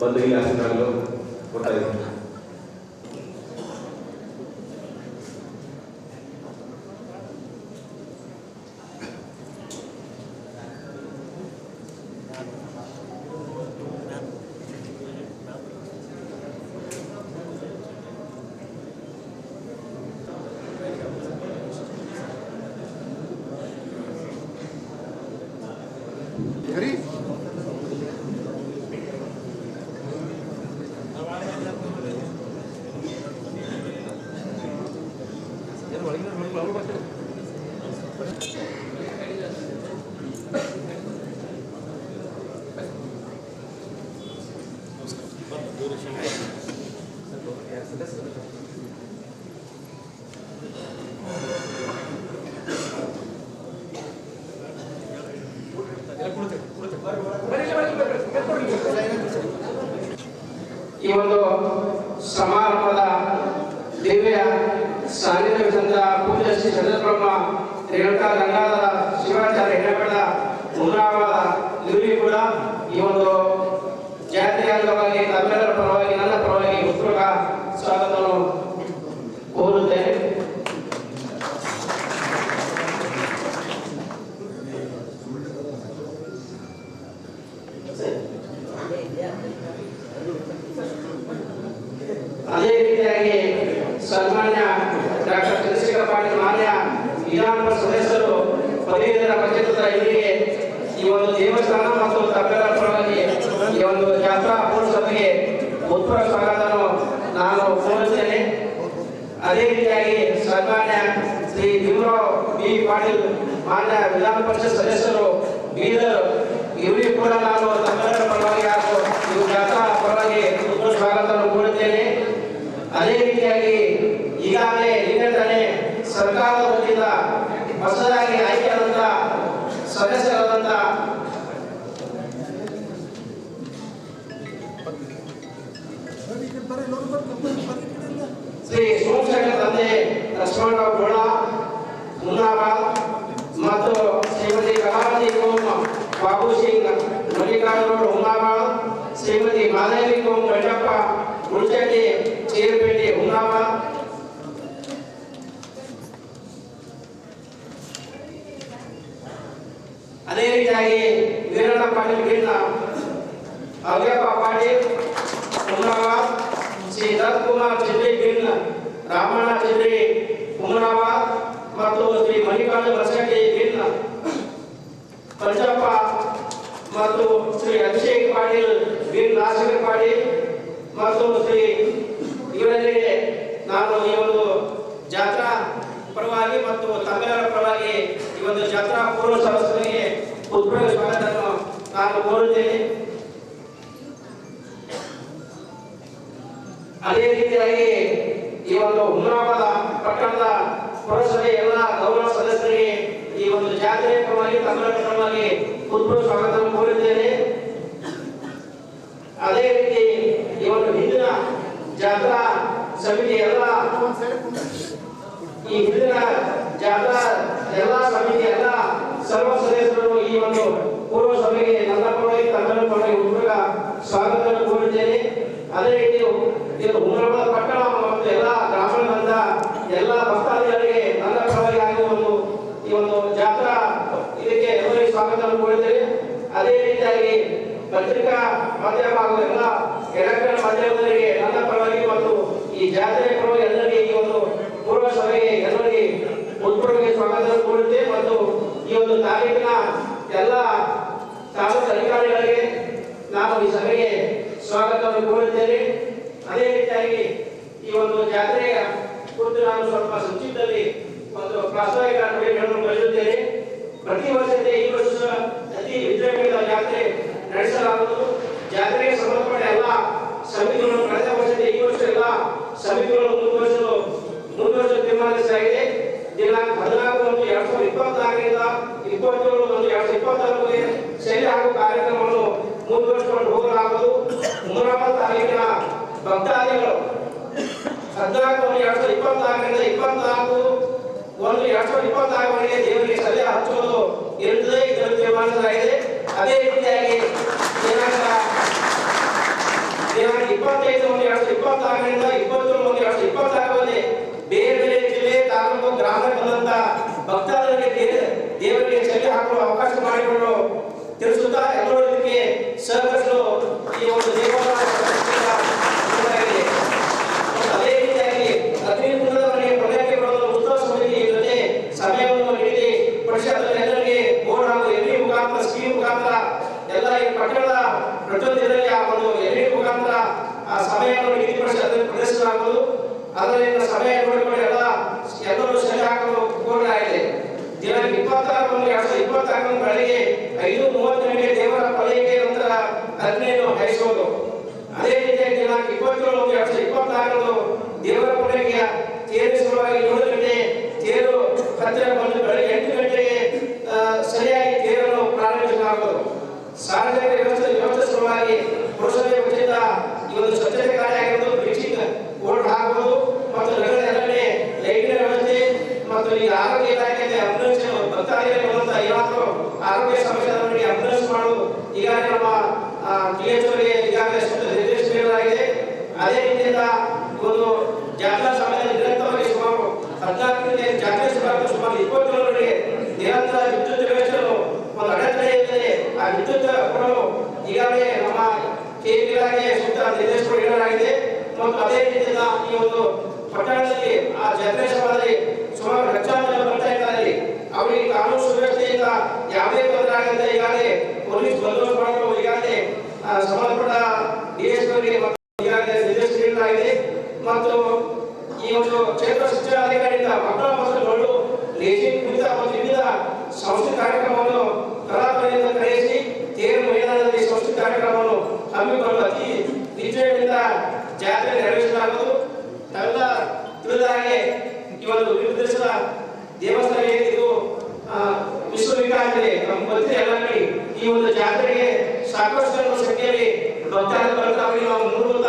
ಬಂಧುಗಳಿಗೆ ಆಶೀರ್ವಾದಗಳು ಕೊಡ್ತಾ ಇದ್ದೀನಿ. ಈ ಒಂದು ಸಮಾರಂಭದ ದಿವ್ಯ ಸಾನ್ನಿಧ್ಯವಿದ್ದಂತ ಪೂಜ್ಯ ಶ್ರೀ ಚಂದ್ರಬ್ರಹ್ಮ ರೇಣುಕಾ ಗಂಗಾಧರ ಶಿವಾಚಾರ್ಯ ಹಿರೇಮಠದ ಮುದ್ರಾವಾದ ಇವರಿಗೂ ಕೂಡ ಈ ಒಂದು ಜಾತ್ರೆಯ ಅಂಗವಾಗಿ ತಮ್ಮೆಲ್ಲರ ಪರವಾಗಿ ನನ್ನ ಪರವಾಗಿ ಉತ್ಪೂರ್ವಕ ಸ್ವಾಗತವನ್ನು ಕೋರುತ್ತೇನೆ. ಅದೇ ರೀತಿಯಾಗಿ ಸನ್ಮಾನ್ಯ ಡಾಕ್ಟರ್ ಚಂದ್ರಶೇಖರ ಪಾಟೀಲ್ ಮಾನ್ಯ ವಿಧಾನ ಸದಸ್ಯರು ಪದವೀಧರ ಪಂಚಾಯತ್ ಇವರಿಗೆ ಈ ಒಂದು ದೇವಸ್ಥಾನ ಮತ್ತು ತಮ್ಮೆಲ್ಲರ ಪರವಾಗಿ ಈ ಒಂದು ಜಾತ್ರಾ ಪೂರ್ವಸಭೆಗೆ ಉತ್ಪೂರ್ವ ಸ್ವಾಗತವನ್ನು ನಾನು ಕೋರುತ್ತೇನೆ. ಅದೇ ರೀತಿಯಾಗಿ ಸನ್ಮಾನ್ಯ ಶ್ರೀ ಭೀಮರಾವ್ ಬಿ ಪಾಟೀಲ್ ಮಾನ್ಯ ವಿಧಾನ ಪರಿಷತ್ ಸದಸ್ಯರು ಬೀದರ್ ಇವರಿಗೂ ಕೂಡ ನಾನು ತಮ್ಮೆಲ್ಲರ ಪರವಾಗಿ ಹಾಗೂ ಈ ಜಾತ್ರಾ ಪರವಾಗಿ ಉತ್ಪೂರ್ವ ಸ್ವಾಗತವನ್ನು ಕೋರುತ್ತೇನೆ. ಅದೇ ರೀತಿಯಾಗಿ ಈಗಾಗಲೇ ನಿನ್ನೆ ಸರ್ಕಾರದ ವತಿಯಿಂದ ಹೊಸದಾಗಿ ಆಯ್ಕೆಯಾದಂತ ಸದಸ್ಯರಾದಂತ ಶ್ರೀ ಸೋಮಶೇಖರ ತಂದೆ ಲಕ್ಷ್ಮಣರಾವ್ ಗೋಳ ಮುನ್ನಾಬಾದ್ ಮತ್ತು ಶ್ರೀಮತಿ ಕಲಾವತಿ ಕೋಮ್ ಬಾಬು ಸಿಂಗ್ ಮಲ್ಲಿಕಾರ್ಜುನ ಹುಮ್ನಾಬಾದ್, ಶ್ರೀಮತಿ ಮಾದೇವಿ ಕೋಮ್ ಗಂಡಪ್ಪ ಉಳ್ಚಟ್ಟಿ ಚೇರ್ಪೇಟೆ ಹುಮ್ನಾಬಾದ್, ಅದೇ ರೀತಿಯಾಗಿ ವೀರಣ್ಣ ಪಾಟೀಲ್ ಗಿಣ್ಣ ಅಲ್ಗಪ್ಪ ಪಾಟೀಲ್ ಹುಮ್ನಾಬಾದ್, ಶ್ರೀ ದತ್ ಕುಮಾರ್ ಚಿದ್ರಿ ಗಿಣ್ಣ ರಾಮಣ್ಣ ಚಿದ್ರಿ ಹುಮ್ನಾಬಾದ್ ಮತ್ತು ಶ್ರೀ ಮಲ್ಲಿಕಾರ್ಜುನ ಬಸಟ್ಟಿ ಗಿಣ್ಣ ಪಂಚಪ್ಪ ಮತ್ತು ಶ್ರೀ ಅಭಿಷೇಕ್ ಪಾಟೀಲ್ ಗಿಣ್ ನಾಸಿಕ ಪಾಟೀಲ್ ಮತ್ತು ಶ್ರೀ ಇವರಿಗೆ ನಾನು ಈ ಒಂದು ಜಾತ್ರಾ ಪರವಾಗಿ ಮತ್ತು ತಮ್ಮೆಲ್ಲರ ಪರವಾಗಿ ಈ ಒಂದು ಜಾತ್ರಾ ಪೂರ್ವ ಸಭೆಗೆ ಉತ್ಪೂರ್ವ ಸ್ವಾಗತವನ್ನು ನಾನು ಕೋರುತ್ತೇನೆ. ಅದೇ ರೀತಿಯಾಗಿ ಈ ಒಂದು ಹುಮ್ನಾಬಾದ ಪಟ್ಟಣದ ಪುರಸಭೆ ಎಲ್ಲ ಗೌರವ ಸದಸ್ಯರಿಗೆ ಈ ಒಂದು ಜಾತ್ರೆ ಪರವಾಗಿ ತಮ್ಮೆಲ್ಲರ ಪರವಾಗಿ ಉತ್ಪೂರ್ವ ಸ್ವಾಗತವನ್ನು ಕೋರುತ್ತೇನೆ. ಅದೇ ರೀತಿ ಈ ಒಂದು ಹಿಂದಿನ ಜಾತ್ರಾ ಸಮಿತಿ ಎಲ್ಲ ಸಮಿತಿ ಎಲ್ಲ ಸರ್ವ ಸದಸ್ಯರು ಈ ಒಂದು ಪೂರ್ವ ಸಭೆಗೆ ನನ್ನ ಪರವಾಗಿ ತಮ್ಮೆಲ್ಲರ ಪರವಾಗಿ ಉತ್ಪೂರ್ವ ಸ್ವಾಗತವನ್ನು ಕೋರುತ್ತೇನೆ. ಅದೇ ರೀತಿ ಇದು ಹುಮ್ನಾಬಾದ ಪಟ್ಟಣ ಮತ್ತು ಎಲ್ಲ ಗ್ರಾಮೀಣದ ಎಲ್ಲ ಭಕ್ತಾದಿಗಳಿಗೆ ನನ್ನ ಪರವಾಗಿ ಆಗುವ ಈ ಒಂದು ಜಾತ್ರಾ ಇದಕ್ಕೆ ಎಲ್ಲರಿಗೆ ಸ್ವಾಗತವನ್ನು ಕೋರುತ್ತೇನೆ. ಅದೇ ರೀತಿಯಾಗಿ ಪತ್ರಿಕಾ ಮಾಧ್ಯಮ ಹಾಗೂ ಎಲ್ಲ ಎಲೆಕ್ಟ್ರಾನಿಕ್ ಮಾಧ್ಯಮದವರಿಗೆ ನನ್ನ ಪರವಾಗಿ ಮತ್ತು ಈ ಜಾತ್ರೆ ಪರವಾಗಿ ಎಲ್ಲರಿಗೆ ಈ ಒಂದು ಪೂರ್ವ ಸಭೆಗೆ ಎಲ್ಲರಿಗೆ ಉತ್ಪೂರ್ವಕ್ಕೆ ಸ್ವಾಗತವನ್ನು ಕೋರುತ್ತೇವೆ ಮತ್ತು ಈ ಒಂದು ತಾಲೂಕಿನ ಎಲ್ಲ ತಾಲೂಕು ಅಧಿಕಾರಿಗಳಿಗೆ ನಾನು ಈ ಸಭೆಗೆ ಸ್ವಾಗತವನ್ನು ಕೋರುತ್ತೇನೆ. ಅದೇ ರೀತಿಯಾಗಿ ಈ ಒಂದು ಜಾತ್ರೆಯ ಕುರಿತು ನಾನು ಸ್ವಲ್ಪ ಸಂಕ್ಷಿಪ್ತದಲ್ಲಿ ಒಂದು ಪ್ರಾಸ್ತಾವಿಕ ನುಡಿಗಳನ್ನು ಬರೆಯುತ್ತೇನೆ. ಪ್ರತಿ ವರ್ಷದಂತೆ ಈ ವರ್ಷ ಅತಿ ವಿಜೃಂಭಣೆಯಿಂದ ಜಾತ್ರೆ ನಡೆಸಲಾಗುವುದು. ಜಾತ್ರೆಗೆ ಸಂಬಂಧಪಟ್ಟ ಎಲ್ಲ ಸಮಿತಿಗಳನ್ನು ಕಳೆದ ವರ್ಷದ ಈ ವರ್ಷ ಎಲ್ಲ ಸಮಿತಿಗಳನ್ನು ಮುಂದುವರಿಸಲು ತೀರ್ಮಾನಿಸಲಾಗಿದೆ. ದಿನಾಂಕ 14/1/2024ರಿಂದ 27/1/2024ಗೆ ಶೈಲಿ ಹಾಗೂ ಕಾರ್ಯಕ್ರಮವನ್ನು ಮುಂದುವರಿಸಿಕೊಂಡು ಹೋಗಲಾಗುವುದು. ಹುಮ್ನಾಬಾದ್ ತಾಲೂಕಿನ ಭಕ್ತಾದಿಗಳು 14/1/2024ರಿಂದ 24/1/2024ವರೆಗೆ ದೇವರಿಗೆ ಸಲಹೆ ಹಚ್ಚುವುದು ಇರುತ್ತದೆ. ಇದನ್ನು ತೀರ್ಮಾನಿಸಲಾಗಿದೆ. ಅದೇ ರೀತಿಯಾಗಿ ದಿನಾಂಕ 2025 ಒಂದು 2026ರಿಂದ 27 ಒಂದು 2026ರಲ್ಲಿ ಬೇರೆ ಬೇರೆ ಜಿಲ್ಲೆ ತಾಲೂಕು ಗ್ರಾಮಕ್ಕೆ ಬಂದಂತ ಭಕ್ತಾದಿಗಳಿಗೆ ದೇವರಿಗೆ ಚಲಿ ಹಾಕಲು ಅವಕಾಶ ಮಾಡಿಕೊಂಡು ತಿಳಿಸುತ್ತಾ ಎಲ್ಲರೂ ಇದಕ್ಕೆ ಸಹಕರಿಸಲು ಈ ಒಂದು ದೇವರ ಅದೇ ರೀತಿಯಾಗಿ ಅಗ್ನಿಕುಂಡದ ಮನೆಗೆ ಕೊನೆಗೆ ಬರುವ ಉತ್ಸವ ಸಮಿತಿ ಜೊತೆ ಸಮಯವನ್ನು ನೀಡಿ ಪರಿಷತ್ ಎಲ್ಲರಿಗೆ ಬೋರ್ಡ್ ಹಾಗೂ ಎಲ್ಇಡಿ ಮುಖಾಂತರ ಸ್ಕ್ರೀನ್ ಮುಖಾಂತರ ಎಲ್ಲ ಈ ಪಟ್ಟಣದ ಪ್ರತಿಯೊಂದು ಜಿಲ್ಲೆಗೆ ಆ ಒಂದು ಎಲ್ಇಡಿ ಮುಖಾಂತರ ಆ ಸಮಯವನ್ನು ನಿಗದಿಪಡಿಸಿ ಪ್ರದರ್ಶಿಸಲಾಗುವುದು. ಅದರಿಂದ ಸಮಯ ನೋಡಿಕೊಂಡು ಎಲ್ಲರೂ ಸಲಹೆ ಹಾಕಲು ಕೋರಲಾಗಿದೆ. ದಿನಾಂಕ 26/1/2026 ಬೆಳಗ್ಗೆ 5:30 ಗಂಟೆಗೆ ದೇವರ ಪಲ್ಲಕ್ಕಿಯ ನಂತರ ಅಗ್ನಿಯನ್ನು ಹಾಯಿಸುವುದು. ಅದೇ ರೀತಿಯಾಗಿ ದಿನಾಂಕ 27/1/2026 ದೇವರ ಪಲ್ಲಕ್ಕಿಯ ತೇರು ಸಲುವಾಗಿ 7 ಗಂಟೆ ತೇರು ಹತ್ತಿರ ಬಂದು ಬೆಳಗ್ಗೆ 8 ಗಂಟೆಗೆ ಸರಿಯಾಗಿ ತೇರನ್ನು ಪ್ರಾರಂಭಿಸಲಾಗುವುದು. ಸಾರ್ವಜನಿಕ ವ್ಯವಸ್ಥೆ ಸಲುವಾಗಿ ಪುರಸಭೆ ವತಿಯಿಂದ ಈ ಒಂದು ಸ್ವಚ್ಛತೆ ಕಾರ್ಯ ಆಗಿರುವುದು, ಬ್ಲೀಚಿಂಗ್ ಬೋರ್ಡ್ ಹಾಕುವುದು ಮತ್ತು ನಗರದ ಎಲ್ಲೆಡೆ ಲೈಟಿನ ವ್ಯವಸ್ಥೆ ಮತ್ತು ಈ ಆರೋಗ್ಯ ಇಲಾಖೆಯಲ್ಲಿ ಆಂಬುಲೆನ್ಸ್ ಭಕ್ತಾದಿಗಳಿಗೆ ಬರುವಂತಹ ಏನಾದರೂ ಆರೋಗ್ಯ ಸಮಸ್ಯೆಗಳಿಗೆ ಆಂಬುಲೆನ್ಸ್ ಮಾಡುವುದು ಈಗಾಗಲೇ ನಮ್ಮ ಟಿಎಚ್ ಅವರಿಗೆ ಈಗಾಗಲೇ ನಿರ್ದೇಶನ ನೀಡಲಾಗಿದೆ. ಅದೇ ರೀತಿಯಿಂದ ಒಂದು ಜಾತ್ರಾ ಸಮಯದಲ್ಲಿ ನಿರಂತರವಾಗಿ ಸುಮಾರು 14 ಜಾತ್ರೆ ಸುಮಾರು 20 ಜನರಿಗೆ ನಿರಂತರ ವಿದ್ಯುತ್ ವ್ಯವಸ್ಥೆಯನ್ನು ಒಂದು ಅಡೆತಡೆಯಿಲ್ಲದೆ ಆ ವಿದ್ಯುತ್ ಕೊಡಲು ಈಗಾಗಲೇ ನಮ್ಮ ಕೆಇಬಿ ಇಲಾಖೆ ಸೂಕ್ತ ನಿರ್ದೇಶನ ನೀಡಲಾಗಿದೆ. ಮತ್ತು ಅದೇ ರೀತಿಯಿಂದ ಈ ಒಂದು ಪಟ್ಟಣದಲ್ಲಿ ಆ ಜಾತ್ರೆ ಸಮಯದಲ್ಲಿ ಸುಮಾರು ಲಕ್ಷಾಂತರ ಜನ ಬರ್ತಾ ಇದ್ದಾರೆ. ಅವರಿಗೆ ಕಾನೂನು ಸುವ್ಯವಸ್ಥೆಯಿಂದ ಯಾವುದೇ ತೊಂದರೆ ಆಗದಂತೆ ಈಗಾಗಲೇ ಪೊಲೀಸ್ ಬಂದೋಬಸ್ತ್ ಮಾಡಲು ಈಗಾಗಲೇ ಸಂಬಂಧಪಟ್ಟ ಡಿಎಸ್ಪಿ ಈಗಾಗಲೇ ನಿರ್ದೇಶನ ನೀಡಲಾಗಿದೆ. ಮತ್ತು ಈ ಒಂದು ಕ್ಷೇತ್ರ ಶಿಕ್ಷಣಾಧಿಕಾರಿಯಿಂದ ಮಕ್ಕಳ ಮಕ್ಕಳು ಲೇಜಿಂಗ್ ಕುರಿತ ಮತ್ತು ವಿವಿಧ ಸಂಸ್ಕೃತಿ ಕಾರ್ಯಕ್ರಮವನ್ನು ಕಲಾವಿದರಿಂದ ಕರೆಯಿಸಿ ತೇರು ಮೈದಾನದಲ್ಲಿ ಸಂಸ್ಕೃತಿ ಕಾರ್ಯಕ್ರಮವನ್ನು ಹಮ್ಮಿಕೊಳ್ಳಲು ಅತಿ ವಿಜೃಂಭಣೆಯಿಂದ ಜಾತ್ರೆ ನೆರವೇರಿಸಲಾಗುವುದು. ತಾವೆಲ್ಲ ತಿಳಿದ ಹಾಗೆ ಈ ಒಂದು ವಿವಿಧ ದೇವಸ್ಥಾನ ಇದು ವಿಶ್ವವಿಖ್ಯಾತರೆ ನಮ್ಮ ಮಂತ್ರಿ ಎಲ್ಲ ಈ ಒಂದು ಜಾತ್ರೆಗೆ ಸಾಕಷ್ಟು ಸಂಖ್ಯೆಯಲ್ಲಿ ಭಕ್ತಾದಿಗಳು ಬರ್ತಾರೆ. ನಾವು ಮೂಲಭೂತ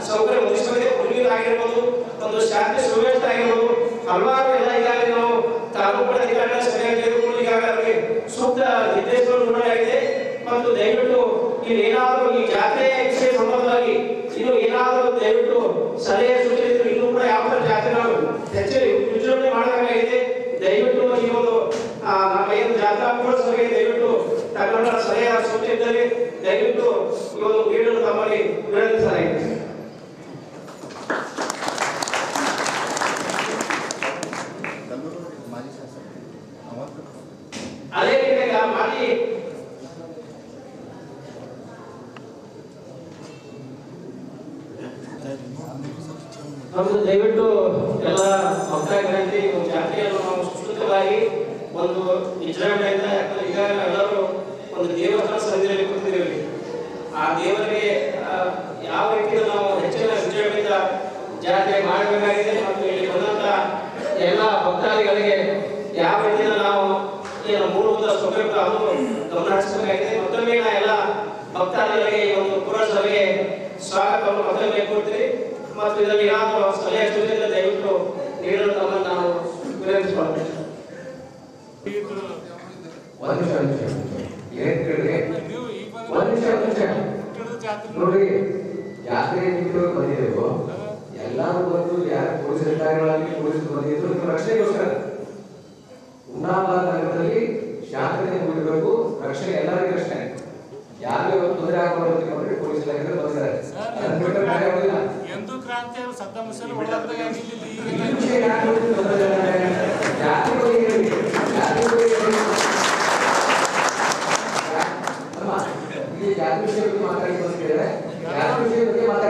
ಸೌಕರ್ಯ ಒದಗಿಸಬೇಕು. ಹುಡುಗಿರು ಆಗಿರ್ಬೋದು, ಒಂದು ಶಾಂತಿ ಸುವ್ಯವಸ್ಥೆ ಆಗಿರ್ಬೋದು, ಹಲವಾರು ಎಲ್ಲ ಈಗಾಗಲೇ ನಾವು ತಾಲೂಕು ಅಧಿಕಾರಿಗಳ ಸಭೆಯನ್ನು ತೆಗೆದುಕೊಂಡು ಈಗಾಗಲೇ ಸೂಕ್ತ ನಿರ್ದೇಶನಗಳು ನೀಡಲಾಗಿದೆ. ಮತ್ತು ದಯವಿಟ್ಟು ಇಲ್ಲಿ ಏನಾದರೂ ಈ ಜಾತ್ರೆ ವಿಷಯ ಸಂಬಂಧವಾಗಿ ಇನ್ನು ಏನಾದರೂ ದಯವಿಟ್ಟು ಸಲಹೆ ಸೂಚನೆ ಇನ್ನೂ ಕೂಡ ಯಾವ ತರ ಜಾತ್ರೆಗಳು ಹೆಚ್ಚು ವಿಜೃಂಭಣೆ ಮಾಡಬೇಕಾಗಿದೆ. ದಯವಿಟ್ಟು ಈ ಒಂದು ನಮ್ಮ ಏನು ಜಾತ್ರಾ ಮಹೋತ್ಸವಕ್ಕೆ ದಯವಿಟ್ಟು ತಗೊಂಡ ಸಲಹೆ ಸೂಚನೆ ಇದ್ದರೆ ದಯವಿಟ್ಟು ಈ ಒಂದು ನೀಡಲು ತಮ್ಮಲ್ಲಿ ವಿನಂತಿಸಲಾಗಿದೆ. ಅದೇ ರೀತಿಯಾಗಿ ಮಾಜಿ ನಮ್ದು ದಯವಿಟ್ಟು ಎಲ್ಲ ಭಕ್ತಾದಿಗಳಿಗೆ ಒಂದು ಜಾತ್ರೆಯನ್ನು ನಾವು ಸುಸೂತ್ರವಾಗಿ ಒಂದು ವಿಜೃಂಭಣೆಯಿಂದ, ಯಾಕಂದ್ರೆ ಈಗ ಎಲ್ಲರೂ ಒಂದು ದೇವಸ್ಥಾನ ಸನ್ನಿಧಿಯಲ್ಲಿ ಕೂತಿದ್ದೇವೆ. ಆ ದೇವರಿಗೆ ಯಾವ ರೀತಿಯಿಂದ ನಾವು ಹೆಚ್ಚಿನ ವಿಜೃಂಭಣೆಯಿಂದ ಜಾತ್ರೆ ಮಾಡಬೇಕಾಗಿದೆ ಮತ್ತು ಇಲ್ಲಿ ಬಂದಂತ ಎಲ್ಲ ಭಕ್ತಾದಿಗಳಿಗೆ ಯಾವ ರೀತಿಯಿಂದ ನಾವು ಏನು ಮೂಲಭೂತ ಸೌಕರ್ಯ ಅದು ಗಮನ ಹರಿಸಬೇಕಾಗಿದೆ. ಮತ್ತೊಮ್ಮೆ ಎಲ್ಲ ಭಕ್ತಾದಿಗಳಿಗೆ ಈ ಒಂದು ಪುರಸಭೆಗೆ ಸ್ವಾಗತವನ್ನು ಮತ್ತೊಮ್ಮೆ ಕೊಡ್ತೀವಿ. ಮತ್ತು ಇದರಲ್ಲಿ ಏನಾದರೂ ಸಲಹೆ ಸೂಚನೆ ದಯವಿಟ್ಟು ನೀಡಲು ತಮ್ಮನ್ನು ನಾವು ವಿನಂತಿಸಿಕೊಳ್ಳುತ್ತೇವೆ. ನೋಡಿ, ಜಾತ್ರೆ ಬಂದಿದ್ದೆವು ಎಲ್ಲರೂ ಬಂದು ಯಾರು ಪೊಲೀಸ್ ಅಧಿಕಾರಿಗಳಾಗಿ ಪೊಲೀಸ್ ಬಂದಿದ್ದು ನಿಮ್ಮ ರಕ್ಷಣೆಗೋಸ್ಕರ. ಉನ್ನಾಬಾದ್ ನಗರದಲ್ಲಿ ಶಾಂತತೆ ಮೂಡಬೇಕು, ರಕ್ಷಣೆ ಎಲ್ಲರಿಗೂ ರಕ್ಷಣೆ. ಯಾರಿಗೆ ಒಂದು ತೊಂದರೆ ಆಗಬಾರದು ಪೊಲೀಸ್ ಇಲಾಖೆ ಬಂದಿದ್ದಾರೆ. ಎಂದು ಕ್ರಾಂತಿ ಸದ್ದಾಂ ಹುಸೇನ್ ಒಳಗಾದಾಗ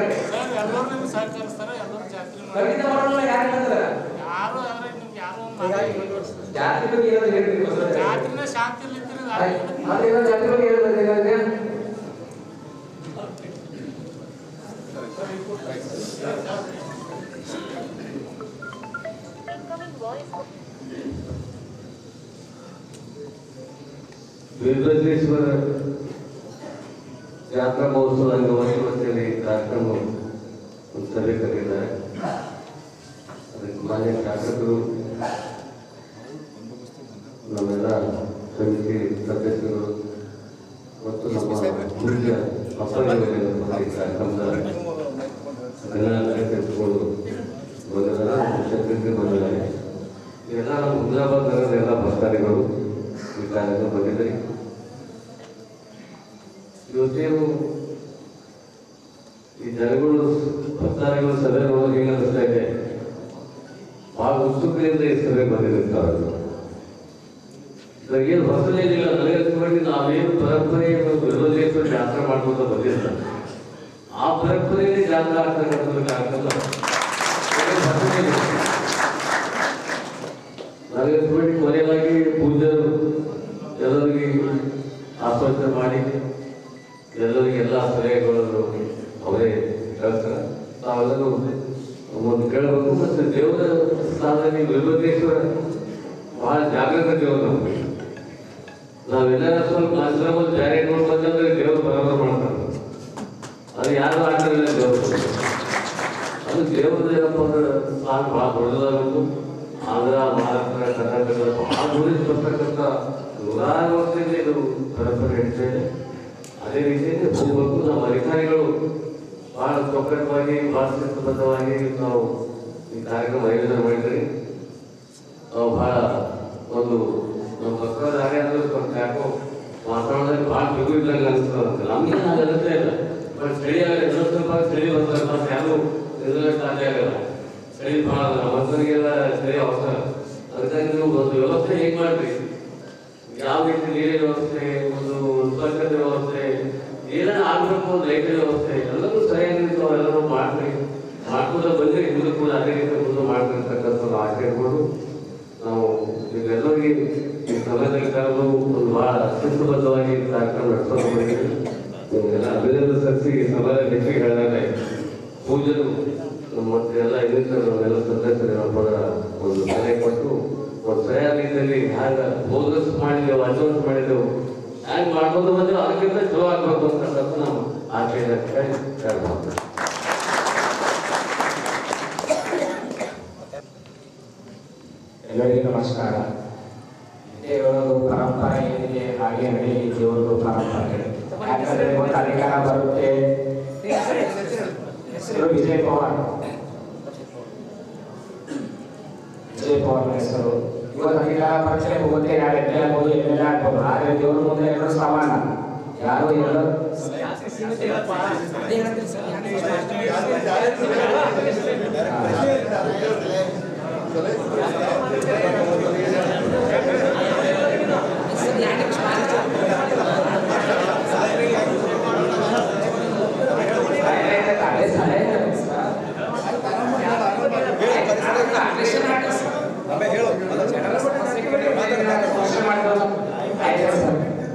ಎಲ್ಲರೂ ನಿಮ್ಗೆ ಸಹಕರಿಸ್ತಾರೆ. ಎಲ್ಲರೂ ಜಾತ್ರೆ ಜಾತ್ರೆನ ಶಾಂತಿಯಲ್ಲಿ ವೀರಭದ್ರೇಶ್ವರ ಜಾತ್ರಾ ಮಹೋತ್ಸವ ಅಂಗವಾಗಿ ಕಾರ್ಯಕ್ರಮ ಒಂದು ಸಭೆ ಕರೆದಿದ್ದಾರೆ. ಅದಕ್ಕೆ ಮಾನ್ಯ ಶಾಸಕರು, ನಮ್ಮೆಲ್ಲ ಸಮಿತಿ ಸದಸ್ಯರು ಮತ್ತು ನಮ್ಮ ಮುಖ್ಯ ಅಪ್ಪಳಿಗೆ ಕಾರ್ಯಕ್ರಮದ ನೀವು ಈ ಜನಗಳು ಭಕ್ತಾದಿಗಳು ಸಭೆ ನೋಡೋದು ಹೆಂಗೆ ಅನಿಸ್ತಾ ಇದೆ, ಭಾಳ ಉತ್ಸುಕತೆಯಿಂದ ಈ ಸಭೆ ಬಂದಿರ್ತಾರೆ. ಏನು ಹೊಸದೇನಿಲ್ಲ, ನನಗೆ ಅನ್ಸ್ಕೊಂಡು ನಾವೇನು ಪರಂಪರೆಯನ್ನು ವಿರೋಧೇಶ್ವರ ಜಾತ್ರೆ ಮಾಡ್ಕೊಂತ ಬಂದಿಲ್ಲ, ಆ ಪರಂಪರೆಯಲ್ಲಿ ಜಾತ್ರೆ ಆಗ್ತಕ್ಕಂಥದ್ದು ಆಗ್ತಲ್ಲ. ನನಗೆ ಅನ್ಸ್ಕೊಂಡು ಕೊನೆಯದಾಗಿ ಪೂಜಾರು ಎಲ್ಲರಿಗೆ ಆಸ್ವಾದನೆ ಮಾಡಿ ಎಲ್ಲರಿಗೆ ಎಲ್ಲ ಸಲಹೆಗಳನ್ನು ಅವರೇ ಹೇಳ್ತಾರೆ. ನಾವೆಲ್ಲರೂ ಒಂದು ಕೇಳಬೇಕು. ಮತ್ತು ದೇವರ ಸ್ಥಾನದಲ್ಲಿ ವೀರಭದ್ರೇಶ್ವರ ಬಹಳ ಜಾಗೃತ ದೇವರು. ನಮಗೆ ನಾವೆಲ್ಲ ಸ್ವಲ್ಪ ಆಶ್ರಮದಲ್ಲಿ ಜಾರಿ ಇಟ್ಕೊಂಡು ಬಂದಂದ್ರೆ ದೇವರು ಬರೋಬರ ಮಾಡ್ತಾರೆ. ಅದು ಯಾರು ಆಗ್ತಿಲ್ಲ ದೇವರು. ಅದು ದೇವರ ಏನಪ್ಪ ಅಂದ್ರೆ ಸ್ಥಾನ ಭಾಳ ದೊಡ್ಡದಾಗಬೇಕು. ಆಂಧ್ರ, ಮಹಾರಾಷ್ಟ್ರ, ಕರ್ನಾಟಕ ಭಾಳ ದೂರಿಂದ ಬರ್ತಕ್ಕಂಥ ನೂರಾರು ವರ್ಷದಿಂದ ಇದು ಪರಂಪರೆ ನಡೀತಾ ಇದೆ. ಅದೇ ರೀತಿಯಲ್ಲಿ ಹೋಗಬೇಕು. ನಮ್ಮ ಅಧಿಕಾರಿಗಳು ಭಾಳ ಚೌಕಟ್ಟವಾಗಿ, ಭಾಳ ಶಿಸ್ತುಬದ್ಧವಾಗಿ ನಾವು ಈ ಕಾರ್ಯಕ್ರಮ ಆಯೋಜನೆ ಮಾಡಿದ್ರಿ. ನಾವು ಭಾಳ ಒಂದು ನಮ್ಮ ಭಕ್ತರ ಹಾಗೆ ಅಂದ್ರೆ ಸ್ವಲ್ಪ ಯಾಕೋ ವಾತಾವರಣದಲ್ಲಿ ಭಾಳ ಬಿಗು ಇದ್ದಂಗೆ ಅನಿಸ್ತದೆ. ನಮಗೆ ನಾನು ಅನಿಸ್ತಾ ಇಲ್ಲ. ಬಟ್ ಚಳಿ ಆಗಲ್ಲ, ಇನ್ನೊಂದು ಸ್ವಲ್ಪ ಚಳಿ ಬಂದಾಗ ಮತ್ತೆ ಯಾರು ಎದುರು ಸಾಧ್ಯ ಆಗಲ್ಲ. ಚಳಿ ಭಾಳ ಮನುಷ್ಯರಿಗೆಲ್ಲ ಚಳಿ ಅವಸರ. ಅದಕ್ಕಾಗಿ ನೀವು ಒಂದು ವ್ಯವಸ್ಥೆ ಹೇಗೆ ಮಾಡ್ರಿ, ಯಾವ ರೀತಿ ನೀರಿನ ವ್ಯವಸ್ಥೆ, ಒಂದು ಸ್ವಚ್ಛತೆ ವ್ಯವಸ್ಥೆ, ಏನೇನು ಆಗಬೇಕು, ಒಂದು ಲೈಟಿನ ವ್ಯವಸ್ಥೆ ಎಲ್ಲರೂ ಸರಿಯಾಗಿ ಎಲ್ಲರೂ ಮಾಡ್ರಿ. ಮಾಡ್ಕೊಂಡು ಬಂದರೆ ಹಿಂದೂ ಕೂಡ ಅದೇ ರೀತಿ ಮುಂದೆ ಮಾಡ್ತಿರ್ತಕ್ಕಂಥ ಆಸೆ ಇಟ್ಕೊಂಡು ನಾವು ನೀವೆಲ್ಲರಿಗೆ ಈ ಸಮಯದಲ್ಲಿ ಕರೆದು ಒಂದು ಭಾಳ ಶಿಸ್ತುಬದ್ಧವಾಗಿ ಕಾರ್ಯಕ್ರಮ ನಡೆಸೋದು ಮಾಡಿದ್ದೀವಿ. ನಿಮಗೆಲ್ಲ ಅಭಿನಂದನೆ ಸಲ್ಲಿಸಿ ಈ ಸಮಯದಲ್ಲಿ ಹೆಚ್ಚಿಗೆ ಹೇಳಿದಾಗ ಪೂಜೆರು ಮತ್ತು ಎಲ್ಲ ಇನ್ನಿತರ ಎಲ್ಲ ಸದಸ್ಯರು ಹಬ್ಬದ ಒಂದು ಸಲಹೆ ಕೊಟ್ಟು ಒಂದು ಸರಿಯಾದ ರೀತಿಯಲ್ಲಿ ಹ್ಯಾಂಗೆ ಬೋನಸ್ ಮಾಡಿದೆವು, ಅಡ್ವಾನ್ಸ್ ಮಾಡಿದೆವು, ಹ್ಯಾಂಗೆ ಮಾಡ್ಬೋದು ಬಂದು ಅದಕ್ಕಿಂತ ಚಲೋ ಆಗಬೇಕು ಅಂತಕ್ಕಂಥ ನಾವು ಆಶಯ ಹೇಳ್ಬೋದು. ಎಲ್ಲರಿಗೂ ನಮಸ್ಕಾರ. ದೇವರದು ಪರಂಪರೆ ಏನಿದೆ ಹಾಗೆ ನಡೆಯಲಿ. ದೇವರದು ಪರಂಪರೆ ಯಾಕಂದ್ರೆ ಒಂದು ಅಧಿಕಾರ ಬರುತ್ತೆ. ಹೆಸರು ವಿಜಯ್ ಪವಾರ್ ಹೆಸರು. ಇವತ್ತು ಅಧಿಕಾರ ಪರೀಕ್ಷೆ ಹೋಗುತ್ತೆ, ನಾಳೆ ಎಲ್ಲಿ ಆಗ್ಬೋದು, ಎಲ್ಲೆಲ್ಲ ಆಗ್ಬೋದು. ಆದರೆ ದೇವರ ಮುಂದೆ ಎಲ್ಲರೂ ಸಮಾನ. ಯಾರು ಎಲ್ಲರೂ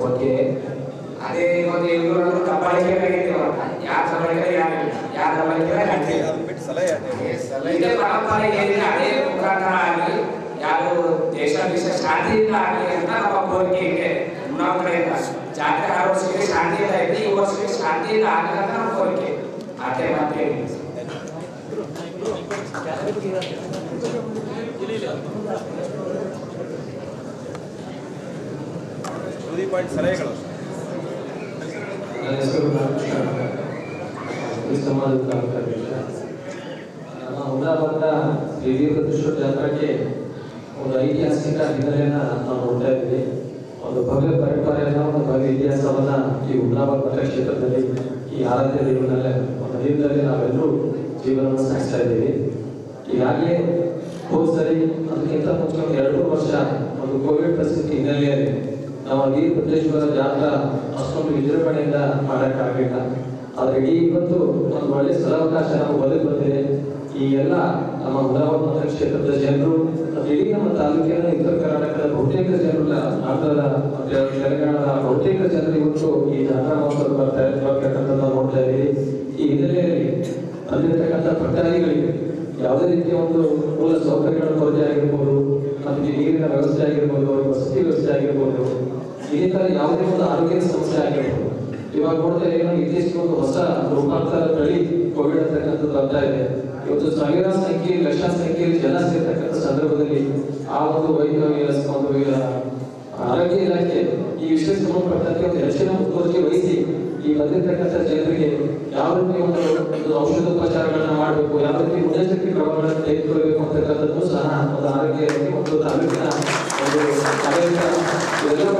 ಓಕೆ. ಅದೇ ಒಂದು ಇವರು ದಬ್ಬಾಳಿಕೆ ಯಾರ ದಬ್ಬಾಳಿಕೆ ಯಾರ ದಬ್ಬಾಳಿಕೆ ಇದೇ ಪರಂಪರೆ ಏನಿದೆ ಅದೇ ಮುಖಾಂತರ ಆಗಲಿ, ಯಾರು ದೇಶ ಶಾಂತಿಯಿಂದ ಆಗಲಿ ಅಂತ ನಮ್ಮ ಕೋರಿಕೆ ಇದೆ. ನಮ್ಮ ಕಡೆಯಿಂದ ಜಾತ್ರೆ ಆ ವರ್ಷಕ್ಕೆ ಶಾಂತಿಯಿಂದ ಇದೆ, ಈ ವರ್ಷಕ್ಕೆ ಶಾಂತಿಯಿಂದ ಆಗಲಿ ಅಂತ ನಮ್ಮ ಕೋರಿಕೆ. ಅದೇ ಮತ್ತೆ ಸಲಹೆಗಳು ಸಮಾಜದ ನಮ್ಮ ಹುಮ್ನಾಬಾದ್ನ ಶ್ರೀ ವೀರಭದ್ರೇಶ್ವರ ಜಾತ್ರೆಗೆ ಒಂದು ಐತಿಹಾಸಿಕ ಹಿನ್ನೆಲೆಯನ್ನು ನಾವು ನೋಡ್ತಾ ಇದ್ದೀವಿ. ಒಂದು ಭವ್ಯ ಪರಂಪರೆಯನ್ನು, ಒಂದು ಭವ್ಯ ಇತಿಹಾಸವನ್ನು ಈ ಹುಮ್ನಾಬಾದ್ ಮತಕ್ಷೇತ್ರದಲ್ಲಿ ಈ ಆರಾಧ್ಯ ದೇವರಲ್ಲೇ ಒಂದು ದಿನದಲ್ಲಿ ನಾವೆಲ್ಲರೂ ಜೀವನವನ್ನು ಸಾಗಿಸ್ತಾ ಇದ್ದೀವಿ. ಈಗಾಗಲೇ ಹೋದ ಸರಿ ಅದಕ್ಕಿಂತ ಮುಂಚೆ ಒಂದು 2-3 ವರ್ಷ ಒಂದು ಕೋವಿಡ್ ಪರಿಸ್ಥಿತಿ ಹಿನ್ನೆಲೆಯಲ್ಲಿ ನಾವು ವೀರಭದ್ರೇಶ್ವರ ಜಾತ್ರಾ ಅಷ್ಟೊಂದು ವಿಜೃಂಭಣೆಯಿಂದ ಮಾಡೋಕ್ಕಾಗಲಿಲ್ಲ. ಆದರೆ ಇವತ್ತು ಒಂದು ಒಳ್ಳೆ ಸ್ಥಳಾವಕಾಶ ನಾವು ಒದಗಿ ಬಂದಿದೆ. ಈ ಎಲ್ಲ ನಮ್ಮ ಹುಮ್ನಾಬಾದ್ ಮತಕ್ಷೇತ್ರದ ಜನರು ಮತ್ತು ಇಡೀ ನಮ್ಮ ತಾಲೂಕಿನ ಉತ್ತರ ಕರ್ನಾಟಕದ ಬಹುತೇಕ ಜನರು, ಆಂಧ್ರದ ತೆಲಂಗಾಣದ ಬಹುತೇಕ ಜನರು ಇವತ್ತು ಈ ಜಾತ್ರಾ ಮಹೋತ್ಸವ ಬರ್ತಕ್ಕಂಥದ್ದು ನಾವು ನೋಡ್ತಾ ಇದ್ದೀವಿ. ಈ ಹಿನ್ನೆಲೆಯಲ್ಲಿ ಬಂದಿರತಕ್ಕಂಥ ಭಕ್ತಾದಿಗಳಿಗೆ ಯಾವುದೇ ರೀತಿಯ ಒಂದು ಮೂಲ ಸೌಕರ್ಯಗಳ ಕೊರತೆ ಆಗಿರ್ಬೋದು, ನಮಗೆ ನೀರಿನ ವ್ಯವಸ್ಥೆ ಆಗಿರ್ಬೋದು, ವಸತಿ ವ್ಯವಸ್ಥೆ ಆಗಿರ್ಬೋದು, ಇದೇ ಥರ ಯಾವುದೇ ಒಂದು ಆರೋಗ್ಯದ ಸಮಸ್ಯೆ ಆಗಿರ್ಬೋದು. ಇವಾಗ ನೋಡ್ತಾ ಏನೋ ಇತ್ತೀಚೆಗೆ ಒಂದು ಹೊಸ ರೂಪಾಂತರ ತಳಿ ಕೋವಿಡ್ ಅಂತಕ್ಕಂಥದ್ದು ಬರ್ತಾ ಇದೆ. ಇವತ್ತು ಸಾವಿರಾರು ಸಂಖ್ಯೆಯಲ್ಲಿ, ಲಕ್ಷಾಂತರ ಸಂಖ್ಯೆಯಲ್ಲಿ ಜನ ಸೇರ್ತಕ್ಕಂಥ ಸಂದರ್ಭದಲ್ಲಿ ಆ ಒಂದು ಆರೋಗ್ಯ ಇಲಾಖೆ ಈ ವಿಷಯ ಸಂಬಂಧಪಟ್ಟಂತೆ ಒಂದು ಹೆಚ್ಚಿನ ಮುತುವರ್ಜಿ ವಹಿಸಿ ಈ ಬಂದಿರತಕ್ಕಂಥ ಜನರಿಗೆ ಯಾವ ರೀತಿ ಒಂದು ಔಷಧೋಪಚಾರಗಳನ್ನ ಮಾಡಬೇಕು, ಯಾವ ರೀತಿ ಮುನ್ನೆಚ್ಚರಿಕೆ ಕ್ರಮಗಳನ್ನು ತೆಗೆದುಕೊಳ್ಬೇಕು ಅಂತಕ್ಕಂಥದ್ದು ಸಹ ಒಂದು ಆರೋಗ್ಯ ಒಂದು ತಾಲೂಕಿನ ಒಂದು ಆಡಳಿತ ಇದೆಲ್ಲ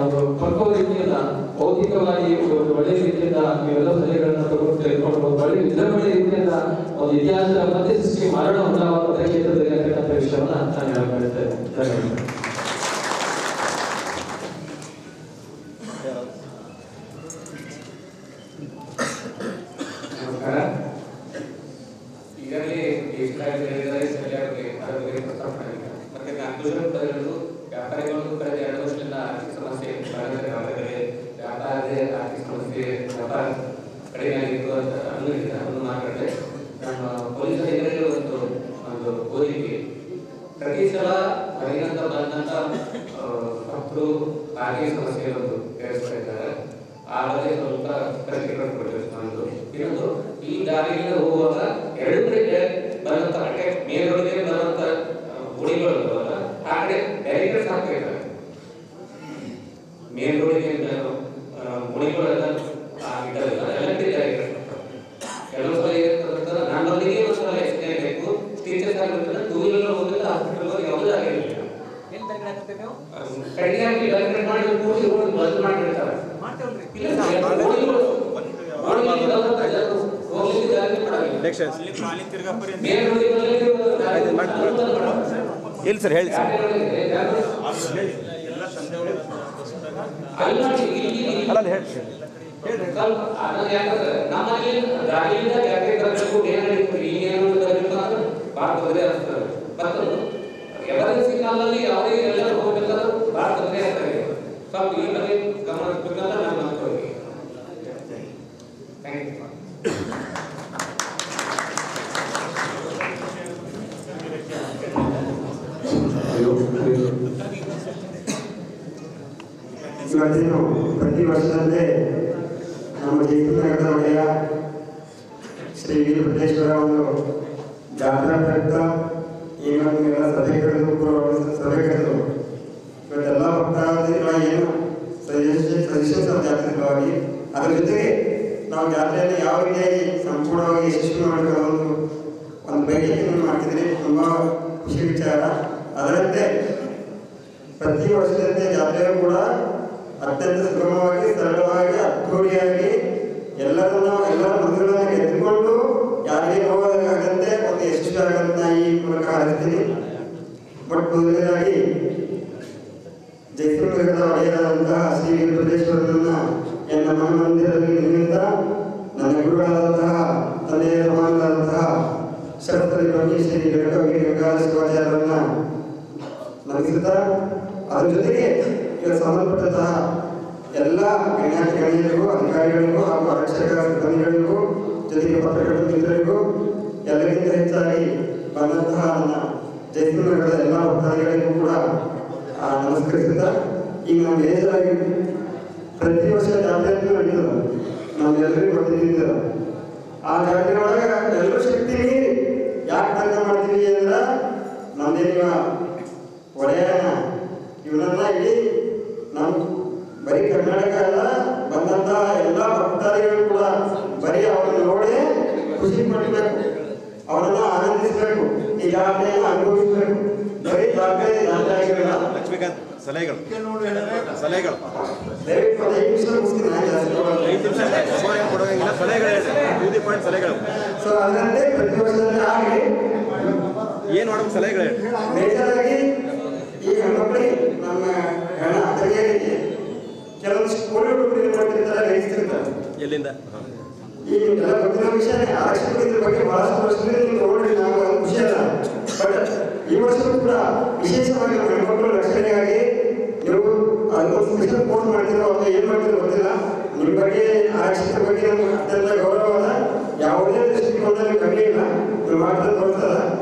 ಒಂದು ಪಕ್ಕವ ರೀತಿಯಿಂದ ಭೌತಿಕವಾಗಿ ಒಂದು ಒಳ್ಳೆಯ ರೀತಿಯಿಂದ ನೀವೆಲ್ಲ ಸಲಹೆಗಳನ್ನ ತೆಗೆದುಕೊಂಡು ಒಂದು ಒಳ್ಳೆಯ ವಿಜೃಂಭಣೆ ರೀತಿಯಿಂದ ಒಂದು ಇತಿಹಾಸ ಮತ್ತೆ ಸೃಷ್ಟಿ ಮಾಡೋಣ ಉನ್ನತ ಕ್ಷೇತ್ರದಲ್ಲಿ ಅಂತಕ್ಕಂಥ ವಿಷಯವನ್ನ ನಾನು ಹೇಳ್ತಾ ಇದ್ದೇನೆ. ನಮಸ್ಕಾರ. ಈಗಾಗಲೇ ಮತ್ತೆ ಕನ್ಕ್ಲೂಷನ್ ಬರೆದು ವ್ಯಾಪಾರಿಗಳು ಕಳೆದ 2 ವರ್ಷದಿಂದ ಆರ್ಥಿಕ ಸಮಸ್ಯೆ ವ್ಯಾಪಾರದ ಆರ್ಥಿಕ ಸಮಸ್ಯೆ ವ್ಯಾಪಾರ ಕಡಿಮೆ ಆಗಿತ್ತು ಅಂತ ಅನ್ನೋದನ್ನು ಮಾತಾಡಿದೆ. ನಮ್ಮ ಪೊಲೀಸ್ ಅಧಿಕಾರಿಗಳು ಒಂದು ಕೋರಿಕೆ, ಪ್ರತಿ ಸಲ ಮನೆಯಿಂದ ಬಂದಂತ ಮಕ್ಕಳು ಆರ್ಥಿಕ ಸಮಸ್ಯೆ ಒಂದು ಎದುರಿಸ್ತಾ ಇದ್ದಾರೆ. ಆ ಬಗ್ಗೆ ಸ್ವಲ್ಪ ಪ್ರತಿಕ್ರಿಯೆ ಕೊಡಬೇಕು. ಇನ್ನೊಂದು, ಈ ದಾರಿಯಿಂದ ಹೋಗುವಾಗ 2 ಕಡೆ ಬರುವಂತ ಕಡೆ ಮೇಲ್ಗಡೆ ಬರುವಂತ ಗುಡಿಗಳು ಆ ಕಡೆ ಬ್ಯಾರಿಕೇಡ್ಸ್ ಹಾಕ್ತಿರ್ತಾರೆ. ಮೇಲ್ಗಡೆ ಗುಡಿಗಳೆಲ್ಲ ಇಡೋದಿಲ್ಲ, ಎಲೆಕ್ಟ್ರಿಕ್ ಬ್ಯಾರಿಕೇಡ್ಸ್ ಕೆಲವು ಸಲ ಏನಾಗ್ತದೆ, ನಮ್ಮಲ್ಲಿಗೆ ಒಂದು ಸಲ ಎಷ್ಟೇ ಬೇಕು ಟೀಚರ್ಸ್ ಆಗಿರ್ತಾರೆ, 2 ವೀಲರ್ ಹೋಗಿಲ್ಲ, ಹಾಸ್ಪಿಟಲ್ ಯಾವುದೂ ಆಗಿರಲಿಲ್ಲ. ಕಡಿಯಾಗಿ ಬ್ಯಾರಿಕೇಡ್ ಮಾಡಿ ಕೂಡಿ ಹೋಗಿ ಬಂದ್ ಮಾಡಿರ್ತಾರೆ. ಹೇಳಿ ಸರ್, ಹೇಳಿ ಸರ್. ಅಲ್ಲ ಹೇಳಿ ಎಮರ್ಜೆನ್ಸಿ ಕಾಲದಲ್ಲಿ ಯಾವುದೇ ಎಲ್ಲರೂ ಹೋಗಬೇಕಾದ್ರೂ ಭಾಳ ತೊಂದರೆ ಆಗ್ತದೆ. ಸ್ವಲ್ಪ ಈ ಬಗ್ಗೆ ಗಮನ ಹರಿಸಬೇಕಂತ ನಾನು ಅನ್ಕೋತೀನಿ. Thank you. ಇವತ್ತೇನು ಪ್ರತಿ ವರ್ಷದಂತೆ ನಮ್ಮ ಜೈಪುರ ನಗರದ ಒಡೆಯ ಶ್ರೀ ವೀರಭದ್ರೇಶ್ವರ ಒಂದು ಜಾತ್ರಾ ಪ್ರಯುಕ್ತ ಈ ನಮಗೆಲ್ಲ ಸಭೆ ಕರೆದು ಇವತ್ತೆಲ್ಲ ಭಕ್ತಾದಿಗಳ ಏನು ಸಜೆಷನ್ಸ್ ಜಾತ್ರೆಗಳಾಗಿ ಅದರ ಜೊತೆಗೆ ನಾವು ಜಾತ್ರೆಯನ್ನು ಯಾವ ರೀತಿಯಾಗಿ ಸಂಪೂರ್ಣವಾಗಿ ಯಶಸ್ವಿ ಮಾಡಬೇಕು ಒಂದು ಬಯಕೆಯನ್ನು ಮಾಡ್ತಿದ್ರಿ. ತುಂಬ ಖುಷಿ ವಿಚಾರ. ಅದರಂತೆ ಪ್ರತಿ ವರ್ಷದಂತೆ ಜಾತ್ರೆಯೂ ಕೂಡ ಅತ್ಯಂತ ಸುಗಮವಾಗಿ, ಸರಳವಾಗಿ, ಅದ್ದೂರಿಯಾಗಿ ಎಲ್ಲರ ಮಂದಿರಗಳನ್ನು ಗೆದ್ದುಕೊಂಡು ಯಾರಿಗೆ ನೋವಾಗದಂತೆ ಒಂದು ಯಶಸ್ವಿ ಆಗಂತ ಈ ಮೂಲಕ ಹಾರಿಸ್ತೀನಿ. ಬಟ್ ಮೊದಲನೇದಾಗಿ ಜೈಪುರ ನಗರದ ಒಡೆಯರಾದಂತಹ ಶ್ರೀ ವೀರಭದ್ರೇಶ್ವರನನ್ನ ನಮ್ಮ ಮಂದಿರದಲ್ಲಿ ನಿನ್ನಿಂದ ನನ್ನ ಗುರುಗಳಾದಂತಹ ತಂದೆಯ ಸಮಾನರಾದಂತಹ ಶರತ್ರಿ ಬ್ರಹ್ಮೇಶ್ವರಿ ಗಂಗಾ ಶಿವಾಚಾರ್ಯರನ್ನ ನಮಿಸುತ್ತಾ, ಅದ್ರ ಜೊತೆಗೆ ಈಗ ಸಂಬಂಧಪಟ್ಟಂತಹ ಎಲ್ಲ ಗಣ್ಯರಿಗೂ, ಅಧಿಕಾರಿಗಳಿಗೂ ಹಾಗೂ ಆರಕ್ಷಕ ಸಿಬ್ಬಂದಿಗಳಿಗೂ, ಜೊತೆಗೆ ಪತ್ರಕರ್ತರ ಮಿತ್ರರಿಗೂ, ಎಲ್ಲರಿಗಿಂತ ಹೆಚ್ಚಾಗಿ ಬಂದಂತಹ ನನ್ನ ಜೈಪುರ ನಗರದ ಎಲ್ಲ ಭಕ್ತಾದಿಗಳಿಗೂ ಕೂಡ ನಮಸ್ಕರಿಸುತ್ತಾ, ಈಗ ನಮ್ಮ ಬೇಜಾರಾಗಿ ಪ್ರತಿ ವರ್ಷ ಜಾತ್ರೆ ಅಂತ ನಡೀತದ, ನಾವೆಲ್ಲರಿಗೂ ಗೊತ್ತಿದ್ದೀರ. ಆ ಜಾತ್ರೆ ಒಳಗೆ ಎಲ್ಲರೂ ಶಕ್ತಿ ಮೀರಿ ಯಾಕೆ ತಂಗ ಮಾಡ್ತೀವಿ ಅಂದ್ರೆ ನಮ್ದೇನಿವ ಒಡೆಯನ ಇವನನ್ನ ಇಡೀ ನಮ್ಮ ಬರೀ ಕರ್ನಾಟಕ ಅಲ್ಲ, ಬಂದಂತಹ ಎಲ್ಲ ಭಕ್ತಾದಿಗಳು ಕೂಡ ಬರೀ ಅವರನ್ನು ನೋಡಿ ಖುಷಿ ಪಡಬೇಕು, ಅವರನ್ನು ಆನಂದಿಸಬೇಕು, ಈ ಜಾತ್ರೆಯನ್ನು ಅನುಭವಿಸಬೇಕು. ಬರೀ ಜಾತ್ರೆ ಆಗಿರಲ್ಲ. ಲಕ್ಷ್ಮೀಕಾಂತ್ ಸಲಹೆಗಳು ದಯವಿಟ್ಟು 5 ನಿಮಿಷ ಮುಗಿಸ್ತೀನಿ. ಕೊಡುವಂಗಿಲ್ಲ, ಸಲಹೆಗಳು. ಸೊ ಅದರಂತೆ ಪ್ರತಿ ವರ್ಷದಲ್ಲಿ ಆಗಲಿ ಏನು ಮಾಡಬೇಕು ಸಲಹೆಗಳು ಬೇಜಾರಾಗಿ ಈ ಹೆಣ್ಮಕ್ಳಿಗೆ ನಮ್ಮ ಹೆಣ ತಂಗಿಯರಿಗೆ ಕೆಲವೊಂದು ಪೋಲಿಯೋ ಮಾಡ್ತಿರ್ತಾರೆ, ಗ್ರಹಿಸ್ತಿರ್ತಾರೆ. ಎಲ್ಲಿಂದ ಈ ಎಲ್ಲ ಗೊತ್ತಿರೋ ವಿಷಯನೇ. ಆರಕ್ಷಕರು ಇದ್ರ ಬಗ್ಗೆ ಬಹಳಷ್ಟು ವರ್ಷದಿಂದ ನೀವು ತಗೊಂಡ್ರಿ, ನಾವು ಒಂದು ಖುಷಿ ಅಲ್ಲ. ಬಟ್ ಈ ವರ್ಷವೂ ಕೂಡ ವಿಶೇಷವಾಗಿ ನಮ್ಮ ಹೆಣ್ಮಕ್ಳು ರಕ್ಷಣೆಗಾಗಿ ನೀವು ಅದೊಂದು ಸ್ಪೆಷಲ್ ಕೋರ್ಸ್ ಮಾಡ್ತಿರೋ ಅಥವಾ ಏನು ಮಾಡ್ತಿರೋ ಗೊತ್ತಿಲ್ಲ. ನಿಮ್ಮ ಬಗ್ಗೆ ಆರಕ್ಷಕರ ಬಗ್ಗೆ ನಮ್ಗೆ ಅತ್ಯಂತ ಗೌರವವಾದ, ಯಾವುದೇ ದೃಷ್ಟಿಕೋನದಲ್ಲಿ ಕಮ್ಮಿ ಇಲ್ಲ, ನೀವು ಮಾಡ್ತಾ ಬರ್ತದ.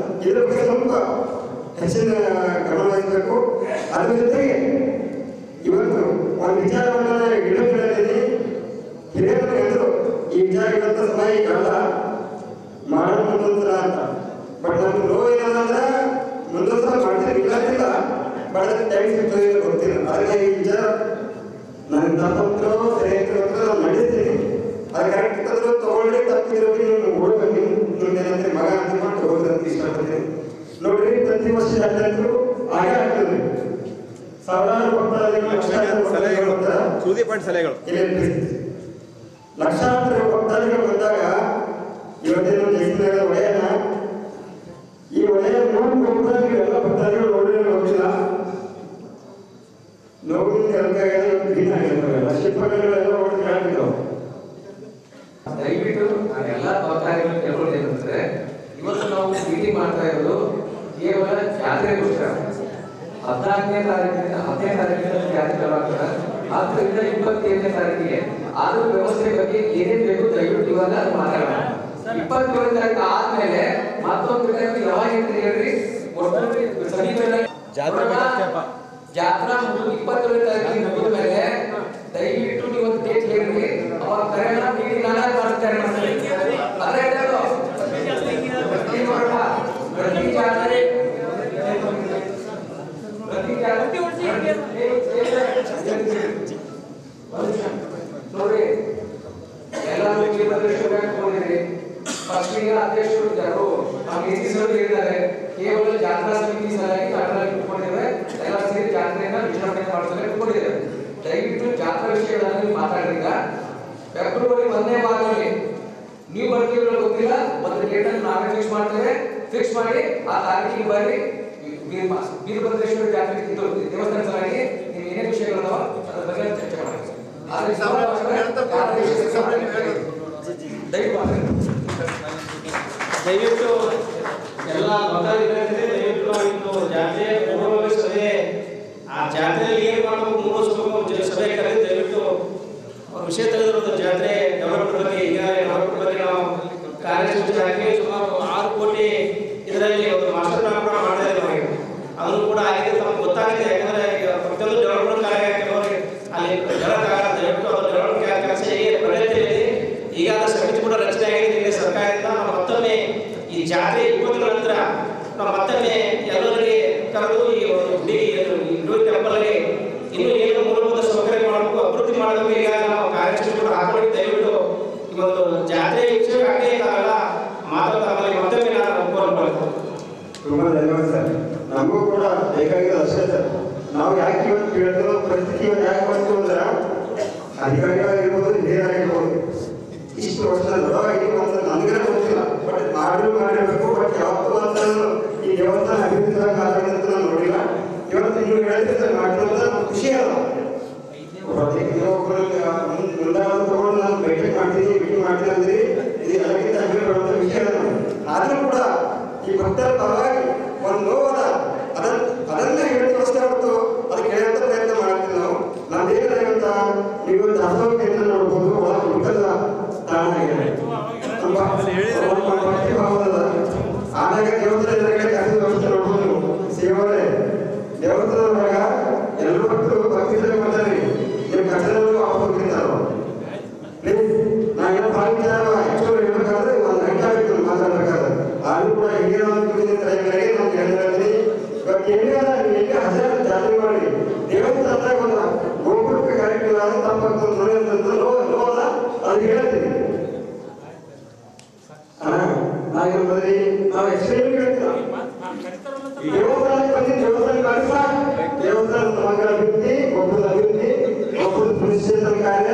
ಇದ್ರ ಬಗ್ಗೆ ಸ್ವಲ್ಪ ಹೆಚ್ಚಿನ ಗಮನ ವಹಿಸಬೇಕು. ಅದ್ರ ಜೊತೆಗೆ ಇವತ್ತು ಒಂದು ವಿಚಾರವನ್ನು ಇಡೋದ್ರಲ್ಲಿ ಹಿರಿಯರು ಹೇಳಿದ್ರು, ಈ ವಿಚಾರ ಇಡಂತ ಸಮಯ ಈಗಲ್ಲ, ಮಾಡೋಣ ಮುಂದೊಂದ್ಸಲ ಅಂತ. ಬಟ್ ನಮ್ಗೆ ನೋವು ಏನಂದ್ರೆ ಮುಂದೊಂದ್ಸಲ ಮಾಡ್ತೀವಿ, ಇಲ್ಲಂತಿಲ್ಲ, ಬಟ್ ಟೈಮ್ ಸಿಗ್ತದೆ ಗೊತ್ತಿಲ್ಲ. ಅದಕ್ಕೆ ಈ ವಿಚಾರ ನನ್ನ ತಪ್ಪು ಸರಿಯಾಗಿ ನಡೆಸ್ತೀನಿ. ಅದು ಕರೆಕ್ಟ್ ಇರ್ತದ್ರು ತಗೊಳ್ಳಿ, ತಪ್ಪಿದ್ರು ನೀವು ಓಡಬೇಕು, ನಿಮ್ದೇನಂದ್ರೆ ಮಗ ಅಂತಕೊಂಡು ಹೋಗೋದಂತ ಇಷ್ಟಪಡ್ತೀನಿ. ನೋಡ್ರಿ, ಪ್ರತಿ ವರ್ಷ ಜಾತ್ರೆ ಹಾಗೆ ಆಗ್ತದೆ. ಸಾವಿರಾರು ಭಕ್ತಾದಿಗಳು ಲಕ್ಷಾಂತರ ಸಲಹೆಗಳು ಬರ್ತಾರೆ. ಸೂದಿ ಪಾಯಿಂಟ್ ಸಲಹೆಗಳು ಇಲ್ಲಿ ಲಕ್ಷಾಂತರ ಭಕ್ತಾದಿಗಳು ಬಂದಾಗ ಇವತ್ತೇನು ಜೈಸಿನ ಒಡೆಯನ ಈ ಒಡೆಯ ನೋಡಿ ಎಲ್ಲ ಭಕ್ತಾದಿಗಳು ನೋಡಿಲ್ಲ ನೋವಿನ ಕಲ್ಕಾಗಿದೆ ಕ್ಲೀನ್ ಆಗಿರ್ತಾವೆಲ್ಲ ಶಿಲ್ಪಗಳೆಲ್ಲ ನೋಡಿ ಕಾಣ್ತಿದ್ದಾವೆ. ದಯವಿಟ್ಟು ನಾನೆಲ್ಲ ಭಕ್ತಾದಿಗಳು ಕೇಳ್ಕೊಳ್ತೇನೆ, ಇವತ್ತು ನಾವು ಮೀಟಿಂಗ್ ಮಾಡ್ತಾ ಇರೋದು ಕೇವಲ ಜಾತ್ರೆಗೋಸ್ಕರ. 14ನೇ ತಾರೀಕಿನಿಂದ 10ನೇ ತಾರೀಕಿನಿಂದ ಜಾತ್ರೆ ಚಾಲಾಗ್ತದೆ. 10ರಿಂದ 27ನೇ ತಾರೀಕಿಗೆ ಅದ್ರ ವ್ಯವಸ್ಥೆ ಬಗ್ಗೆ ಏನೇನು ಬೇಕು ದಯವಿಟ್ಟು ಇವಾಗ ಮಾತಾಡೋಣ. 27ನೇ ತಾರೀಕು ಆದ್ಮೇಲೆ ಮತ್ತೊಂದು ಯಾವಾಗ ಹೇಳ್ತೀರಿ ಹೇಳ್ರಿ, ಜಾತ್ರಾ 27ನೇ ತಾರೀಕಿಗೆ ಮುಗಿದ ಮೇಲೆ ದಯವಿಟ್ಟು ನೀವು ಒಂದು ಡೇಟ್ ಹೇಳ್ರಿ, ಅವಾಗ ಕರೆನ ಮೀಟಿಂಗ್ ನಾಳೆ ಮಾಡ್ತಾರೆ. ಅದೇ ಹೇಳೋದು ಪ್ರತಿ ಜಾತ್ರೆ ನೋಡಿ ಎಲ್ಲರೂ ಹೋಗಿದ್ರಿ. ಫಸ್ಟಿಗೆ ಅಧ್ಯಕ್ಷರು ಇದ್ದರು, ಹೇಳಿದ್ದಾರೆ ಕೇವಲ ಜಾತ್ರಾ ಸಮಿತಿ ಸಲುವಾಗಿ ಕಟ್ಟಡದಲ್ಲಿ ಇಟ್ಕೊಂಡಿದ್ದೇವೆ, ಎಲ್ಲ ಸೇರಿ ಜಾತ್ರೆಯನ್ನ ವಿಜೃಂಭಣೆ ಮಾಡಿಸಲು ಇಟ್ಕೊಂಡಿದ್ದೇವೆ. ದಯವಿಟ್ಟು ಜಾತ್ರಾ ವಿಷಯಗಳನ್ನು ನೀವು ಮಾತಾಡಿದ ಫೆಬ್ರವರಿ 1ನೇ ವಾರದಲ್ಲಿ ನೀವು ಬರ್ತೀರೋ ಗೊತ್ತಿಲ್ಲ, ಒಂದು ಡೇಟನ್ನು ನಾವೇ ಫಿಕ್ಸ್ ಮಾಡ್ತೇವೆ. ಫಿಕ್ಸ್ ಮಾಡಿ ಆ ತಾರೀಕಿಗೆ ಬರ್ರಿ. ವೀರಭದ್ರೇಶ್ವರ ಜಾತ್ರೆ ದೇವಸ್ಥಾನ ಸಲುವಾಗಿ ನೀವು ಏನೇನು ವಿಷಯಗಳು ಅದ್ರ ಬಗ್ಗೆ ಚರ್ಚೆ ಮಾಡಿ. ದಯವಿಟ್ಟು ಎಲ್ಲ ಭಕ್ತಾದಿಗಳಿಗೆ ದಯವಿಟ್ಟು ಇಂದು ಜಾತ್ರೆ ಪೂರ್ವಭಾವಿ ಸಭೆ, ಆ ಜಾತ್ರೆಯಲ್ಲಿ ಏನು ಮಾಡಬೇಕು ಮೂರು ಸಭೆ ಕರೆದು ದಯವಿಟ್ಟು ಅವ್ರ ವಿಷಯ ತೆಗೆದಿರೋದು ಜಾತ್ರೆ ಡೆವಲಪ್ಮೆಂಟ್ ಬಗ್ಗೆ. ಈಗ ಡೆವಲಪ್ಮೆಂಟ್ ಬಗ್ಗೆ ನಾವು ಕಾರ್ಯಸೂಚಿ ಹಾಕಿ ಸುಮಾರು 6 ಕೋಟಿ ಇದರಲ್ಲಿ ಒಂದು ಮಾಸ್ಟರ್ ಪ್ಲಾನ್ ಕೂಡ ಮಾಡ್ತಾ ಇದ್ದೀವಿ. ಅದನ್ನು ಕೂಡ ಆಗಿದೆ, ತಮಗೆ ಗೊತ್ತಾಗಿದೆ. ಯಾಕಂದ್ರೆ ಈಗ ಪ್ರತಿಯೊಂದು ಡೆವಲಪ್ಮೆಂಟ್ ಕಾರ್ಯ ಕೆಲವರಿಗೆ ಅಲ್ಲಿ ಹೇಳಕ್ಕಾಗಲ್ಲ. ದಯವಿಟ್ಟು ಅದು ಡೆವಲಪ್ಮೆಂಟ್ ಕೆಲಸ ಹೇಗೆ ಪ್ರಗತಿಯಲ್ಲಿ ಈಗ ಸಮಿತಿ ಕೂಡ ರಚನೆ ಆಗಿದೆ ಇಲ್ಲಿ ಸರ್ಕಾರದಿಂದ. ನಾವು ಮತ್ತೊಮ್ಮೆ ಈ ಜಾತ್ರೆ ಮುಗಿದ ನಂತರ ನಾವು ಮತ್ತೊಮ್ಮೆ ಎಲ್ಲರಿಗೆ ಕರೆದು ಈ ಗುಡಿ ಟೆಂಪಲ್ಗೆ ಇನ್ನೂ ಏನು ಮೂಲಭೂತ ಸೌಕರ್ಯ ಮಾಡಬೇಕು, ಅಭಿವೃದ್ಧಿ ಮಾಡಬೇಕು. ಈಗ ನಾವು ಕಾರ್ಯಸೂಚಿ ಕೂಡ ಹಾಕೊಂಡು ದಯವಿಟ್ಟು ಈ ಒಂದು ಜಾತ್ರೆ ವಿಷಯಕ್ಕಾಗಿ ನಾವೆಲ್ಲ ಮಾತಾಡ್ತಾ ಮತ್ತೊಮ್ಮೆ ನಾನು ಕೋರ್ಕೊಳ್ತೇನೆ. ತುಂಬಾ ಧನ್ಯವಾದ ಸರ್. ನಮಗೂ ಕೂಡ ಬೇಕಾಗಿರೋದು ಅಷ್ಟೇ ಸರ್. ನಾವು ಯಾಕೆ ಇವತ್ತು ಕೇಳ್ತಿರೋ ಪರಿಸ್ಥಿತಿ ಇವತ್ತು ಯಾಕೆ ಬಂತು ಅಂದ್ರೆ ಅಧಿಕಾರಿಗಳಾಗಿರ್ಬೋದು, ಹಿರಿಯರಾಗಿರ್ಬೋದು, ಇಷ್ಟು ವರ್ಷ ದೊಡ್ಡವಾಗಿರ್ಬೋದು ಅಂತ ನನಗೇ ಗೊತ್ತಿಲ್ಲ. ಬಟ್ ಮಾಡಿರಬೇಕು. ಬಟ್ ಯಾವತ್ತೂ ಅಂತ ಈ ದೇವಸ್ಥಾನ ಅಭಿವೃದ್ಧಿ ಮಾತಾಡಿದಂತ ನಾನು ನೋಡಿಲ್ಲ. ಇವತ್ತು ನೀವು ಹೇಳಿದ್ರೆ ಸರ್ ಮಾಡಿರೋದು ಖುಷಿ ಅಲ್ಲ. ಮುಂದಾದ ತಗೊಂಡು ನಾನು ಭೇಟಿ ಮಾಡ್ತೀನಿ, ಭೇಟಿ ಮಾಡ್ತೀನಿ ಅಂದ್ರೆ ಇದು ಎಲ್ಲಕ್ಕಿಂತ ಅಭಿವೃದ್ಧಿ ವಿಷಯ. ಆದರೂ ಕೂಡ ಈ ಭಕ್ತರ ಪರವಾಗಿ ಒಂದು ನೋವದ ಅದನ್ನ ಹೇಳ್ತೀವಿ ಅಷ್ಟೇ ಹೊರತು ಅದಕ್ಕೆ ಹೇಳಂತ ಪ್ರಯತ್ನ ಮಾಡ್ತೀವಿ ನಾವು. ನಮ್ದೇನಾಗಂತ ನೀವು ದಾಸೋಹ ಕೇಂದ್ರ ನೋಡ್ಬೋದು, ಒಳ ಹುಡುಕದ ತಾಣ ಆಗಿದೆ. ಆದಾಗ ದೇವಸ್ಥಾನ ಕರೆದ ವ್ಯವಸ್ಥೆ ನೋಡ್ಬೋದು. ಸೇವರೆ ದೇವಸ್ಥಾನದಾಗ ಎಲ್ಲ ಭಕ್ತರು ಭಕ್ತಿದಲ್ಲಿ ಬರ್ತಾರೆ. ನೀವು ಕಟ್ಟಡಗಳು ವಾಪಸ್ ಹೋಗಿರ್ತಾರೋ ಪ್ಲೀಸ್. ನಾವೇನೋ ಭಾವಿಚಾರ ಆಕ್ಚುಲಿ ಹೇಳ್ಬೇಕಾದ್ರೆ 1 ಗಂಟೆ ಆಗಿತ್ತು ಮಾತಾಡ್ಬೇಕಾದ್ರೆ. ಆದ್ರೂ ಕೂಡ ಹಿರಿಯ ತಲೆಗಳಿಗೆ ನಾವು ಹೇಳಿದ್ದೀನಿ. ಇವತ್ತು ಎಲ್ಲಿಗಾದ ನೀವು ಎಲ್ಲಿ ಹಜಾರ ಜಾತ್ರೆ ಮಾಡಿ ದೇವಸ್ಥಾನದಾಗ ಒಂದು ಗೋಪುರಕ್ಕೆ ಕಾರ್ಯಕ್ರಮ ತಪ್ಪಾಗ್ತದೆ ನೋಡಿ ಅಂತ ನೋವಲ್ಲ ಅದು ಹೇಳ್ತೀನಿ. ನಾವು ಬರೀ ನಾವು ಎಕ್ಸ್ಪ್ಲೇನ್ ಹೇಳ್ತೀವಿ. ದೇವಸ್ಥಾನಕ್ಕೆ ಬಂದು ದೇವಸ್ಥಾನ ಕಾಣಿಸ ದೇವಸ್ಥಾನದ ಸಮಗ್ರ ಅಭಿವೃದ್ಧಿ, ಗೋಪುರದ ಅಭಿವೃದ್ಧಿ, ಗೋಪುರದ ಪುನಶ್ಚೇತನ ಕಾರ್ಯ,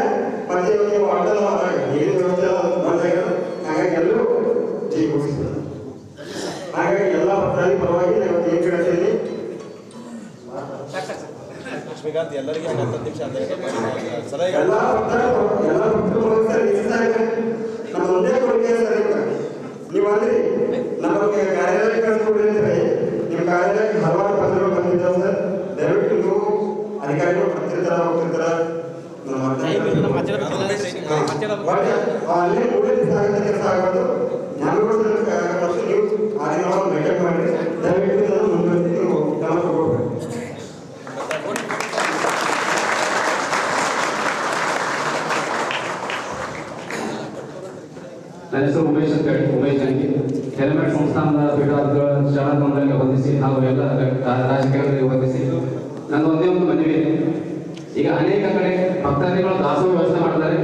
ಮತ್ತೆ ವಾಟರ್ ಏನು ವ್ಯವಸ್ಥೆ ಬಂದಾಗ ಹಾಗಾಗಿ ಎಲ್ಲರೂ ಜೀವಿಸ್ತಾರೆ. ಹಾಗಾಗಿ ಎಲ್ಲ ಭಕ್ತಾದಿ ಪರವಾಗಿ ನಾವು ಏನು ಹೇಳ್ತೀನಿ, ಲಕ್ಷ್ಮೀಕಾಂತ್ ಎಲ್ಲರಿಗೆ 10 ನಿಮಿಷ ಅಂತ ಸಲಹೆಗಳು ಎಲ್ಲ ಭಕ್ತರು ನಮ್ಮ ಒಂದೇ ಕೊಡುಗೆ ಸರ್. ನೀವು ಅಂದ್ರೆ ನಮಗೆ ಕಾರ್ಯಾಲಯ ಕಳಿಸ್ಕೊಡ್ರಿ ಅಂದ್ರೆ ನಿಮ್ಮ ಕಾರ್ಯಾಲಯಕ್ಕೆ ಹಲವಾರು ಪತ್ರಗಳು ಬಂದಿದ್ದಾವೆ ಸರ್. ದಯವಿಟ್ಟು ನೀವು ಅಧಿಕಾರಿಗಳು ಬರ್ತಿರ್ತಾರ ಹೋಗ್ತಿರ್ತಾರ ಅಲ್ಲೇ ಮೂರೇ ದಿವಸ ಆಗುತ್ತೆ ಕೆಲಸ ಆಗೋದು. ಜ್ಞಾನಗೋಸ್ಕರ ನೀವು ಆದಿನ ಭೇಟಿ ಮಾಡಿ ದಯವಿಟ್ಟು ನಾನು ಮುಂದುವರೆಸಿ ನೀವು ಕ್ರಮ ತಗೋಬೇಕು. ನನ್ನ ಹೆಸರು ಉಮೇಶ್ ಜಾನಕಿ. ಹೆಲ್ಮೆಟ್ ಸಂಸ್ಥಾನದ ಪೀಠಾಧಿಗಳ ಚಾಲಕ ಮಂಡಳಿಗೆ ವಂದಿಸಿ ಹಾಗೂ ಎಲ್ಲ ರಾಜಕೀಯಗಳಿಗೆ ವಂದಿಸಿ ನನ್ನ ಒಂದೇ ಒಂದು ಮನವಿ ಇದೆ. ಈಗ ಅನೇಕ ಕಡೆ ಭಕ್ತಾದಿಗಳು ದಾಸೋಹ ವ್ಯವಸ್ಥೆ ಮಾಡ್ತಾರೆ.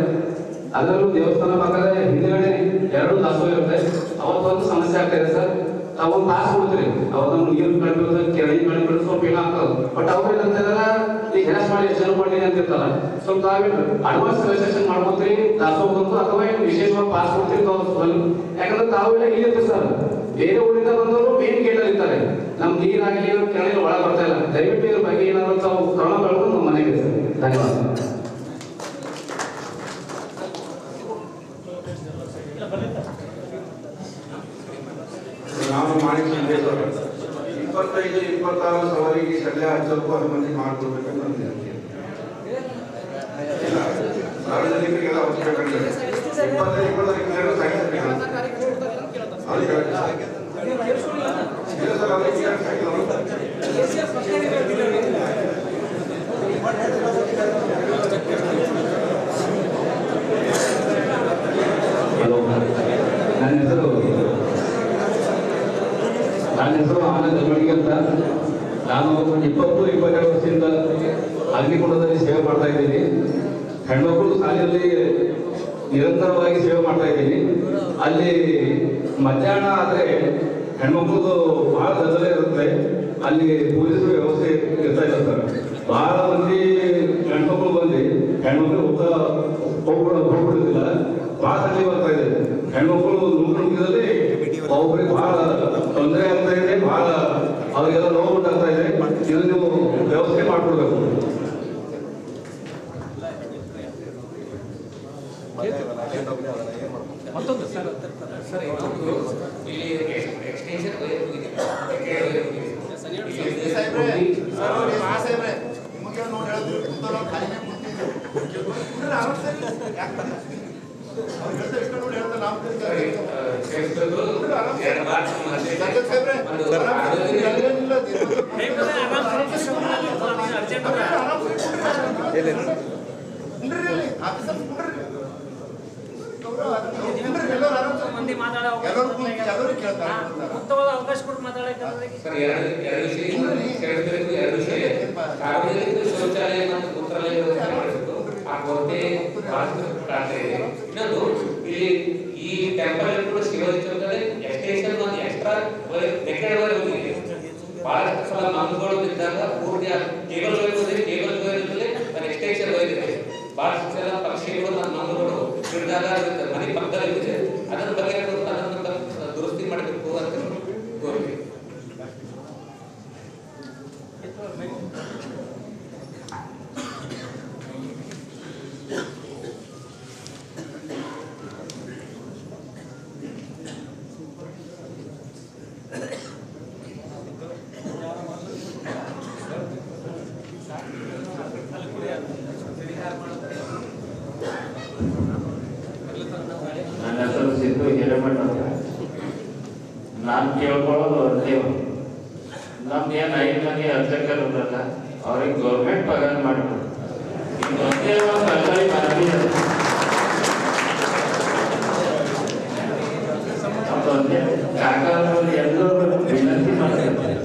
ಅದರಲ್ಲೂ ದೇವಸ್ಥಾನ ಪಕ್ಕದ ಹಿಂದುಗಡೆ 2 ದಾಸೋಹ ಇರುತ್ತೆ. ಅವತ್ತೊಂದು ಸಮಸ್ಯೆ ಆಗ್ತಾ ಇದೆ ಸರ್. ತಾವೊಂದು ತಾಸು ಕೊಡ್ತೀರಿ, ಅವತ್ತೊಂದು ನೀರು ಕಳಿಸೋದು, ಕೆಳಗೆ ಕಳಿಸೋದು, ಫೀಲ್ ಆಗ್ತದೆ. ಬಟ್ ಅವ್ರು ಏನಂತಾರ ಈಗ ಹೆರಸ್ ಮಾಡಿ ಎಷ್ಟು ಮಾಡಿ ಅಂತಿರ್ತಾರ, ಸ್ವಲ್ಪ ತಾವೇನು ಅಡ್ವಾನ್ಸ್ ರಿಜಿಸ್ಟ್ರೇಷನ್ ಮಾಡ್ಕೊತೀರಿ ದಾಸೋಹಕ್ಕಂತೂ ಅಥವಾ ಏನು ವಿಶೇಷವಾಗಿ ಪಾಸ್ ಕೊಡ್ತೀರಿ ಯಾಕಂದ್ರೆ ತಾವೆಲ್ಲ ಇಲ್ಲಿ ಇರ್ತೀವಿ ಸರ್, ಬೇರೆ ಊರಿಂದ ಬಂದವರು ಮೇನ್ ಗೇಟಲ್ಲಿ ಇರ್ತಾರೆ, ನಮ್ ನೀರಾಗಲಿ ಕೆಳಗೆ ಒಳಗೆ ಬರ್ತಾ ಇಲ್ಲ. ದಯವಿಟ್ಟು ಇದ್ರ ಬಗ್ಗೆ ಏನಾದ್ರು ತಾವು ಕ್ರಮ ಕಳ್ಕೊಂಡು ನಮ್ಮ ಮನೆಗೆ ಸರ್. ಧನ್ಯವಾದ. ನಾವು ಮಾಣಿಕ್ 25-26 ಸವಾರಿಗೆ ಶಲ್ಯ ಹಚ್ಚೋಕ್ಕೂ ಅನುಮತಿ ಮಾಡಿಕೊಡ್ಬೇಕಂತ ಸಾರ್ವಜನಿಕರಿಗೆಲ್ಲ ಹಚ್ಚಬೇಕಾಗಿದೆ. 25-26 ನನ್ನ ಹೆಸರು ಆನಂದ್ ಅಲ್ಮಡಿಗೆ ಅಂತ. ನಾನು 20-22 ವರ್ಷದಿಂದ ಅಗ್ನಿಕುಂಡದಲ್ಲಿ ಸೇವೆ ಮಾಡ್ತಾ ಇದ್ದೀನಿ. ಹೆಣ್ಮಕ್ಳು ಶಾಲೆಯಲ್ಲಿ ನಿರಂತರವಾಗಿ ಸೇವೆ ಮಾಡ್ತಾ ಇದ್ದೀನಿ. ಅಲ್ಲಿ ಮಧ್ಯಾಹ್ನ ಆದರೆ ಹೆಣ್ಮಕ್ಳದು ಭಾಳ ಗದ್ದಲ ಇರುತ್ತೆ, ಅಲ್ಲಿ ಪೊಲೀಸ್ ವ್ಯವಸ್ಥೆ ಇರ್ತಾ ಇಲ್ಲ ಸರ್. ಭಾಳ ಮಂದಿ ಹೆಣ್ಮಕ್ಳು ಬಂದು ಹೆಣ್ಮಕ್ಳು ಹೋಗ್ಬಿಡುತ್ತಿಲ್ಲ, ಭಾಳ ಸಂಖ್ಯೆ ಬರ್ತಾ ಇದೆ. ಹೆಣ್ಮಕ್ಳು ನೂಕುನುಗ್ಗಿದಲ್ಲಿ ಒಬ್ಬರಿಗೆ ಭಾಳ ತೊಂದರೆ ಆಗ್ತಾ ಇದೆ, ಭಾಳ ಅವರಿಗೆಲ್ಲ ನೋವು ಉಂಟಾಗ್ತಾ ಇದೆ. ಇದು ನೀವು ವ್ಯವಸ್ಥೆ ಮಾಡಿಕೊಡ್ಬೇಕು. ಮತ್ತೊಂದು ಸರ್ ಮಂದಿ ಮಾತಾಡೋ ಅವಕಾಶ ಕೊಟ್ಟು ಮಾತಾಡಕ್ಕೆ ಸಾರ್ವಜನಿಕ ಶೌಚಾಲಯ ಮತ್ತು ಮೂತ್ರಾಲಯ ವ್ಯವಸ್ಥೆ ಮಾಡಬೇಕು. ಆ ಕೊರತೆ ಇನ್ನೊಂದು ಇಲ್ಲಿ ಈ ಟೆಂಪಲ್ ಕೂಡ ಶಿವಚಂದ್ರದಲ್ಲಿ ಎಕ್ಸ್ಟೆನ್ಷನ್ ಒಂದು ಎಕ್ಸ್ಟ್ರಾ ಡೆಕೆಡ್ ವರೆಗೆ ಹೋಗಿದೆ. ಬಹಳಷ್ಟು ಸಲ ಮಂಗಗಳು ಬಿದ್ದಾಗ ಪೂರ್ತಿ ಕೇಬಲ್ ವೈರ್ ಬಂದಿದೆ, ಕೇಬಲ್ ವೈರ್ ಇದ್ದಲ್ಲಿ ಅದು ಎಕ್ಸ್ಟೆನ್ಷನ್ ವೈರ್ ಇದೆ. ಬಹಳಷ್ಟು ಸಲ ಪಕ್ಷಿಗಳು ಮತ್ತು ಮಂಗಗಳು ಬಿದ್ದಾಗ ಮನೆ ಪಕ್ಕದಲ್ಲಿ ಇದೆ. ಅದರ ಬಗ್ಗೆ ಅದನ್ನು ದುರಸ್ತಿ ಮಾಡಬೇಕು ಅಂತ ಕೋರಿಕೆ. ನನ್ನ ಹೆಸರು ಸಿದ್ದು ಹಿರೇಮಠ ಅಂತ. ನಾನು ಕೇಳ್ಕೊಳ್ಳೋದು ಒಂದೇ, ನಮ್ಗೇನು 5 ಮಂದಿ ಅರ್ಚಕರು ಇರಲ್ಲ, ಅವ್ರಿಗೆ ಗೌರ್ಮೆಂಟ್ ಪಗಾರ ಮಾಡಬೇಕು. ಇದು ಒಂದೇ ಒಂದು ಸರ್ಕಾರಿ ಮನವಿ ಅದೊಂದೇ ಕಾಕಾರವರು ಎಲ್ಲರೂ ವಿನಂತಿ ಮಾಡ್ತಾರೆ.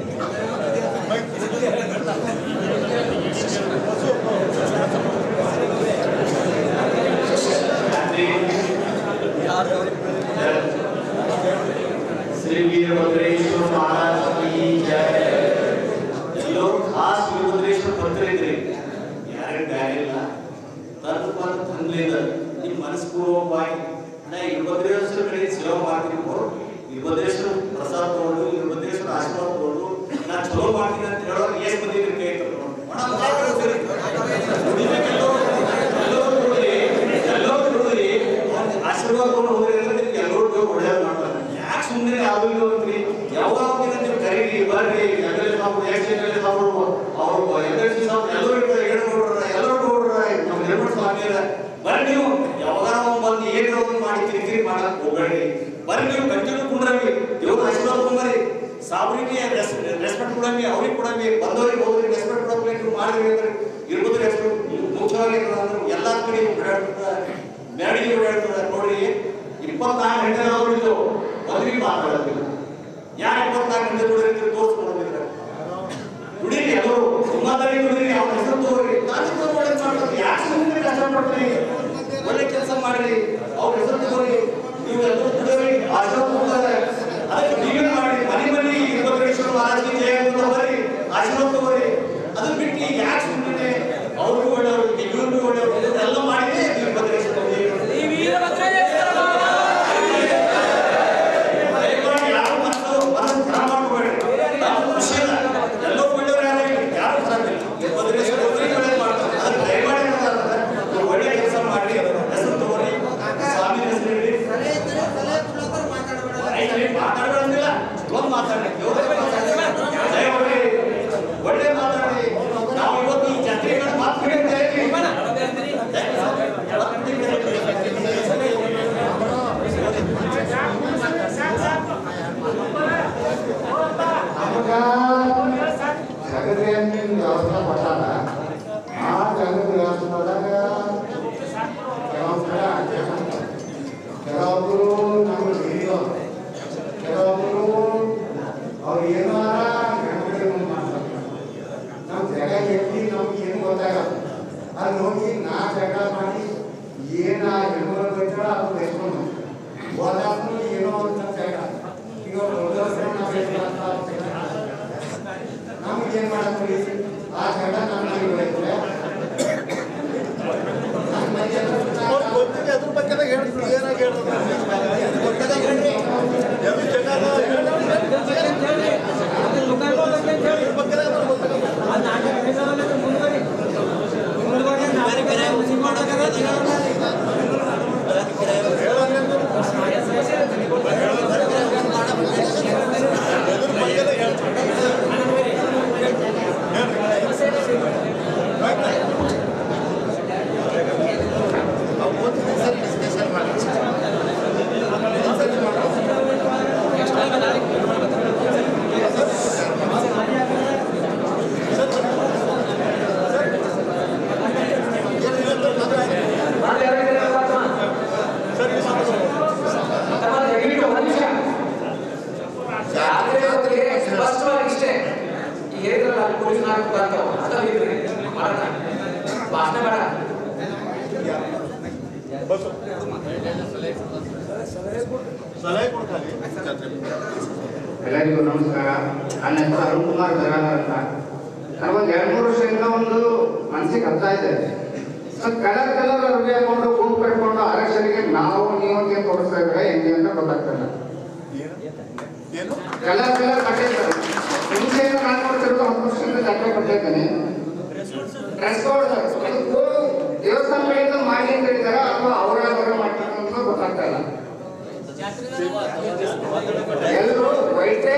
श्री वीरभद्रेश्वर महाराज की जय. ಎಲ್ಲರೂ ಖಾಸ್ ವೀರಭದ್ರೇಶ್ವರ ಬರ್ತಿದ್ರಿ, ಯಾರಿಗೆ ಬ್ಯಾರೆ ಇಲ್ಲ, ತಂದ್ರಿಂದ ನಿಮ್ಮ ಮನಸ್ಪೂರ್ವಕವಾಗಿ ನಾ ವೀರಭದ್ರೇಶ್ವರ ಕಡೆ ಸೇವೆ ಮಾಡ್ತೀನಿ, ವೀರಭದ್ರೇಶ್ವರ ಪ್ರಸಾದ ತಗೊಂಡು ವೀರಭದ್ರೇಶ್ವರ ಆಶೀರ್ವಾದ ತಗೊಂಡು ನಾ ಚಲೋ ಮಾಡ್ತೀನಿ ಅಂತ ಹೇಳೋರು ಎಷ್ಟು ಮಂದಿ ಕೈ ಎಲ್ಲರೂ ಆಶೀರ್ವಾದ ತಗೊಂಡು ಹೋದ್ರೆ ಎಲ್ಲರೂ ಒಳ್ಳೆಯದು ಮಾಡ್ತಾರೆ. ಯಾಕೆ ಸುಮ್ಮನೆ ಯಾವ್ದು ಅಂತ್ರಿ, ಯಾವಾಗ ನೀವು ಕರೀರಿ ಬರ್ರಿ, ಎಮ್ಎಲ್ಎ ಸಾಬ್ರು ಎಕ್ಸ್-ಎಮ್ಎಲ್ಎ ಸಾಬ್ರು ಅವರು ಎಮ್ಎಲ್ಸಿ ಸಾಬ್ರು ಎಲ್ಲರೂ ಇರ್ತಾರೆ, ಎಲ್ಲರೂ ನೋಡ್ರ ನಮ್ಮ ನಿರ್ಮಲ ಸ್ವಾಮಿಯರ ಬರ್ರಿ. ನೀವು ಯಾವಾಗ ಬಂದು ಏನಾರ ಒಂದು ಮಾಡಿ ಕಿರಿಕಿರಿ ಮಾಡಕ್ ಹೋಗ್ಬೇಡ್ರಿ, ಬರ್ರಿ ನೀವು ಕಂಟಿನ್ಯೂ ಕುಂಡ್ರಿ, ದೇವ್ರ ಆಶೀರ್ವಾದ ಕುಂದ್ರಿ, ಸಾಬ್ರಿಗೆ ರೆಸ್ಪೆಕ್ಟ್ ಕೊಡಂಗಿ, ಅವ್ರಿಗೆ ಕೊಡಂಗಿ, ಬಂದವ್ರಿಗೆ ಹೋದ್ರಿ ರೆಸ್ಪೆಕ್ಟ್ ಕೊಡಬೇಕು, ನೀವು ಮಾಡಿದ್ರಿ ಅಂದ್ರೆ ಇರ್ಬೋದು ರೆಸ್ಪೆಕ್ಟ್. ಮುಖ್ಯವಾಗಿ ಅಂದ್ರೆ ಎಲ್ಲಾ ಕಡೆ ಮ್ಯಾಡಿಗೆ ಓಡಾಡ್ತದೆ ನೋಡ್ರಿ. 24 ಗಂಟೆ ನಾವು ಇದ್ದೆವು, ಮೊದಲಿಗೆ ಮಾತಾಡೋದಿಲ್ಲ. ಯಾರು 24 ಗಂಟೆ ದುಡಿದ್ರೆ ತೋರಿಸ್ಕೊಡೋದಿಲ್ಲ. ದುಡೀರಿ, ಎಲ್ಲರೂ ಸುಮ್ಮನೆ ದುಡೀರಿ, ಅವ್ರ ಹೆಸರು ತಗೋರಿ, ಮಾಡ್ತಾರೆ. ಯಾಕೆ ಸುಮ್ಮನೆ ಕಷ್ಟಪಡ್ತೀರಿ, ಒಳ್ಳೆ ಕೆಲಸ ಮಾಡ್ರಿ, ಅವ್ರ ಹೆಸರು ತಗೋರಿ, ನೀವು ಎಲ್ಲರೂ ದುಡಿಯೋರಿ, ಆಶೀರ್ವಾದ ಕೊಡ್ತಾರೆ. ಅದಕ್ಕೆ ನೀವೇ ಮಾಡಿ, ಮನೆ ಮನೆ ವೀರಭದ್ರೇಶ್ವರ ಮಹಾರಾಜ್ ಜಯ ಅಂತ ಬರ್ರಿ, ಆಶೀರ್ವಾದ ತಗೋರಿ. ಅದನ್ನ ಬಿಟ್ಟು ಈಗ ಯಾಕೆ ಸುಮ್ಮನೆ ಅವ್ರಿಗೂ ಒಳ್ಳೆಯವರು ಇವ್ರಿಗೂ ಒಳ್ಳೆಯವರು ಎಲ್ಲ ಮಾಡಿದ್ರೆ ಯಾರು ಮನಸ್ಸು ಖರಾಬ್ ಮಾಡ್ಕೋಬೇಡ್ರಿ. ನಾವು ಖುಷಿ ಇಲ್ಲ, ಎಲ್ಲೋ ಒಳ್ಳೆಯವರು ಯಾರು ಖರಾಬಿಲ್ಲ. ಒಳ್ಳೆ ಮಾಡ್ತಾರೆ, ಅದನ್ನ ದಯಮಾಡಿ ಒಳ್ಳೆ ಕೆಲಸ ಮಾಡಿ ಹೆಸರು ತಗೋರಿ, ಸ್ವಾಮಿ ಹೆಸರು ಹೇಳಿ ಮಾತಾಡೋದಿಲ್ಲ. ಒಂದು ಮಾತಾಡಿ ದಯಮಾಡಿ ಒಳ್ಳೆ ಮಾತಾಡಿ. ನಾವು ಇವತ್ತು ಈ ಜಾತ್ರೆಗಳ ಮಾತುಗಳಿಂದ ಜಗತ್ತಿನ ವ್ಯವಸ್ಥೆ ಕೊಟ್ಟಾಗ ಆ ಜಗತ್ತಿನ ವ್ಯವಸ್ಥೆದಾಗ ಕೆಲವೊಬ್ಬರು ನಮ್ಗೆ ಹಿರಿಯೋ, ಕೆಲವೊಬ್ಬರು ಅವ್ರು ಏನಾರ ಹೆಣ್ಮಕ್ಳಿಗೆ ಮಾಡ್ತಾರೆ. ನಮ್ಮ ಜಗ ಎತ್ತಿ ನಮ್ಗೆ ಏನು ಗೊತ್ತಾಗಲ್ಲ. ಅಲ್ಲಿ ಹೋಗಿ ನಾ ಜಗ ಮಾಡಿ ಏನ ಹೆಣ್ಮಕ್ಳು ಬೈತಾಳ ಅದು ಬೆಸ್ಕೊಂಡು ಹೋದಾದ್ರೂ ಏನೋ ಒಂದು ಜಾಗ ಈಗ ನಮ್ಗೆ ಏನ್ ಮಾಡತ್ತೀವಿ ಆ ಜಗ ನಮ್ಗೆ ಬೈತಾರೆ. ಗೊತ್ತಿದೆ ಅದ್ರ ಬಗ್ಗೆ ಹೇಳ್ತೀವಿ. ಏನಾಗಿ ಹೇಳೋದು ಎಲ್ಲರಿಗೂ ನಮಸ್ಕಾರ. ನನ್ನ ಹೆಸರು ಅರುಣ್ ಕುಮಾರ್ ಜಗಾನರ್ ಅಂತ. ನನಗೊಂದು 2-3 ವರ್ಷದಿಂದ ಒಂದು ಮನಸ್ಸಿಗೆ ಅರ್ಥ ಇದೆ. ಕಲರ್ ಅರ್ವಿ ಹಾಕೊಂಡು ಗುಂಪು ಕಟ್ಕೊಂಡು ಆರಕ್ಷರಿಗೆ ನಾವು ನೀವು ಅಂತ ತೋರಿಸ್ತಾ ಇದ್ರೆ ಹೆಂಗೆ ಅಂತ ಗೊತ್ತಾಗ್ತಲ್ಲ. ಕಲರ್ ಕಟ್ಟಿರ್ತಾರೆ. ಹಿಂಸೆಯನ್ನು ನಾನು ನೋಡ್ತಿರೋದು 10 ವರ್ಷದಿಂದ ಜಾತ್ರೆ ಕೊಟ್ಟಿದ್ದೇನೆ. ಡ್ರೆಸ್ ಕೋಡ್ ದೇವಸ್ಥಾನ ಕಡೆಯಿಂದ ಮಾಡಿ ಅಂತ ಹೇಳಿದಾರ ಅಥವಾ ಅವರ ಮಾಡ್ತಾರೆ ಅಂತ ಗೊತ್ತಾಗ್ತಾ ಇಲ್ಲ. ಎಲ್ಲರೂ ವೈದ್ಯ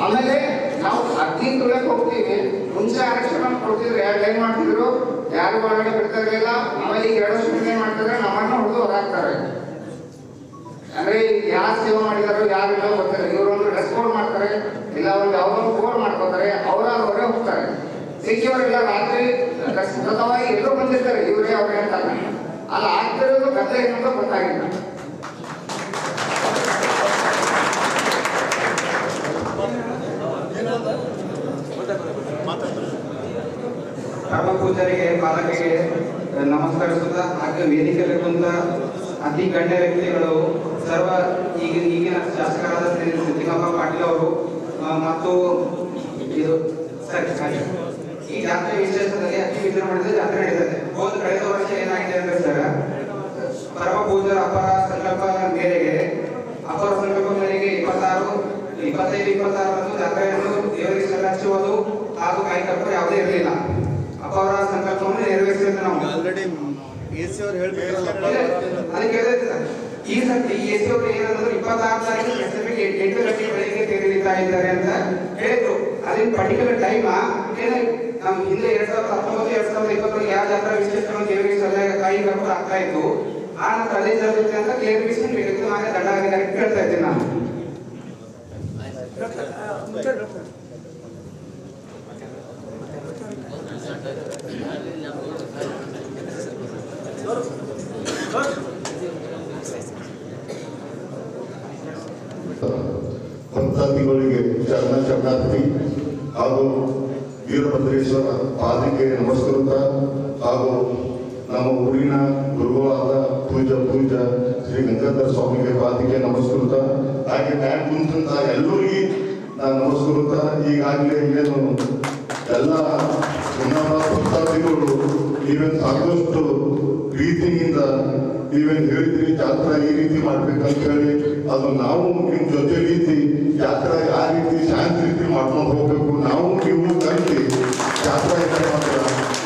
ಆಮೇಲೆ ನಾವು 15 ತುಳಕ್ಕೆ ಹೋಗ್ತೀವಿ. ಮುಂಚೆ ಆರಕ್ಷಣ ಕೊಡ್ತಿದ್ರು, 2 ಲೈನ್ ಮಾಡ್ತಿದ್ರು, ಯಾರು ಒಳಗಡೆ ಬಿಡ್ತಾ ಇರಲಿಲ್ಲ. ಆಮೇಲೆ ಈಗ 2 ವರ್ಷ ಏನ್ ಮಾಡ್ತಾರೆ, ನಮ್ಮನ್ನ ಹೊಡೆದು ಹೊರಾಕ್ತಾರೆ. ಅಂದ್ರೆ ಯಾರು ಸೇವೆ ಮಾಡಿದಾರೋ ಯಾರಿಲ್ಲ ಗೊತ್ತಿಲ್ಲ. ಇವ್ರೊಂದು ಡ್ರೆಸ್ ಕೋಡ್ ಮಾಡ್ತಾರೆ, ಇಲ್ಲ ಅವ್ರಿಗೆ ಯಾವ್ದೊಂದು ಕೋಡ್ ಮಾಡ್ಕೋತಾರೆ, ಅವರೇ ಹೋಗ್ತಾರೆ. ಸಿಕ್ಕಿಯವರೆಲ್ಲ ರಾತ್ರಿ ಸತತವಾಗಿ ಎಲ್ಲರೂ ಬಂದಿರ್ತಾರೆ, ಇವರೇ ಅವ್ರೇ ಅಂತಾರೆ. ಅಲ್ಲಿ ಆಗ್ತಿರೋದು ಕಥೆ ಏನಂತ ಗೊತ್ತಾಗಿಲ್ಲ. ಪರಮ ಪೂಜಾರಿಗೆ ಪಾಲಕರಿಗೆ ನಮಸ್ಕರಿಸುತ್ತಾ ಹಾಗೆ ವೇದಿಕೆಯಲ್ಲಿರುವಂತ ಅತಿ ಗಣ್ಯ ವ್ಯಕ್ತಿಗಳು ಸರ್ವ ಈಗಿನ ಶಾಸಕರಾದ ಶ್ರೀ ಸಿದ್ದಲಿಂಗಪ್ಪ ಪಾಟೀಲ್ ಅವರು ಮತ್ತು ಇದು ಸರಿ ಈ ಜಾತ್ರೆ ವಿಶೇಷದಲ್ಲಿ ಅತಿ ವಿಜೃಂಭಣೆಯಿಂದ ಜಾತ್ರೆ ನಡೀತದೆ. ಕಳೆದ ವರ್ಷ ಏನಾಗಿದೆ ಅಂದ್ರೆ ಸರ್, ಪರಮ ಪೂಜಾರ ಅಪರ ಸಂಕಲ್ಪ ಮೇರೆಗೆ 25-26 ಜಾತ್ರೆಯನ್ನು ದೇವರಿಗೆ ಹಚ್ಚುವುದು ಹಾಗೂ ಕಾಯ್ಕಲ್ಪ ಯಾವುದೇ ಇರಲಿಲ್ಲ. ಅಪರ ಸಂಕಲ್ಪವನ್ನು ನೆರವೇರಿಸಿದ್ರೆ ನಾವು ಆಲ್ರೆಡಿ AC ಅವರು ಹೇಳ್ಬಿಟ್ರಲ್ಲ. ಅದಕ್ಕೆ ಈ ಸರ್ತಿ AC ಅವರು ಏನಂದ್ರೆ 26 ತಾರೀಕು ಸ್ಪೆಸಿಫಿಕ್ 8 ಗಂಟೆ ಬೆಳಿಗ್ಗೆ ತೆರೆಯುತ್ತಾ ಇದ್ದಾರೆ ಅಂತ ಹೇಳಿದ್ರು. ಅದೇನು ಪರ್ಟಿಕ್ಯುಲರ್ ಟೈಮ್ ನಮ್ಮ ಹಿಂದೆ 2019-2020 ಯಾವ ಜಾತ್ರಾ ವಿಶೇಷಗಳನ್ನು ದೇವರಿಗೆ ಸರಿಯಾಗಿ ಕಾಯ್ಕಲ್ಪ ಆಗ್ತಾ ಇತ್ತು. ಆ ನಂತರ ಅದೇ ಜరుగుತ್ತೆ ಅಂತ ಕ್ಲಿಯರಿಫಿಕೇಶನ್ ಬೇಕು. ಹಾಗೆ ದಂಡ ಆಗಿದೆ ಕೇಳ್ತಾ ಇದ್ದೀನಿ ನಾನು. ಭಕ್ತಾದಿಗಳಿಗೆ ಶರಣಾರ್ಥಿ ಹಾಗೂ ವೀರಭದ್ರೇಶ್ವರ ಪಾದಕ್ಕೆ ನಮಸ್ಕೃತ ಹಾಗೂ ನಮ್ಮ ಊರಿನ ಗುರುಗಳಾದ ಪೂಜ್ಯ ಪೂಜಾ ಶ್ರೀ ಗಂಗಾಧರ ಸ್ವಾಮಿಗೆ ಪಾದಿಗೆ ನಮಸ್ಕೃತ. ಹಾಗೆ ಮ್ಯಾಟ್ ಕುಂತ ಎಲ್ಲರಿಗೆ ನಾನು ನಮಸ್ಕೃತ. ಈಗಾಗಲೇ ಏನು ಎಲ್ಲ ಭಕ್ತಾದಿಗಳು ನೀವೇನು ಸಾಕಷ್ಟು ಪ್ರೀತಿಯಿಂದ ನೀವೇನು ಹೇಳಿದ್ರಿ ಜಾತ್ರಾ ಈ ರೀತಿ ಮಾಡ್ಬೇಕಂತ ಹೇಳಿ ಅದು ನಾವು ನಿಮ್ಮ ಜೊತೆ ರೀತಿ ಜಾತ್ರಾ ಯಾವ ರೀತಿ ಶಾಂತಿ ರೀತಿ ಮಾಡ್ಕೊಂಡು ಹೋಗ್ಬೇಕು ನಾವು ನೀವು ಕಲಿತು ಜಾತ್ರಾ ಮಾತ್ರ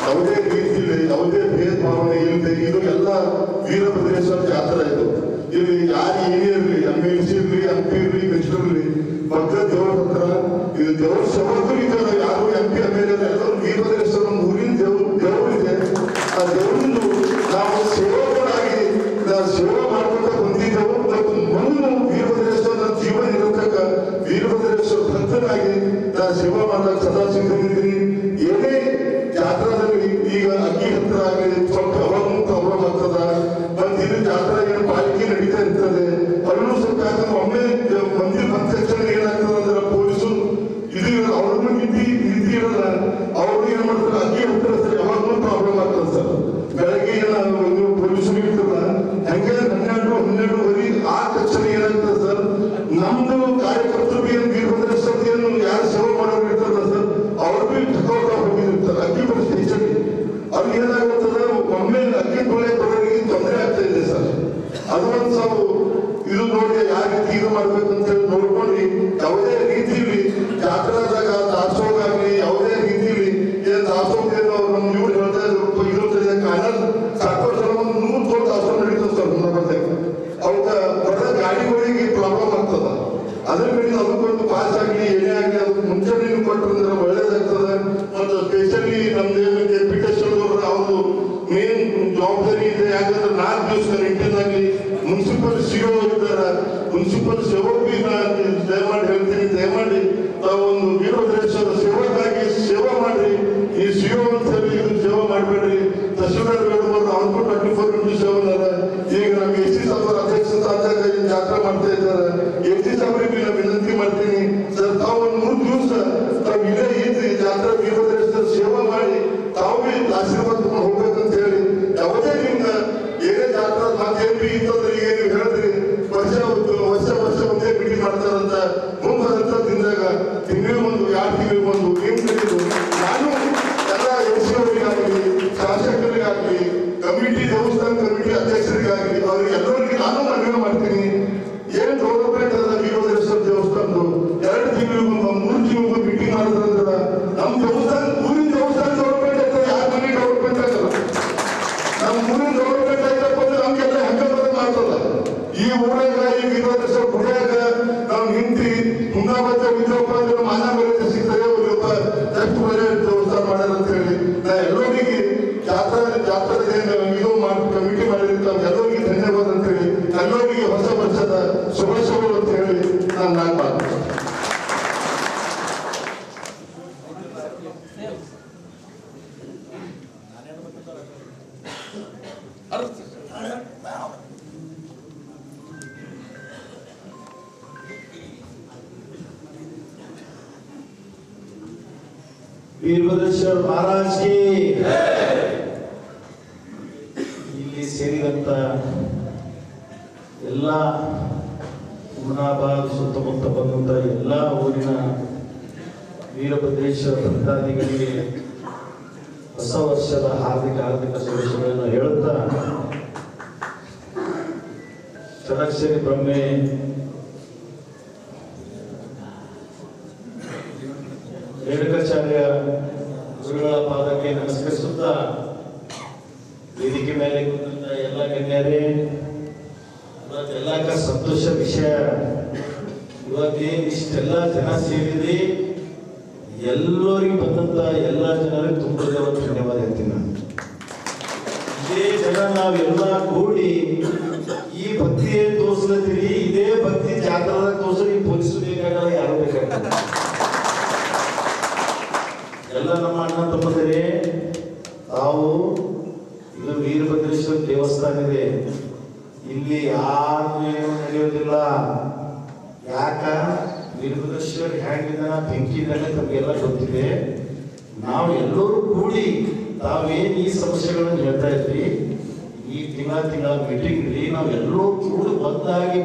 ಯಾವುದೇ ರೀತಿಯಲ್ಲಿ ಯಾವುದೇ ಭೇದ ಭಾವನೆ ಇಲ್ಲದೆ ಇದು ಎಲ್ಲ ವೀರಭದ್ರೇಶ್ವರ ಜಾತ್ರಾ ಇದು. ಇಲ್ಲಿ ಯಾರು ಏನೇ ಇರಲಿ MLC ಇರಲಿ MP ಇರಲಿ ಮಿನಿಸ್ಟರ್ ಇರಲಿ ಭಕ್ತ ದೇವರ ಹತ್ರ ಇದು ದೇವ್ರ ಸವರ್ಗೂ ಇದ್ದಾರೆ. ಯಾರು MP MLA ಎಲ್ಲರೂ ವೀರಭದ್ರೇಶ್ವರ ಊರಿನ ದೇವರು ಇದೆ. ಆ ದೇವರನ್ನು ನಾವು ಸೇವಕರಾಗಿ ಸೇವೆ ಮಾಡ್ಕೊಂತ ಬಂದಿದ್ದೆವು ಮತ್ತು ಮುಂದೆ ವೀರಭದ್ರೇಶ್ವರ ಜೀವನ ಇರತಕ್ಕ ವೀರಭದ್ರೇಶ್ವರ ಭಕ್ತನಾಗಿ ನಾನು ಸೇವೆ ಮಾಡಕ್ಕೆ ಸದಾ ಸಿದ್ಧನಿದ್ದೀನಿ. ಏನೇ ಜಾತ್ರಾದಲ್ಲಿ ಈಗ ಅಕ್ಕಿ ಹತ್ರ ಆಗಲಿ ಸ್ವಲ್ಪ ಅವಾಗ ಪ್ರಾಬ್ಲಮ್ ಆಗ್ತದ. ಮತ್ತು ಇಲ್ಲಿ ಜಾತ್ರಾ ಏನು ಪಾಲಿಕೆ ನಡೀತಾ ಇರ್ತದೆ ಅಲ್ಲೂ ಸ್ವಲ್ಪ ಯಾಕಂದ್ರೆ ಒಮ್ಮೆ ಮಂದಿರ ಬಂದ ತಕ್ಷಣ ಏನಾಗ್ತದೆ ಅಂದ್ರೆ ಪೊಲೀಸರು ಇದು ಅವ್ರನ್ನು ನಿಂತಿ ಇರಲ್ಲ. ಅವ್ರು ಏನ್ ಮಾಡ್ತಾರೆ ಅಕ್ಕಿ ಹತ್ರ ಸರ್ ಯಾವಾಗಲೂ ಪ್ರಾಬ್ಲಮ್ ಆಗ್ತದೆ ಸರ್. ಬೆಳಗ್ಗೆ ನೀವು ಪೊಲೀಸರು ಇರ್ತದ ಹಂಗೆ 12-12 ಆ ತಕ್ಷಣ ಏನಾಗ್ತದೆ ಸರ್ ನಮ್ದು ಕಾರ್ಯಕರ್ತರು ಏನು ವೀರಭದ್ರೇಶ್ವರ ಏನು ಯಾರು ಸೇವೆ ಮಾಡೋರು ಇರ್ತಾರಲ್ಲ ಸರ್ ಅವ್ರು ಭೀ ತಗೊಂಡ ಹೋಗಿರ್ತಾರೆ ಅಕ್ಕಿ ಬರೋ ಸ್ಟೇಷನ್. ಅವ್ರಿಗೆ ಏನಾಗುತ್ತದೆ ಒಮ್ಮೆ ಅಕ್ಕಿ ತೊಳೆಯಕ್ಕೆ ಬರೋರಿಗೆ ತೊಂದರೆ ಆಗ್ತಾ ಇದೆ ಸರ್. ಅದು ಒಂದು ಸಾವು ಇದು ನೋಡಿ ಯಾವ ರೀತಿ ಇದು ಮಾಡ್ಬೇಕಂತ ಹೇಳಿ ನೋಡ್ಕೊಂಡು ಯಾವುದೇ ರೀತಿಯಲ್ಲಿ ಜಾತ್ರಾದಾಗ ದಾಸೋಗಾಗ್ಲಿ ಯಾವುದೇ ರೀತಿಯಲ್ಲಿ ಏನ್ ದಾಸೋಗೇನು ನಮ್ಮ ಇವ್ರು ಹೇಳ್ತಾ ಇದ್ರು ಇರುತ್ತೆ ಕಾನಲ್ ಸಾಕಷ್ಟು ಜನ ಒಂದು 100 ತೋಟ ದಾಸೋಹ ನಡೀತದೆ ಸರ್. ಅವಕ್ಕ ಬಡ ಗಾಡಿಗಳಿಗೆ ಪ್ರಾಬ್ಲಮ್ ಆಗ್ತದ. ಅದ್ರ ಮೇಲೆ ಅದಕ್ಕೊಂದು ಪಾಸ್ ಆಗಲಿ ಏನೇ ಆಗಲಿ ಅದಕ್ಕೆ ಮುಂಚೆನೇ ಕೊಟ್ಟರೆ ಒಳ್ಳೇದಾಗ್ತದೆ. ಮತ್ತು ಸ್ಪೆಷಲಿ ನಮ್ದೇನು ಡೆಪ್ಯುಟೇಷನ್ ಅವರು ಮೇನ್ ಜವಾಬ್ದಾರಿ ಇದೆ. ಯಾಕಂದ್ರೆ 4 ದಿವಸ ನಿಟ್ಟಿನಾಗಲಿ ಮುನ್ಸಿಪಲ್ CO ಇದ್ದಾರೆ. ಮುನ್ಸಿಪಲ್ ಸೇವಕಿ ದಯಮಾಡಿ ಹೇಳ್ತೀನಿ, ದಯಮಾಡಿ ತಾವೊಂದು ವೀರಭದ್ರೇಶ್ವರ ಸೇವಕ್ಕಾಗಿ ಸೇವೆ ಮಾಡ್ರಿ. ಈ CO ಅಂತ ಹೇಳಿ ಇದು ಸೇವೆ ಮಾಡಬೇಡ್ರಿ. ತಹಶೀಲ್ದಾರ್ ಬೇಡಬಾರ್ದು ಅವ್ರಿಗೂ 24x7 ಈಗ ನಮ್ಗೆ SC ಸಾಹೇಬರ ಅಧ್ಯಕ್ಷತೆ ಜಾತ್ರೆ ಮಾಡ್ತಾ ಇದ್ದಾರೆ. SC ಸಾಹೇಬರಿಗೆ ನಾನು ವಿನಂತಿ ಮಾಡ್ತೀನಿ ಸರ್ ತಾವು ಒಂದು 3 ದಿವಸ ತಾವು ಇಲ್ಲೇ ಇದ್ದು ಜಾತ್ರೆ ವೀರಭದ್ರೇಶ್ವರ ಸೇವೆ ಮಾಡಿ ತಾವು ಭೀ ಆಶೀರ್ವಾದ ತಗೊಂಡು ಹೋಗ್ಬೇಕಂತ ಹೇಳಿ ಯಾವುದೇ ನಿಮ್ಗೆ ಏನೇ ಜಾತ್ರಾ ಮಾತೇನು ಭೀ ಇತ್ತಂದ್ರೆ ಈಗ ನೀವು ಹೇಳಿದ್ರಿ ವರ್ಷ ಒಂದೇ ಮೀಟಿಂಗ್ ಮಾಡ್ತಾರಂತ ಮುಂಬರಂತ ದಿನದಾಗ ತಿಂಗಳಿಗೊಂದು 2 ತಿಂಗಳಿಗೊಂದು ಏನ್ ಕರೀದು ನಾನು ಎಲ್ಲ SC ಅವರಿಗಾಗಲಿ ಶಾಸಕರಿಗಾಗಲಿ ಕಮಿಟಿ ದೇವಸ್ಥಾನ ಕಮಿಟಿ ಅಧ್ಯಕ್ಷರಿಗಾಗಲಿ ಅವರಿಗೆಲ್ಲರಿಗೆ ನಾನು ಮನವಿ ಮಾಡ್ತೀನಿ. ಏನ್ ಡೆವಲಪ್ಮೆಂಟ್ ಅದ ವೀರಭದ್ರೇಶ್ವರ ದೇವಸ್ಥಾನದ್ದು 2 ತಿಂಗಳಿಗೊಂದು 3 ತಿಂಗಳಿಗೊಂದು ಮೀಟಿಂಗ್ ಮಾಡಿದ್ರಂದ್ರ ನಮ್ಮ ದೇವಸ್ಥಾನ ಊರಿನ ದೇವಸ್ಥಾನ ಡೆವಲಪ್ಮೆಂಟ್ ಆಗ್ತದೆ. ಯಾರ ಮನೆ ಡೆವಲಪ್ಮೆಂಟ್ ಆಗಲ್ಲ. ನಮ್ಮ ಊರಿನ ಡೆವಲಪ್ಮೆಂಟ್ ಆಗಪ್ಪ ಅಂದ್ರೆ ನಮ್ಗೆಲ್ಲ ಹೆಂಗ ಮಾಡ್ತದ. ಈ ಊರಾಗ ಈ ವೀರಭದ್ರೇಶ್ವರ ಗುಡಿಯಾಗ ನಾವು ನಿಂತಿ ಹುಂಗಾಬತ್ತ ವಿದ್ಯಪ್ಪ ಅಂದ್ರೆ ಮಾನ ಮರ್ಯಾದೆ ಸಿಗ್ತದೆ. ಎಷ್ಟು ಒಳ್ಳೆ ದೇವಸ್ಥಾನ ಮಾಡ್ಯಾರ ಅಂತ ಹೇಳಿ ನಾ ಎಲ್ಲರಿಗೆ ಜಾತ್ರಾ ಇದು ಕಮಿಟಿ ಮಾಡಿರ್ತಾವ ಎಲ್ಲರಿಗೆ ಧನ್ಯವಾದ ಅಂತ ಹೇಳಿ ಎಲ್ಲರಿಗೆ ಹೊಸ ವರ್ಷದ ಶುಭಾಶಯಗಳು ಅಂತ ಹೇಳಿ ನಾನು ಮಾತು. ವೀರಭದ್ರೇಶ್ವರ ಮಹಾರಾಜ್ ಕಿ ಇಲ್ಲಿ ಸೇರಿದಂತ ಎಲ್ಲ ಹುಮನಾಬಾದ್ ಸುತ್ತಮುತ್ತ ಬಂದಂತ ಎಲ್ಲ ಊರಿನ ವೀರಭದ್ರೇಶ್ವರ ಭಕ್ತಾದಿಗಳಿಗೆ ಹೊಸ ವರ್ಷದ ಹಾರ್ದಿಕ ಶುಭಾಶಯಗಳನ್ನು ಹೇಳುತ್ತಾ ಷಡಕ್ಷರಿ ಬ್ರಹ್ಮೆ ರೇಣುಕಾಚಾರ್ಯ ಗುರುಗಳ ಪಾದಕ್ಕೆ ನಮಸ್ಕರಿಸುತ್ತಾ ವೇದಿಕೆ ಮೇಲೆ ಕುಂತ ಎಲ್ಲ ಗಣ್ಯರೇ ಇವತ್ತೆಲ್ಲ ಸಂತೋಷ ವಿಷಯ. ಇವತ್ತೇನು ಇಷ್ಟೆಲ್ಲ ಜನ ಸೇರಿದೆ ಎಲ್ಲರಿಗೆ ಬಂದಂತ ಎಲ್ಲ ಜನರಿಗೆ ತುಂಬ ಧನ್ಯವಾದ ಹೇಳ್ತೀನಿ ನಾನು. ಇದೇ ಜನ ನಾವೆಲ್ಲ ಕೂಡಿ ಈ ಭಕ್ತಿಯೇ ತೋರಿಸ್ಲತ್ತೀರಿ. ಇದೇ ಭಕ್ತಿ ಜಾತ್ರದ ತೋರಿಸಿ ಪೊಲೀಸರು ಬೇಕಾಗಲ್ಲ, ಯಾರು ಬೇಕಾಗಲ್ಲ. ಎಲ್ಲ ನಮ್ಮ ಅಣ್ಣ ತಮ್ಮಂದರೆ ತಾವು ಇದು ವೀರಭದ್ರೇಶ್ವರ ದೇವಸ್ಥಾನ ಇದೆ. ಇಲ್ಲಿ ಯಾರು ಏನು ನಡೆಯೋದಿಲ್ಲ. ಯಾಕ ವೀರಭದ್ರೇಶ್ವರ ಹ್ಯಾಂಗಿದ ಬೆಂಕಿದಾಗ ತಮಗೆಲ್ಲ ಗೊತ್ತಿದೆ. ನಾವು ಎಲ್ಲರೂ ಕೂಡಿ ತಾವೇನು ಈ ಸಮಸ್ಯೆಗಳನ್ನು ಹೇಳ್ತಾ ಇದ್ವಿ ಈ ತಿಂಗಳ ಮೀಟಿಂಗ್ ನಾವು ಎಲ್ಲರೂ ಕೂಡ ಒಂದಾಗಿ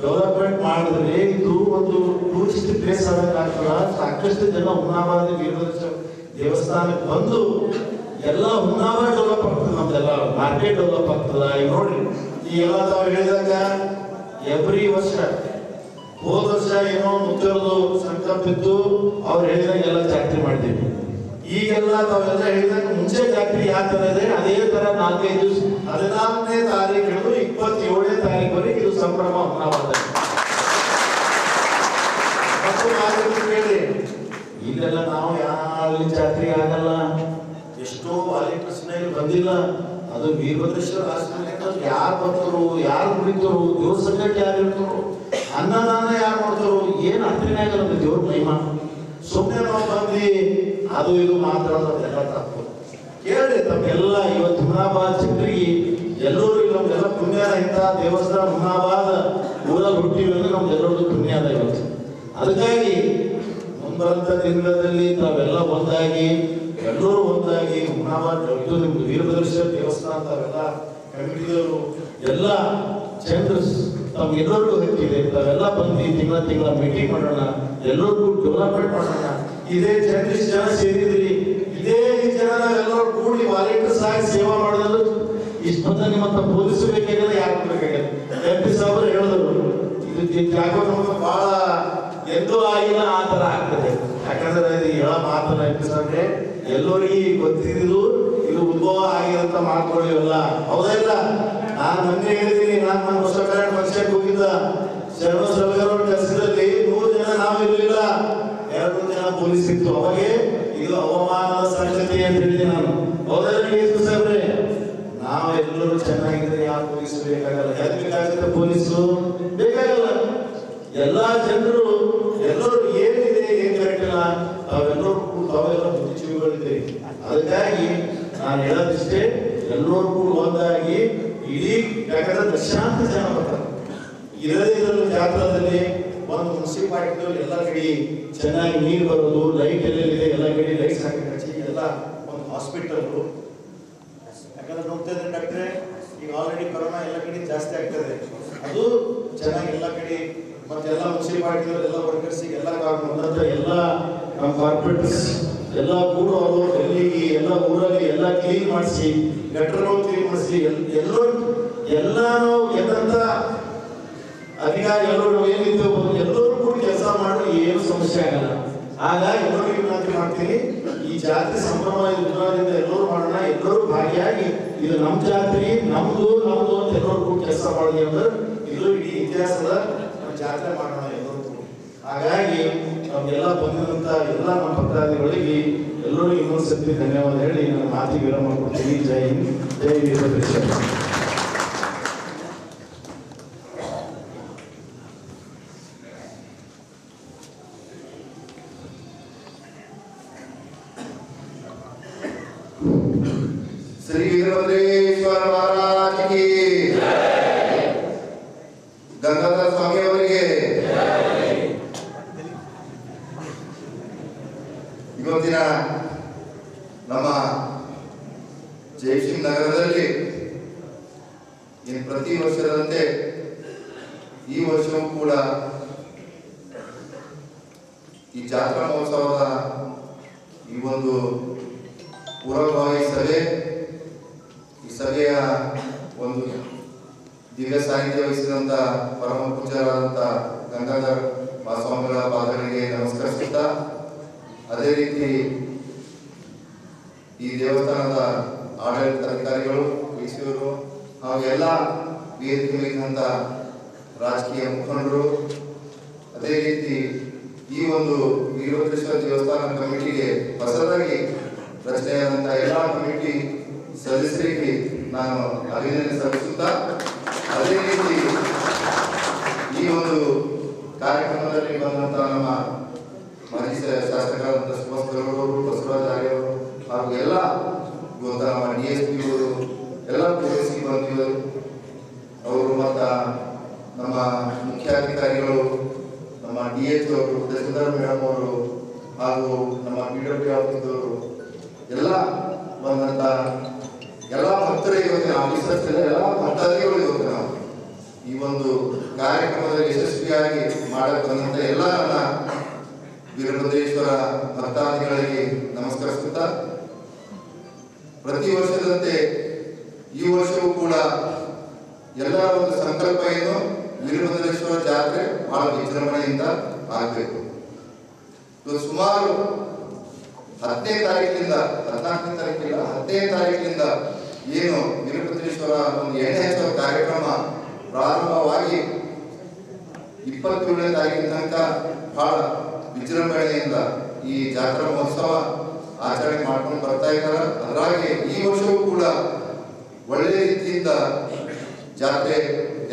ಡೆವಲಪ್ಮೆಂಟ್ ಮಾಡಿದ್ರೆ ಇದು ಒಂದು ಟೂರಿಸ್ಟ್ ಪ್ಲೇಸ್ ಆಗಕ್ಕಾಗ್ತದ. ಸಾಕಷ್ಟು ಜನ ಹುಮ್ನಾಬಾದ್ ವೀರಭದ್ರೇಶ್ವರ ದೇವಸ್ಥಾನಕ್ಕೆ ಬಂದು ಎಲ್ಲ ಹುಮ್ನಾಬಾದ್ ಡೆವಲಪ್ ಆಗ್ತದೆ, ನಮ್ದೆಲ್ಲ ಮಾರ್ಕೆಟ್ ಡೆವಲಪ್ ಆಗ್ತದ. ಈಗ ನೋಡ್ರಿ ಈಗೆಲ್ಲ ತಾವು ಹೇಳಿದಾಗ ಎವ್ರಿ ವರ್ಷ ಹೋದ ವರ್ಷ ಏನೋ ಮುಖ್ಯರದು ಸಂಕಲ್ಪ ಇದ್ದು ಅವ್ರು ಹೇಳಿದಾಗ ಎಲ್ಲ ಜಾತ್ರೆ ಮಾಡ್ತೀವಿ. ಈಗೆಲ್ಲ ತಾವೆಲ್ಲ ಹೇಳಿದಾಗ ಮುಂಚೆ ಜಾತ್ರೆ ಯಾವ ತರ ಇದೆ ಅದೇ ತರ 4-5 ದಿವಸ 14ನೇ ತಾರೀಕು ಹಿಡಿದು 27ನೇ ತಾರೀಕುವರೆಗೆ ಇದು ಸಂಭ್ರಮ ಹುಮ್ನಾಬಾದ್. ಕೇಳಿ ಇಲ್ಲೆಲ್ಲ ನಾವು ಯಾವ ಜಾತ್ರೆ ಆಗಲ್ಲ, ಎಷ್ಟೋ ವಾಲಿಂಟರ್ಸ್ನ ಇಲ್ಲಿ ಬಂದಿಲ್ಲ. ಅದು ವೀರಭದ್ರೇಶ್ವರ ಆಶ್ರಮ ಯಾರು ಬರ್ತಾರೋ, ಯಾರು ಕುಡಿತಾರೋ, ದೇವ್ರ ಸಂಘಕ್ಕೆ ಯಾರು ಇರ್ತಾರೋ, ಅನ್ನದಾನ ಯಾರು ಮಾಡ್ತಾರೋ ಏನು ಅರ್ಥನೇ ಆಗಲ್ಲ ದೇವ್ರ ಮಹಿಮಾ. ಸುಮ್ಮನೆ ನಾವು ಬಂದು ಅದು ಇದು ಮಾತಾಡೋದೆಲ್ಲ ತಪ್ಪು. ಕೇಳಿ ತಮ್ಗೆಲ್ಲ ಇವತ್ತು ಹುಮ್ನಾಬಾದ್ ಚಿತ್ರಗಿ ಎಲ್ಲರೂ ಇಲ್ಲಿ ನಮ್ಗೆಲ್ಲ ಪುಣ್ಯದ ಇಂಥ ದೇವಸ್ಥಾನ ಹುಮ್ನಾಬಾದ್ ಊರಲ್ಲಿ ಹುಟ್ಟಿವಿ ಅಂದ್ರೆ ನಮ್ಗೆಲ್ಲರದ್ದು ಪುಣ್ಯದ ಇವತ್ತು. ಅದಕ್ಕಾಗಿ ಮುಂಬರಂತ ದಿನಗಳಲ್ಲಿ ತಾವೆಲ್ಲ ಒಂದಾಗಿ ಎಲ್ಲರೂ ಒಂದಾಗಿ ಹುಮ್ನಾಬಾದ್ ಇದು ನಿಮ್ದು ವೀರಭದ್ರೇಶ್ವರ ದೇವಸ್ಥಾನ ತಾವೆಲ್ಲ ಕಮಿಟಿಯವರು ಎಲ್ಲ ಚಂದ್ರ ತಮ್ಗೆಲ್ಲರಿಗೂ ಹಕ್ಕಿದೆ. ತಾವೆಲ್ಲ ಬಂದು ತಿಂಗಳ ಮೀಟಿಂಗ್ ಮಾಡೋಣ, ಎಲ್ಲರಿಗೂ ಡೆವಲಪ್ಮೆಂಟ್ ಮಾಡೋಣ. ಇದೇ ಚಂದ್ರಿಸ್ ಜನ ಸೇರಿದ್ರಿ, ಇದೇ ಜನ ನಾವೆಲ್ಲರೂ ಕೂಡಿ ವಾಲಂಟಿಯರ್ಸ್ ಆಗಿ ಸೇವಾ ಮಾಡೋದು. ಇಷ್ಟು ಬಂದ ನಿಮ್ಮಂತ ಪೊಲೀಸರು ಬೇಕಾಗಿಲ್ಲ, ಯಾರು ಬೇಕಾಗಿಲ್ಲ. MP ಸಾಹೇಬರು ಹೇಳಿದ್ರು ಇದು ಯಾಕೋ ನಮಗೆ ಬಹಳ ಎಂದೂ ಆಗಿಲ್ಲ ಆ ತರ ಆಗ್ತದೆ. ಯಾಕಂದ್ರೆ ಇದು ಹೇಳ ಮಾತಲ್ಲ MP ಸಾಹೇಬ್ರೆ, ಎಲ್ಲರಿಗೆ ಗೊತ್ತಿದ್ದು ಇದು ಉದ್ಭವ ಆಗಿರಂತ ಮಾತುಗಳಿವೆಲ್ಲ ಹೌದಾ ಇಲ್ಲ. ನಾನು ಮೊನ್ನೆ ಹೇಳಿದ್ದೀನಿ, ನಾನು ನಮ್ಮ ಹೊಸ ಕನ್ನಡ ಪಕ್ಷಕ್ಕೆ ಹೋಗಿದ್ದ ಶರಣ ಸಭೆಯವರು ಕೆಲಸದಲ್ಲಿ 100 ಜನ ನಾವು ಇರಲಿಲ್ಲ, 200 ಜನ ಪೊಲೀಸ್ ಇತ್ತು. ಅವಾಗೆ ಇದು ಅವಮಾನದ ಸಂಗತಿ ಅಂತ ಹೇಳಿದೆ ನಾನು. ಹೌದಲ್ಲ ಸಾಹೇಬ್ರೆ, ನಾವು ಎಲ್ಲರೂ ಚೆನ್ನಾಗಿದ್ರೆ ಯಾವ ಪೊಲೀಸ್ ಬೇಕಾಗಲ್ಲ. ಯಾರು ಬೇಕಾಗುತ್ತೆ ಪೊಲೀಸು ಬೇಕಾಗಲ್ಲ. ಎಲ್ಲಾ ಜನರು ಎಲ್ಲರೂ ಏನಿದೆ ಏನ್ ಕರೆಕ್ಟ್ ಇಲ್ಲ ತಾವೆಲ್ಲರೂ ತಾವೆಲ್ಲ ಬುದ್ಧಿಜೀವಿಗಳಿದ್ದೀರಿ. ಅದಕ್ಕಾಗಿ ನಾನು ಹೇಳೋದಿಷ್ಟೇ, ಎಲ್ಲರೂ ಕೂಡ ಒಂದಾಗಿ ಇಡೀ ಯಾಕಂದ್ರೆ ಲಕ್ಷಾಂತರ ಜನ ಬರ್ತಾರೆ ಇರೋದ್ರಲ್ಲಿ ಜಾತ್ರೆದಲ್ಲಿ. ಒಂದು ಮುನ್ಸಿಪಾಲಿಟಿ ಎಲ್ಲ ಕಡೆ ಚೆನ್ನಾಗಿ ನೀರು ಬರೋದು, ಲೈಟ್ ಎಲ್ಲೆಲ್ಲಿದೆ ಎಲ್ಲ ಕಡೆ ಲೈಟ್ಸ್ ಹಾಕಿ ಹಚ್ಚಿ ಎಲ್ಲ ಒಂದು ಹಾಸ್ಪಿಟಲ್ಗಳು. ಯಾಕಂದ್ರೆ ನೋಡ್ತಾ ಇದ್ರೆ ಡಾಕ್ಟ್ರೆ ಈಗ ಆಲ್ರೆಡಿ ಕೊರೋನಾ ಎಲ್ಲ ಕಡೆ ಜಾಸ್ತಿ ಆಗ್ತದೆ, ಅದು ಚೆನ್ನಾಗಿ ಎಲ್ಲ ಕಡೆ ಮತ್ತೆಲ್ಲ ಮುನ್ಸಿಪಾಲಿಟಿ ಎಲ್ಲ ವರ್ಕರ್ಸಿಗೆ ಎಲ್ಲ ಎಲ್ಲ ನಮ್ಮ ಕಾರ್ಪೊರೇಟರ್ಸ್ ಎಲ್ಲ ಕೂಡ ಅವರು ಡೆಲ್ಲಿಗೆ ಎಲ್ಲ ಊರಲ್ಲಿ ಎಲ್ಲ ಕ್ಲೀನ್ ಮಾಡಿಸಿ, ಗಟ್ಟರ್ಗಳು ಕ್ಲೀನ್ ಮಾಡಿಸಿ, ಎಲ್ಲರೂ ಎಂತ ಅಧಿಕಾರಿ ಎಲ್ಲರೂ ಏನಿತ್ತು ಎಲ್ಲರೂ ಕೂಡ ಕೆಲಸ ಮಾಡಿ ಏನು ಸಮಸ್ಯೆ ಆಗಲ್ಲ. ಹಾಗಾಗಿ ಎಲ್ಲರಿಗೂ ವಿನಂತಿ ಮಾಡ್ತೀನಿ, ಈ ಜಾತ್ರೆ ಸಂಭ್ರಮ ಉದ್ರಾದಿಂದ ಎಲ್ಲರೂ ಮಾಡೋಣ, ಎಲ್ಲರೂ ಭಾಗಿಯಾಗಿ ಇದು ನಮ್ಮ ಜಾತ್ರೆ ನಮ್ದು ಅಂತ ಎಲ್ಲರೂ ಕೂಡ ಕೆಲಸ ಮಾಡಿದ್ವಿ ಅಂದ್ರೆ ಇದು ಇಡೀ ಇತಿಹಾಸದ ಜಾತ್ರೆ ಮಾಡೋಣ ಎಲ್ಲರೂ. ಹಾಗಾಗಿ ನಮ್ಗೆಲ್ಲ ಬಂದಿರುವಂತ ಎಲ್ಲ ನಮ್ಮ ಭಕ್ತಾದಿಗಳಿಗೆ ಎಲ್ಲರಿಗೂ ಇನ್ನೊಂದ್ಸತಿ ಧನ್ಯವಾದ ಹೇಳಿ ನನ್ನ ಮಾತಿಗೆ ವಿರಾಮ ಕೊಡ್ತೀನಿ. ಜೈ ಹಿಂದ್, ಜೈ ವೀರಭದ್ರೇಶ್ವರ. श्री वीरभद्रेश्वर महाराज की गंगाधर स्वामी ಅವರಿಗೆ ಇವತ್ತಿನ ನಮ್ಮ ಜಯಸಿಂಗ್ ನಗರದಲ್ಲಿ ಪ್ರತಿ ವರ್ಷದಂತೆ ಈ ವರ್ಷವೂ ಕೂಡ ಈ ಜಾತ್ರಾ ಮಹೋತ್ಸವದ ಈ ಒಂದು ಪೂರ್ವಭಾವಿ ಸಭೆ, ಈ ಸಭೆಯ ಒಂದು ದಿವ್ಯ ಸಾನ್ನಿಧ್ಯ ವಹಿಸಿದಂತ ಪರಮ ಪೂಜ್ಯರಾದಂತ ಗಂಗಾಧರ್ ಮಹಾಸ್ವಾಮಿಗಳ ಪಾದಗಳಿಗೆ ನಮಸ್ಕರಿಸುತ್ತಾ, ಅದೇ ರೀತಿ ಈ ದೇವಸ್ಥಾನದ ಆಡಳಿತ ಅಧಿಕಾರಿಗಳು, ವೈಶ್ಯರು ಹಾಗೂ ಎಲ್ಲ ವೇದಿಕೆ ಮೇಲಿದ್ದಂತ ರಾಜಕೀಯ ಮುಖಂಡರು, ಅದೇ ರೀತಿ ಈ ಒಂದು ವೀರಭದ್ರೇಶ್ವರ ದೇವಸ್ಥಾನ ಕಮಿಟಿಗೆ ಹೊಸದಾಗಿ ರಚನೆಯಾದಂತಹ ಎಲ್ಲ ಕಮಿಟಿ ಸದಸ್ಯರಿಗೆ ನಾನು ಅಭಿನಂದನೆ ಸಲ್ಲಿಸುತ್ತಾ, ಅದೇ ರೀತಿ ಈ ಒಂದು ಕಾರ್ಯಕ್ರಮದಲ್ಲಿ ಬಂದಂತಹ ನಮ್ಮ ಮಾಜಿ ಶಾಸಕರಾದಂತಹ ಸುಭಾಷ್ ಗೌಡರು, ಬಸವರಾಜ ಆರ್ಯವರು ಹಾಗೂ ಎಲ್ಲ ಇವತ್ತ ನಮ್ಮ DSP ಅವರು, ಎಲ್ಲ ಪೊಲೀಸ್ ಸಿಬ್ಬಂದಿಗಳು ಅವರು, ಮತ್ತು ನಮ್ಮ ಮುಖ್ಯಾಧಿಕಾರಿಗಳು, ನಮ್ಮ DH ಅವರು, ತಹಸೀಲ್ದಾರ್ ಮೇಡಮ್ ಅವರು ಹಾಗೂ ನಮ್ಮ PWD ಆಫೀಸರು, ಎಲ್ಲ ಬಂದಂತ ಎಲ್ಲ ಭಕ್ತರಿಗೆ ಇವತ್ತಿನ ಆಫೀಸರ್ಸ್ ಎಲ್ಲ ಭಕ್ತಾದಿಗಳು ಇವತ್ತು ನಾವು ಈ ಒಂದು ಕಾರ್ಯಕ್ರಮದಲ್ಲಿ ಯಶಸ್ವಿಯಾಗಿ ಮಾಡಕ್ಕೆ ಬಂದಂತ ಎಲ್ಲ ನನ್ನ ವೀರಭದ್ರೇಶ್ವರ ಭಕ್ತಾದಿಗಳಿಗೆ ನಮಸ್ಕರಿಸುತ್ತಾ ಪ್ರತಿ ವರ್ಷದಂತೆ ಈ ವರ್ಷವೂ ಕೂಡ ಎಲ್ಲರ ಒಂದು ಸಂಕಲ್ಪ ಏನು ವೀರಭದ್ರೇಶ್ವರ ಜಾತ್ರೆ ಬಹಳ ವಿಜೃಂಭಣೆಯಿಂದ ಆಗಬೇಕು. ಇವತ್ತು ಸುಮಾರು 10ನೇ ತಾರೀಕಿನಿಂದ 14ನೇ ತಾರೀಕಿಲ್ಲ 10ನೇ ತಾರೀಕಿನಿಂದ ಏನು ವೀರಭದ್ರೇಶ್ವರ ಒಂದು ಎಣ್ಣೆ ಹಚ್ಚುವ ಕಾರ್ಯಕ್ರಮ ಪ್ರಾರಂಭವಾಗಿ 27ನೇ ತಾರೀಕಿನ ತನಕ ಬಹಳ ವಿಜೃಂಭಣೆಯಿಂದ ಈ ಜಾತ್ರಾ ಮಹೋತ್ಸವ ಆಚರಣೆ ಮಾಡ್ಕೊಂಡು ಬರ್ತಾ ಇದ್ದಾರೆ. ಅದರಾಗೆ ಈ ವರ್ಷವೂ ಕೂಡ ಒಳ್ಳೆಯ ರೀತಿಯಿಂದ ಜಾತ್ರೆ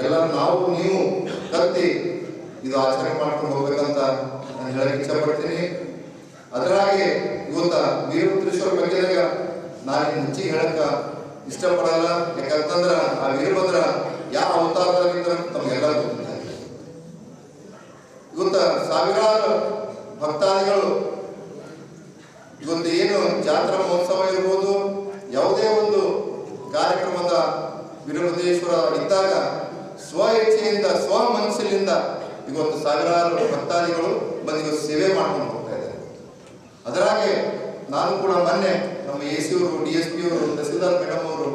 ಎಲ್ಲ ನಾವು ನೀವು ಕತ್ತಿ ಇದು ಆಚರಣೆ ಮಾಡ್ಕೊಂಡು ಹೋಗ್ಬೇಕಂತ ನಾನು ಹೇಳಕ್ ಇಷ್ಟಪಡ್ತೀನಿ. ಅದರಾಗೆ ಇವತ್ತ ವೀರಭದ್ರೇಶ್ವರ ಬಗ್ಗೆದಾಗ ನಾನು ಹೆಚ್ಚಿಗೆ ಹೇಳಕ್ಕ ಇಷ್ಟಪಡಲ್ಲ. ಯಾಕಂತಂದ್ರ ಆ ವೀರಭದ್ರ ಯಾವ ಅವತಾರದಾಗಿದ್ದ ತಮಗೆಲ್ಲ ಗೊತ್ತಿದೆ. ಇವತ್ತ ಸಾವಿರಾರು ಭಕ್ತಾದಿಗಳು ಇವತ್ತು ಏನು ಜಾತ್ರಾ ಮಹೋತ್ಸವ ಇರ್ಬೋದು ಯಾವುದೇ ಒಂದು ಕಾರ್ಯಕ್ರಮದ ವೀರಭದ್ರೇಶ್ವರ ಇದ್ದಾಗ ಸ್ವ ಇಚ್ಛೆಯಿಂದ ಸ್ವ ಮನಸ್ಸಿನಿಂದ ಇವತ್ತು ಸಾವಿರಾರು ಭಕ್ತಾದಿಗಳು ಬಂದು ಸೇವೆ ಮಾಡ್ಕೊಂಡು ಹೋಗ್ತಾ ಇದ್ದಾರೆ. ಅದರಾಗೆ ನಾನು ಕೂಡ ಮೊನ್ನೆ ನಮ್ಮ AC ಅವರು DSP ಅವರು ತಹಸೀಲ್ದಾರ್ ಮೇಡಮ್ ಅವರು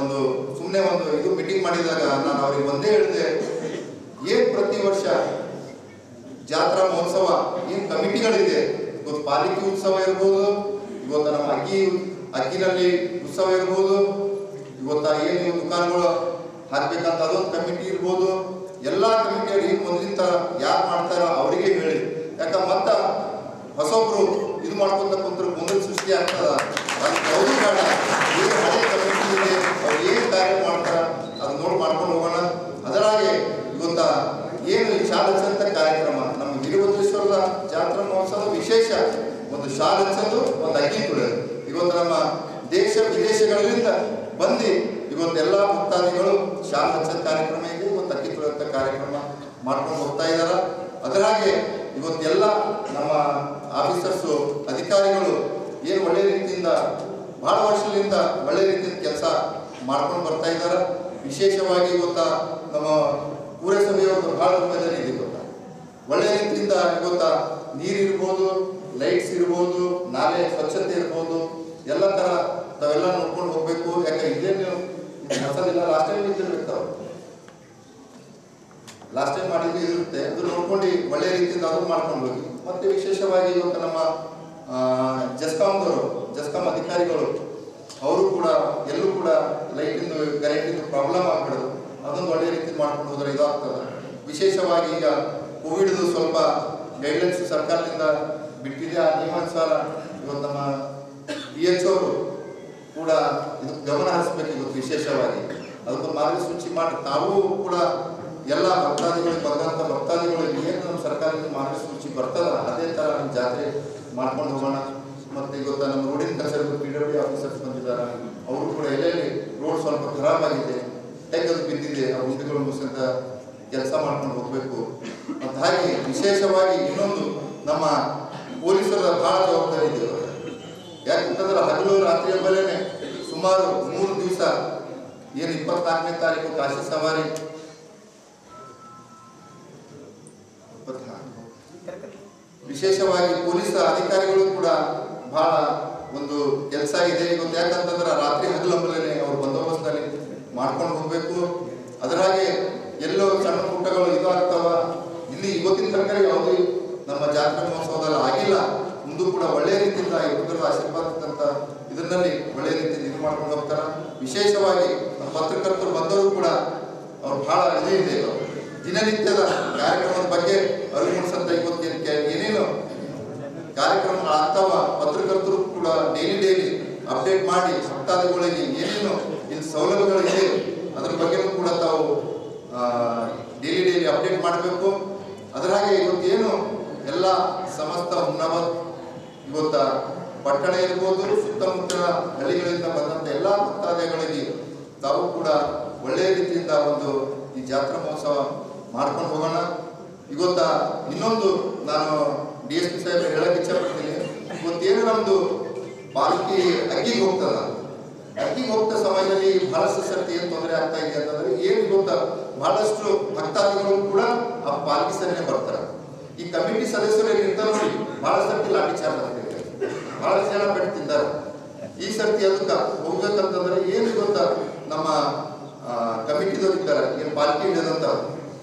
ಒಂದು ಸುಮ್ಮನೆ ಒಂದು ಇದು ಮೀಟಿಂಗ್ ಮಾಡಿದಾಗ ನಾನು ಅವ್ರಿಗೆ ಒಂದೇ ಹೇಳಿದೆ, ಏನ್ ಪ್ರತಿ ವರ್ಷ ಜಾತ್ರಾ ಮಹೋತ್ಸವ ಏನ್ ಕಮಿಟಿಗಳಿದೆ, ಇವತ್ತು ಪಾಲಿಕೆ ಉತ್ಸವ ಇರ್ಬೋದು, ಇವತ್ತು ನಮ್ಮ ಅಕ್ಕಿನಲ್ಲಿ ಉತ್ಸವ ಇರ್ಬೋದು, ಇವತ್ತ ಏನು ದುಕಾನ್ಗಳು ಹಾಕ್ಬೇಕಂತ ಅದೊಂದು ಕಮಿಟಿ ಇರ್ಬೋದು, ಎಲ್ಲಾ ಕಮಿಟಿಯವರು ಈಗ ಮೊದಲಿನ ತರ ಯಾರು ಮಾಡ್ತಾರ ಅವರಿಗೆ ಹೇಳಿ. ಯಾಕ ಮತ್ತ ಹೊಸೊಬ್ರು ಇದು ಮಾಡ್ಕೊಂತ ಕುಂತ್ರು ಮುಂದಿನ ಸೃಷ್ಟಿ ಆಗ್ತದ. ಅವರು ಬೇಡ, ಏನು ಹಳೆ ಕಮಿಟಿ ಇದೆ ಅವ್ರು ಏನ್ ಕಾರ್ಯ ಮಾಡ್ತಾರ ಅದು ನೋಡಿ ಮಾಡ್ಕೊಂಡು ಹೋಗೋಣ. ಅದರಾಗೆ ಇವತ್ತ ಏನು ಈ ಶಾಲೆ ಹಚ್ಚಂತ ಕಾರ್ಯಕ್ರಮ ನಮ್ಮ ವೀರಭದ್ರೇಶ್ವರದ ಜಾತ್ರಾ ಮಹೋತ್ಸವ ವಿಶೇಷ ಒಂದು ಶಾಲೆ ಹಚ್ಚೋದು ಒಂದು ಅಕ್ಕಿ ತುಳಿಯೋದು. ಇವತ್ತು ನಮ್ಮ ದೇಶ ವಿದೇಶಗಳಿಂದ ಬಂದು ಇವತ್ತೆಲ್ಲ ಭಕ್ತಾದಿಗಳು ಶಾಲೆ ಹಚ್ಚದ ಕಾರ್ಯಕ್ರಮ ಇದೆ, ಇವತ್ತು ಅಕ್ಕಿ ತುಳಿಯಂತ ಕಾರ್ಯಕ್ರಮ ಮಾಡ್ಕೊಂಡು ಹೋಗ್ತಾ ಇದಾರ. ಅದರಾಗೆ ಇವತ್ತೆಲ್ಲ ನಮ್ಮ ಆಫೀಸರ್ಸು ಅಧಿಕಾರಿಗಳು ಏನು ಒಳ್ಳೆ ರೀತಿಯಿಂದ ಬಹಳ ವರ್ಷದಿಂದ ಒಳ್ಳೆ ರೀತಿಯಿಂದ ಕೆಲಸ ಮಾಡ್ಕೊಂಡು ಬರ್ತಾ ಇದ್ದಾರೆ. ವಿಶೇಷವಾಗಿ ಇವತ್ತ ನಮ್ಮ ಪುರಸಭೆಯವ್ರದ್ದು ಬಹಳ ಉಪಯೋಗ ಇದೆ. ಗೊತ್ತ ಒಳ್ಳೆ ರೀತಿಯಿಂದ ಇವತ್ತ ನೀರಿರ್ಬೋದು, ಲೈಟ್ಸ್ ಇರ್ಬೋದು, ನಾಲೆ ಸ್ವಚ್ಛತೆ ಇರ್ಬೋದು, ಎಲ್ಲ ತರ ತಾವೆಲ್ಲ ನೋಡ್ಕೊಂಡು ಹೋಗ್ಬೇಕು. ಯಾಕೆ ಇದೇನು ಹೊಸದಿಲ್ಲ, ಲಾಸ್ಟ್ ಟೈಮ್ ಇದ್ದಿರ್ತಾವ, ಲಾಸ್ಟ್ ಟೈಮ್ ಮಾಡಿದ್ದು ಇರುತ್ತೆ, ಅದು ನೋಡ್ಕೊಂಡು ಒಳ್ಳೆ ರೀತಿಯಿಂದ ಅದು ಮಾಡ್ಕೊಂಡು ಹೋಗಿ. ಮತ್ತೆ ವಿಶೇಷವಾಗಿ ಇವತ್ತು ನಮ್ಮ ಜಸ್ಕಾಂ ಅಧಿಕಾರಿಗಳು ಅವರು ಕೂಡ ಎಲ್ಲೂ ಕೂಡ ಲೈಟಿಂದು ಕರೆಂಟಿಂದು ಪ್ರಾಬ್ಲಮ್ ಆಗ್ಬಿಡೋದು, ಅದೊಂದು ಒಳ್ಳೆ ರೀತಿ ಮಾಡ್ಕೊಂಡು ಹೋದ್ರೆ ಇದಾಗ್ತದೆ. ವಿಶೇಷವಾಗಿ ಈಗ ಕೋವಿಡ್ದು ಸ್ವಲ್ಪ ಗೈಡ್ಲೈನ್ಸ್ ಸರ್ಕಾರದಿಂದ ಬಿಟ್ಟಿದೆ, ಆ ನಿಯಮಾನುಸಾರ ಇವತ್ತು ನಮ್ಮ DHO ಅವರು ಕೂಡ ಇದಕ್ಕೆ ಗಮನ ಹರಿಸ್ಬೇಕು. ಇವತ್ತು ವಿಶೇಷವಾಗಿ ಅದಕ್ಕೊಂದು ಮಾರ್ಗಸೂಚಿ ಮಾಡಿ ತಾವು ಕೂಡ ಎಲ್ಲ ಭಕ್ತಾದಿಗಳಿಗೆ ಬಂದಂಥ ಭಕ್ತಾದಿಗಳಿಗೆ ಏನು ನಮ್ಮ ಸರ್ಕಾರದಿಂದ ಮಾರ್ಗಸೂಚಿ ಬರ್ತದ ಅದೇ ಥರ ನಮ್ಮ ಜಾತ್ರೆ ಮಾಡ್ಕೊಂಡು ಹೋಗೋಣ. ಮತ್ತು ಇವತ್ತು ನಮ್ಮ ರೋಡಿನ ಕೆಲಸ PWD ಆಫೀಸರ್ಸ್ ಬಂದಿದ್ದಾರೆ, ಅವರು ಕೂಡ ಎಲ್ಲೆಲ್ಲಿ ರೋಡ್ ಸ್ವಲ್ಪ ಖರಾಬ್ ಆಗಿದೆ, ತೆಗೆದು ಬಿದ್ದಿದೆ, ಆ ಗುಂಡಿಗಳು ಮುಗಿಸಂತ ಕೆಲಸ ಮಾಡ್ಕೊಂಡು ಹೋಗಬೇಕು. ಮತ್ತು ಹಾಗೆ ವಿಶೇಷವಾಗಿ ಇನ್ನೊಂದು ನಮ್ಮ ಪೊಲೀಸರ ಬಹಳ ಜವಾಬ್ದಾರಿ ಇದೆ. ಯಾಕಂತಂದ್ರೆ ಹಗಲು ರಾತ್ರಿಯ ಬೆಲೆನೆ ಸುಮಾರು 3 ದಿವಸ ಏನು 24ನೇ ತಾರೀಕು ಕಾಶಿ ಸವಾರಿ, ವಿಶೇಷವಾಗಿ ಪೊಲೀಸ್ ಅಧಿಕಾರಿಗಳು ಕೂಡ ಬಹಳ ಒಂದು ಕೆಲಸ ಇದೆ ಇವತ್ತು. ಯಾಕಂತಂದ್ರೆ ರಾತ್ರಿ ಹಗಲಂಬಲೇ ಅವರು ಬಂದೋಬಸ್ತ್ನಲ್ಲಿ ಮಾಡ್ಕೊಂಡು ಹೋಗ್ಬೇಕು. ಅದರಾಗೆ ಎಲ್ಲೋ ಸಣ್ಣ ಪುಟ್ಟಗಳು ಇದಾಗ್ತಾವ. ಇಲ್ಲಿ ಇವತ್ತಿನ ತನಕ ಯಾವುದು ನಮ್ಮ ಜಾತ್ರಾ ಮಹೋತ್ಸವದಲ್ಲಿ ಆಗಿಲ್ಲ, ಮುಂದೂ ಕೂಡ ಒಳ್ಳೆ ರೀತಿಯಿಂದ ಇವರ ಆಶೀರ್ವಾದ ಇದರಲ್ಲಿ ಒಳ್ಳೆ ರೀತಿಯಿಂದ ಇದು ಮಾಡ್ಕೊಂಡು ಹೋಗ್ತಾರ. ವಿಶೇಷವಾಗಿ ನಮ್ಮ ಪತ್ರಕರ್ತರು ಬಂದವರು ಕೂಡ ಅವ್ರು ಬಹಳ ಇದೆ ದಿನನಿತ್ಯದ ಕಾರ್ಯಕ್ರಮದ ಬಗ್ಗೆ ಅರಿವು ಮೂಡಿಸಂತ ಇವತ್ತು ಏನೇನು ಕಾರ್ಯಕ್ರಮಗಳು ಆಗ್ತಾವ ಪತ್ರಕರ್ತರು ಕೂಡ ಡೈಲಿ ಅಪ್ಡೇಟ್ ಮಾಡಿ ಭಕ್ತಾದಿಗಳಿಗೆ ಏನೇನು ಇಲ್ಲಿ ಸೌಲಭ್ಯಗಳಿದೆ ಅದ್ರ ಬಗ್ಗೆ ಕೂಡ ತಾವು ಡೈಲಿ ಅಪ್ಡೇಟ್ ಮಾಡಬೇಕು. ಅದರ ಹಾಗೆ ಇವತ್ತೇನು ಎಲ್ಲ ಸಮಸ್ತ ಹುಮ್ನಾಬಾದ್ ಇವತ್ತ ಪಟ್ಟಣ ಇರ್ಬೋದು, ಸುತ್ತಮುತ್ತಲ ಹಳ್ಳಿಗಳಿಂದ ಬಂದಂಥ ಎಲ್ಲ ಭಕ್ತಾದಿಗಳಿಗೆ ತಾವು ಕೂಡ ಒಳ್ಳೆಯ ರೀತಿಯಿಂದ ಒಂದು ಈ ಜಾತ್ರಾ ಮಹೋತ್ಸವ ಮಾಡ್ಕೊಂಡು ಹೋಗೋಣ. ಇವತ್ತ ಇನ್ನೊಂದು ನಾನು DSP ಸಾಹೇಬ್ ಹೇಳಕ್ ಇಚ್ಛೆ ಪಡ್ತೀನಿ. ಇವತ್ತೇನು ನಮ್ದು ಪಾಲ್ಕಿ ಅಗ್ಗಿಗೆ ಹೋಗ್ತದ, ಅಕ್ಕಿ ಹೋಗ್ತಾ ಸಮಯದಲ್ಲಿ ಬಹಳಷ್ಟು ಸರ್ತಿ ಏನು ತೊಂದರೆ ಆಗ್ತಾ ಇದೆ ಅಂತಂದ್ರೆ ಏನು ಗೊತ್ತಾ, ಬಹಳಷ್ಟು ಭಕ್ತಾದಿಗಳು ಕೂಡ ಆ ಪಾಲ್ಕಿ ಸರಿನೇ ಬರ್ತಾರೆ. ಈ ಕಮಿಟಿ ಸದಸ್ಯರು ಇರ್ತಾರೆ ನೋಡಿ, ಬಹಳ ಸರ್ತಿ ಲಾಠಿ ಚಾರ್ಜ್ ಆಗ್ತಿದೆ, ಬಹಳಷ್ಟು ಜನ ಬೆಟ್ಟು ತಿಂದಾರ. ಈ ಸರ್ತಿ ಅದಕ್ಕೆ ಹೋಗ್ಬೇಕಂತಂದ್ರೆ ಏನು ಗೊತ್ತಾ, ನಮ್ಮ ಕಮಿಟಿದವ್ರು ಇದ್ದಾರೆ, ಏನು ಪಾಲ್ಕಿ ಹಿಡಿದಂತ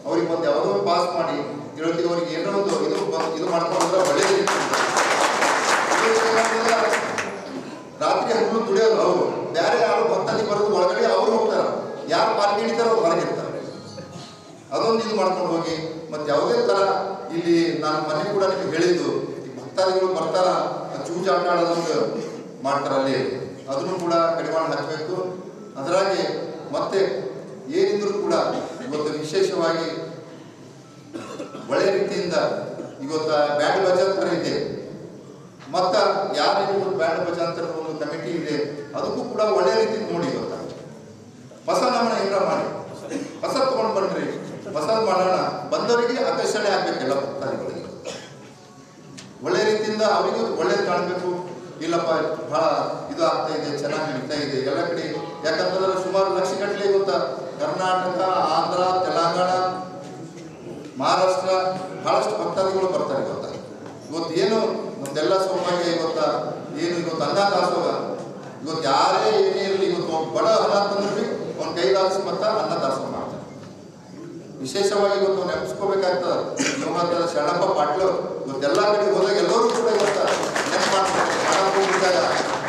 ಅವ್ರಿಗೆ ಒಂದು ಯಾವುದೋ ಪಾಸ್ ಮಾಡಿ ತಿಳ್ತೀವಿ, ಅವ್ರಿಗೆ ಏನೋ ಒಂದು ಇದು ಮಾಡ್ಕೊಂಡ್ರೆ ಒಳ್ಳೇದು. ರಾತ್ರಿ ಹಗಲು ದುಡಿಯೋರು ಅವರು, ಬೇರೆ ಯಾರು ಭಕ್ತಾದಿ ಬರೋದು ಒಳಗಡೆ ಅವ್ರು ಹೋಗ್ತಾರೆ, ಯಾರು ಪಾಲ್ಕಿ ಹಿಡಿತಾರೋ ಅವ್ರು ಹೊರಗಿರ್ತಾರೆ. ಅದೊಂದು ಇದು ಮಾಡ್ಕೊಂಡು ಹೋಗಿ. ಮತ್ತೆ ಯಾವುದೇ ತರ ಇಲ್ಲಿ ನಾನು ಮನೆ ಕೂಡ ನಿಮಗೆ ಹೇಳಿದ್ದು, ಈ ಭಕ್ತಾದಿಗಳು ಬರ್ತಾರ ಚೂಜಾಟ ಆಡೋದೊಂದು ಮಾಡ್ತಾರ ಅಲ್ಲಿ, ಅದನ್ನು ಕೂಡ ಕಡಿವಾಣ ಹಾಕಬೇಕು. ಅದರಾಗೆ ಮತ್ತೆ ಏನಿದ್ರು ಕೂಡ ಇವತ್ತು ವಿಶೇಷವಾಗಿ ಒಳ್ಳೆ ರೀತಿಯಿಂದ ಇವತ್ತು ಬ್ಯಾಂಡ್ ಭಜಂತರ ಇದೆ, ಮತ್ತ ಯಾರೇನು ಬ್ಯಾಂಡ್ ಭಜಂತರ ಒಂದು ಕಮಿಟಿ ಇದೆ, ಅದಕ್ಕೂ ಕೂಡ ಒಳ್ಳೆ ರೀತಿ ನೋಡಿ ಇವತ್ತ ಹೊಸ ನಮ್ಮನ್ನ ಏನಾರ ಮಾಡಿ ಹೊಸ ತಗೊಂಡು ಬನ್ರಿ, ಹೊಸದ್ ಮಾಡೋಣ. ಬಂದವರಿಗೆ ಆಕರ್ಷಣೆ ಆಗ್ಬೇಕೆಲ್ಲ ಭಕ್ತಾದಿಗಳಿಗೆ, ಒಳ್ಳೆ ರೀತಿಯಿಂದ ಅವರಿಗೂ ಒಳ್ಳೇದು ಕಾಣಬೇಕು. ಇಲ್ಲಪ್ಪ ಬಹಳ ಇದು ಆಗ್ತಾ ಇದೆ, ಚೆನ್ನಾಗಿ ನಡೀತಾ ಇದೆ ಎಲ್ಲ ಕಡೆ. ಯಾಕಂತಂದ್ರೆ ಸುಮಾರು ಲಕ್ಷ ಗಟ್ಟಲೆ ಗೊತ್ತಾ, ಕರ್ನಾಟಕ, ಆಂಧ್ರ, ತೆಲಂಗಾಣ, ಮಹಾರಾಷ್ಟ್ರ ಬಹಳಷ್ಟು ಭಕ್ತಾದಿಗಳು ಬರ್ತಾರೆ ಗೊತ್ತಾ. ಇವತ್ತು ಏನು ನಮ್ದೆಲ್ಲ ಸೌಭಾಗ್ಯ ಇವತ್ತ, ಏನು ಇವತ್ತು ಅನ್ನ ದಾಸೋಹ, ಇವತ್ತು ಯಾರೇ ಏನೇ ಇರಲಿ, ಇವತ್ತು ಬಡ ಹಣ ಅಂತಂದ್ರೆ ಅವ್ನ ಕೈ ದಾಸಿ ಮತ್ತ ಅನ್ನ ದಾಸೋಹ ಮಾಡ್ತಾರೆ. ವಿಶೇಷವಾಗಿ ಇವತ್ತು ನೆನಪಿಸ್ಕೋಬೇಕಾಗ್ತದೆ, ನಮ್ಮ ಶರಣಪ್ಪ ಪಾಟ್ಲು ಇವತ್ತೆಲ್ಲ ಕಡೆ ಹೋದಾಗ ಎಲ್ಲರೂ ಕೂಡ ಇವತ್ತ ನೆನಪು ಮಾಡ್ತಾರೆ.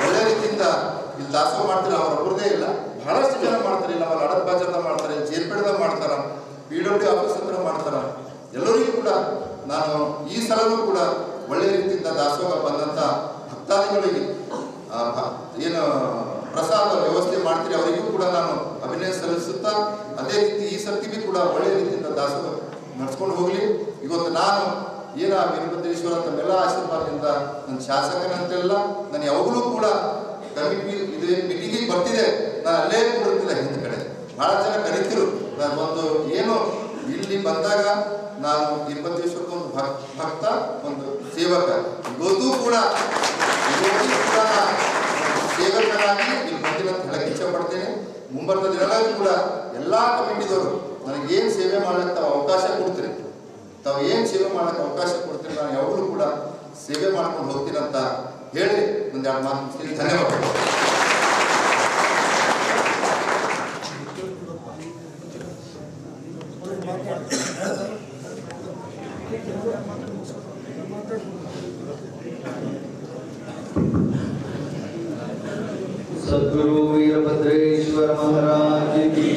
ಒಳ್ಳೆ ರೀತಿಯಿಂದ ಇಲ್ಲಿ ದಾಸೋಹ ಮಾಡ್ತಾರೆ, ಅವರೊಬ್ಬರದೇ ಇಲ್ಲ, ಬಹಳಷ್ಟು ಜನ ಮಾಡ್ತಾರೆ. ಇಲ್ಲ ಅವ್ರು ಅಡದ ಬಾಜದ ಮಾಡ್ತಾರೆ, ಜೇರ್ಪೇಟದ ಮಾಡ್ತಾರ, PWD ಆಫೀಸ್ ಹತ್ರ ಮಾಡ್ತಾರ. ಎಲ್ಲರಿಗೂ ಕೂಡ ನಾನು ಈ ಸಲವೂ ಕೂಡ ಒಳ್ಳೆ ರೀತಿಯಿಂದ ದಾಸೋಹ ಬಂದಂತ ಭಕ್ತಾದಿಗಳಿಗೆ ಏನು ಪ್ರಸಾದ ವ್ಯವಸ್ಥೆ ಮಾಡ್ತೀರಿ ಅವರಿಗೂ ಕೂಡ ನಾನು ಅಭಿನಂದನೆ ಸಲ್ಲಿಸುತ್ತಾ, ಅದೇ ರೀತಿ ಈ ಸರ್ತಿ ಕೂಡ ಒಳ್ಳೆ ರೀತಿಯಿಂದ ದಾಸೋಹ ನಡ್ಸ್ಕೊಂಡು ಹೋಗ್ಲಿ. ಇವತ್ತು ನಾನು ಏನ ವೀರಭದ್ರೇಶ್ವರ ತಮ್ಮೆಲ್ಲ ಆಶೀರ್ವಾದದಿಂದ ನನ್ನ ಶಾಸಕನಂತೆಲ್ಲ ನಾನು ಯಾವಾಗಲೂ ಕೂಡ ಕಮಿಟಿ ಇದು ಮೀಟಿಂಗಿಗೆ ಬರ್ತಿದೆ, ನಾನು ಅಲ್ಲೇ ಕೂಡುತ್ತಿಲ್ಲ. ಹಿಂದ್ ಕಡೆ ಬಹಳ ಜನ ಕರೀತಿರು, ನಾನು ಒಂದು ಏನು ಇಲ್ಲಿ ಬಂದಾಗ ನಾನು ವೀರಭದ್ರೇಶ್ವರದ ಒಂದು ಭಕ್ತ, ಒಂದು ಸೇವಕ, ಇವತ್ತೂ ಕೂಡ ಸೇವಕನಾಗಿ ಇಲ್ಲಿ ಬಂದಿಲ್ಲ ಅಂತ ಹೇಳಕ್ಕೆ ಇಚ್ಛೆ ಪಡ್ತೇನೆ. ಮುಂಬರುವ ದಿನಗಳಲ್ಲಿ ಕೂಡ ಎಲ್ಲಾ ಕಮಿಟಿದವರು ನನಗೆ ಏನು ಸೇವೆ ಮಾಡ್ಲಿಕ್ಕೆ ತಾವು ಅವಕಾಶ ಕೊಡ್ತೀರಿ, ತಾವು ಏನು ಸೇವೆ ಮಾಡ್ಲಿಕ್ಕೆ ಅವಕಾಶ ಕೊಡ್ತೀರಿ, ನಾನು ಯಾವಾಗಲೂ ಕೂಡ ಸೇವೆ ಮಾಡ್ಕೊಂಡು ಹೋಗ್ತೀನಿ ಅಂತ ಹೇಳಿ ಒಂದು 2 ಮಾತು ಮುಗಿಸ್ತೀನಿ. ಧನ್ಯವಾದಗಳು. सद्गुरु वीरभद्रेश्वर महाराज की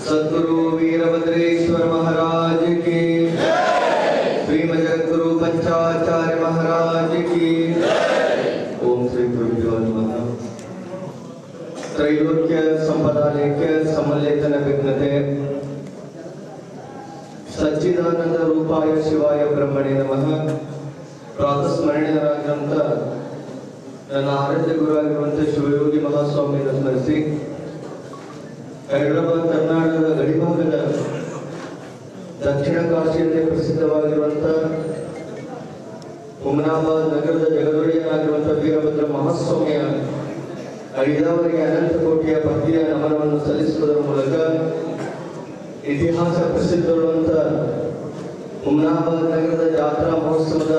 सद्गुरु वीरभद्रेश्वर महाराज की, श्रीमद जगद्गुरु पंचाचार्य महाराज की। ओम श्री गुरुभ्यो नमः। त्रैलोक्य संपदालेख्य समलेखन विघ्नते सच्चिदानंद रूपाय शिवाय ब्रह्मणे नमः। ಪ್ರಾತಸ್ಮರಣೀಯರಾಗಿರುವಂಥ ನನ್ನ ಆರಾಧ್ಯ ಗುರು ಆಗಿರುವಂಥ ಶಿವಯೋಗಿ ಮಹಾಸ್ವಾಮಿಯನ್ನು ಸ್ಮರಿಸಿ, ಹೈದರಾಬಾದ್ ಕರ್ನಾಟಕದ ಗಡಿಭಾಗದ ದಕ್ಷಿಣ ಕಾಶಿಯಲ್ಲಿ ಪ್ರಸಿದ್ಧವಾಗಿರುವಂಥ ಹುಮನಾಬಾದ್ ನಗರದ ಜಗದೊಡೆಯನಾಗಿರುವಂಥ ವೀರಭದ್ರ ಮಹಾಸ್ವಾಮಿಯ ಐದಾವರಿಗೆ ಅನಂತ ಕೋಟಿಯ ಭಕ್ತಿಯ ನಮನವನ್ನು ಸಲ್ಲಿಸುವುದರ ಮೂಲಕ ಇತಿಹಾಸ ಪ್ರಸಿದ್ಧವಿರುವಂಥ ಹುಮನಾಬಾದ್ ನಗರದ ಜಾತ್ರಾ ಮಹೋತ್ಸವದ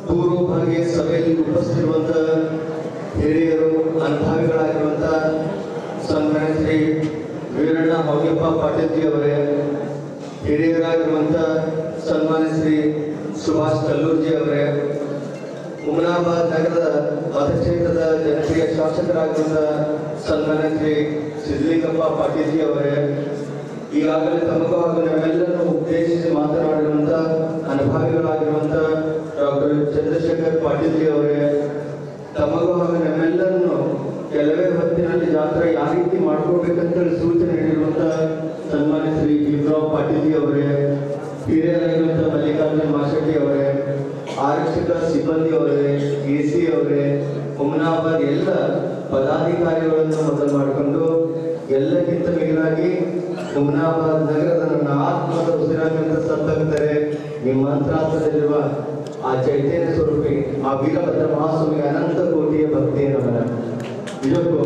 ಪೂರ್ವಭಾಗಿ ಸಭೆಯಲ್ಲಿ ಉಪಸ್ಥಿತಿರುವಂಥ ಹಿರಿಯರು, ಅನುಭವಿಗಳಾಗಿರುವಂಥ ಸನ್ಮಾನ್ಯ ಶ್ರೀ ವೀರಣ್ಣ ಹೊಗೆಪ್ಪ ಪಾಟೀಲ್ಜಿ ಅವರೇ, ಹಿರಿಯರಾಗಿರುವಂಥ ಸನ್ಮಾನ್ಯ ಶ್ರೀ ಸುಭಾಷ್ ಕಲ್ಲೂರ್ಜಿ ಅವರೇ, ಹುಮನಾಬಾದ್ ನಗರದ ಮತಕ್ಷೇತ್ರದ ಜನಪ್ರಿಯ ಶಾಸಕರಾಗಿರುವಂಥ ಸನ್ಮಾನ್ಯ ಶ್ರೀ ಸಿದ್ಧಲಿಂಗಪ್ಪ ಪಾಟೀಲ್ಜಿ ಅವರೇ, ಈಗಾಗಲೇ ತಮಗೂ ಹಾಗೂ ನಮ್ಮೆಲ್ಲರನ್ನು ಉದ್ದೇಶಿಸಿ ಮಾತನಾಡಿರುವಂಥ ಅನುಭವಿಗಳಾಗಿರುವಂಥ ಡಾಕ್ಟರ್ ಚಂದ್ರಶೇಖರ್ ಪಾಟೀಲ್ಜಿ ಅವರೇ, ತಮಗೂ ಹಾಗೂ ನಮ್ಮೆಲ್ಲರನ್ನು ಕೆಲವೇ ಹೊತ್ತಿನಲ್ಲಿ ಜಾತ್ರೆ ಯಾವ ರೀತಿ ಮಾಡ್ಕೊಳ್ಬೇಕಂತೇಳಿ ಸೂಚನೆ ನೀಡಿರುವಂಥ ಸನ್ಮಾನ್ಯ ಶ್ರೀ ಭೀಮರಾವ್ ಪಾಟೀಲ್ಜಿ ಅವರೇ, ಹಿರಿಯರಾಗಿರುವಂಥ ಮಲ್ಲಿಕಾರ್ಜುನ್ ಮಾಶೆಟ್ಟಿ ಅವರೇ, ಆರಕ್ಷಕ ಸಿಬ್ಬಂದಿ ಅವರೇ, AC ಅವರೇ, ಹುಮನಾಬಾದ್ ಎಲ್ಲ ಪದಾಧಿಕಾರಿಗಳನ್ನು ಮೊದಲು ಮಾಡಿಕೊಂಡು ಎಲ್ಲಕ್ಕಿಂತ ಮಿಗಿಲಾಗಿ ಹುಮನಾಬಾದ್ ನಗರದ ನನ್ನ ಆತ್ಮದ ಉಸಿರಾಟದ ಸಂತಕರೆ ನಿಮ್ಮ ಮಂತ್ರಾಂತದಲ್ಲಿರುವ ಆ ಚೈತನ್ಯ ಸ್ವರೂಪಿ ಆ ವೀರಭದ್ರ ಮಹಾಸ್ವಾಮಿಗೆ ಅನಂತ ಕೋಟಿಯ ಭಕ್ತಿಯ ನಮನ. ನಿಜಕ್ಕೂ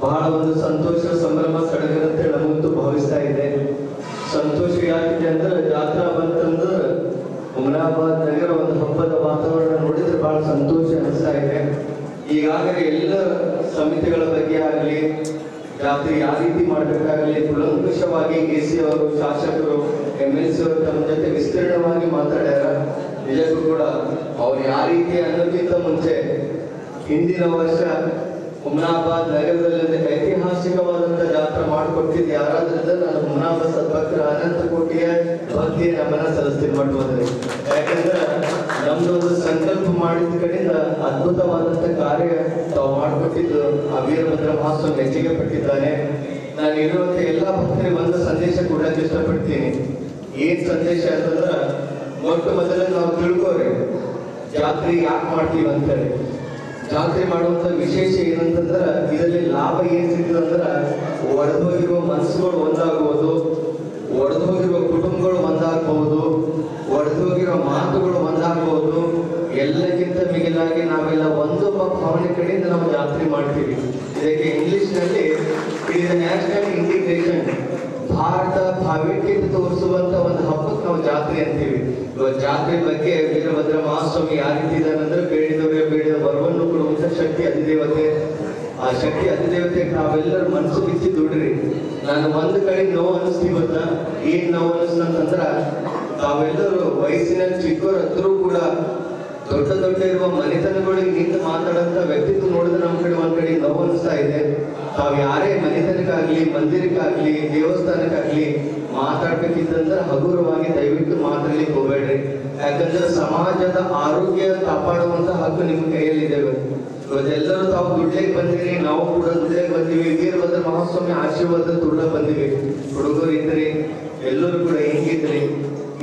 ಬಹಳ ಒಂದು ಸಂತೋಷ ಸಂಭ್ರಮ ಸಡಗರಂತೆ ನಮಗಂತೂ ಭಾವಿಸ್ತಾ ಇದೆ. ಸಂತೋಷ ಯಾಕಿದೆ ಅಂದ್ರೆ ಜಾತ್ರಾ ಬಂತಂದ್ರೆ ಹುಮನಾಬಾದ್ ನಗರ ಒಂದು ಹಬ್ಬದ ವಾತಾವರಣ ನೋಡಿದ್ರೆ ಬಹಳ ಸಂತೋಷ ಅನಿಸ್ತಾ ಇದೆ. ಈಗಾಗಲೇ ಎಲ್ಲ ಸಮಿತಿಗಳ ಬಗ್ಗೆ ಆಗಲಿ ಜಾತ್ರೆ ಯಾವ ರೀತಿ ಮಾಡಬೇಕಾಗಲಿ ಕುಲಂಕುಷವಾಗಿ AC ಅವರು, ಶಾಸಕರು, MLC ಅವರು ತಮ್ಮ ಜೊತೆ ವಿಸ್ತೀರ್ಣವಾಗಿ ಮಾತಾಡ್ಯಾರ. ನಿಜಕ್ಕೂ ಕೂಡ ಅವ್ರು ಯಾವ ರೀತಿ ಅನ್ನೋಕ್ಕಿಂತ ಮುಂಚೆ ಹಿಂದಿನ ವರ್ಷ ಹುಮನಾಬಾದ್ ನಗರದಲ್ಲಿ ಐತಿಹಾಸಿಕವಾದಂಥ ಜಾತ್ರೆ ಮಾಡಿಕೊಟ್ಟಿದ್ದು ಯಾರಾದ್ರಿಂದ ನಾನು ಹುಮನಾಬಾದ್ ಸದ್ಭಕ್ತರ ಅನಂತ ಕೋಟಿಯ ಭಕ್ತಿಯ ನಮನ ಸಲ್ಲಿಸ್ತೀನಿ ಮಾಡುವುದ್ರಿ. ಯಾಕಂದ್ರೆ ನಮ್ದೊಂದು ಸಂಕಲ್ಪ ಮಾಡಿದ ಕಡೆಯಿಂದ ಅದ್ಭುತವಾದಂಥ ಕಾರ್ಯ ತಾವು ಮಾಡಿಕೊಟ್ಟಿದ್ದು ಆ ವೀರಭದ್ರ ಮಹಾಸ್ವಾಮಿ ಹೆಚ್ಚಿಗೆ ಪಟ್ಟಿದ್ದಾನೆ. ನಾನು ಇರುವಂಥ ಎಲ್ಲ ಭಕ್ತರಿಗೆ ಒಂದು ಸಂದೇಶ ಕೊಡಕ್ಕೆ ಇಷ್ಟಪಡ್ತೀನಿ. ಏನ್ ಸಂದೇಶ ಅಂತಂದ್ರೆ ಮೊಟ್ಟ ಮೊದಲ ನಾವು ತಿಳ್ಕೋರಿ ಜಾತ್ರೆ ಯಾಕೆ ಮಾಡ್ತೀವಿ ಅಂತೇಳಿ. ಜಾತ್ರೆ ಮಾಡುವಂತ ವಿಶೇಷ ಏನಂತಂದ್ರ ಇದರಲ್ಲಿ ಲಾಭ ಏನ್ ಸಿಗ್ತದೆ ಅಂದ್ರ ಒಡೆದೋಗಿರುವ ಮನಸ್ಸುಗಳು ಒಂದಾಗುವುದು, ಒಡೆದೋಗಿರುವ ಕುಟುಂಬಗಳು ಒಂದಾಗಬಹುದು, ಒಡೆದೋಗಿರೋ ಮಾತುಗಳು ಒಂದಾಗಬಹುದು. ಎಲ್ಲಕ್ಕಿಂತ ಮಿಗಿಲಾಗಿ ನಾವೆಲ್ಲ ಒಂದು ಭಾವನೆ ಕಡೆಯಿಂದ ನಾವು ಜಾತ್ರೆ ಮಾಡ್ತೀವಿ. ಇದಕ್ಕೆ ಇಂಗ್ಲಿಷ್ ನಲ್ಲಿ it is national integration, Bharat ಭಾವೈಕ್ಯತೆ ತೋರಿಸುವಂತ ಒಂದು ಹಬ್ಬಕ್ಕೆ ನಾವು ಜಾತ್ರೆ ಅಂತೀವಿ. ಇವತ್ತು ಜಾತ್ರೆ ಬಗ್ಗೆ ವೀರಭದ್ರ ಮಹಾಸ್ವಾಮಿ ಯಾವ ರೀತಿ ಇದ್ದಾನಂದ್ರೆ ಬೇಡಿದವರೇ ಬೇಡಿದ ವರವನ್ನು ಕೊಡುವಂತ ಶಕ್ತಿ ಅಧಿದೇವತೆ. ಆ ಶಕ್ತಿ ಅಧಿದೇವತೆಗೆ ನಾವೆಲ್ಲರೂ ಮನಸ್ಸು ಬಿಚ್ಚಿ ದುಡ್ರಿ. ನಾನು ಒಂದು ಕಡೆ ನೋವು ಅನಿಸ್ತೀವತ್ತ, ಏನ್ ನೋವು ಅನಿಸ್ತಂದ್ರ ತಾವೆಲ್ಲರೂ ವಯಸ್ಸಿನಲ್ಲಿ ಚಿಕ್ಕವರು ಹತ್ರೂ ಕೂಡ ದೊಡ್ಡ ದೊಡ್ಡ ಇರುವ ಮನೆತನಗಳಿಗೆ ನಿಂತು ಮಾತಾಡಂತ ವ್ಯಕ್ತಿತ್ವ ನೋಡಿದ್ರೆ ನಮ್ಮ ಕಡೆ ಒಂದ್ ಕಡೆ ನೋವು ಅನಿಸ್ತಾ ಇದೆ. ತಾವು ಯಾರೇ ಮನೆತನಕ್ಕಾಗ್ಲಿ, ಮಂದಿರಕ್ಕಾಗ್ಲಿ, ದೇವಸ್ಥಾನಕ್ಕಾಗ್ಲಿ ಮಾತಾಡ್ಬೇಕಿತ್ತಂದ್ರೆ ಹಗುರವಾಗಿ ದಯವಿಟ್ಟು ಮಾತಾಡ್ಲಿಕ್ಕೆ ಹೋಗ್ಬೇಡ್ರಿ. ಯಾಕಂದ್ರೆ ಸಮಾಜದ ಆರೋಗ್ಯ ಕಾಪಾಡುವಂತ ಹಕ್ಕು ನಿಮ್ಮ ಕೈಯಲ್ಲಿದ್ದೇವೆ. ಇವತ್ತೆಲ್ಲರೂ ತಾವು ದುಡ್ಲಿಕ್ಕೆ ಬಂದಿರಿ, ನಾವು ಕೂಡ ದುಡ್ಲಿಕ್ಕೆ ಬಂದಿವಿ. ವೀರಭದ್ರ ಮಹಾಸ್ವಾಮಿ ಆಶೀರ್ವಾದ ದುಡ್ಲಕ್ಕೆ ಬಂದಿವಿ. ಹುಡುಗರು ಇದ್ರಿ, ಎಲ್ಲರೂ ಕೂಡ ಹೆಂಗಿದ್ರಿ,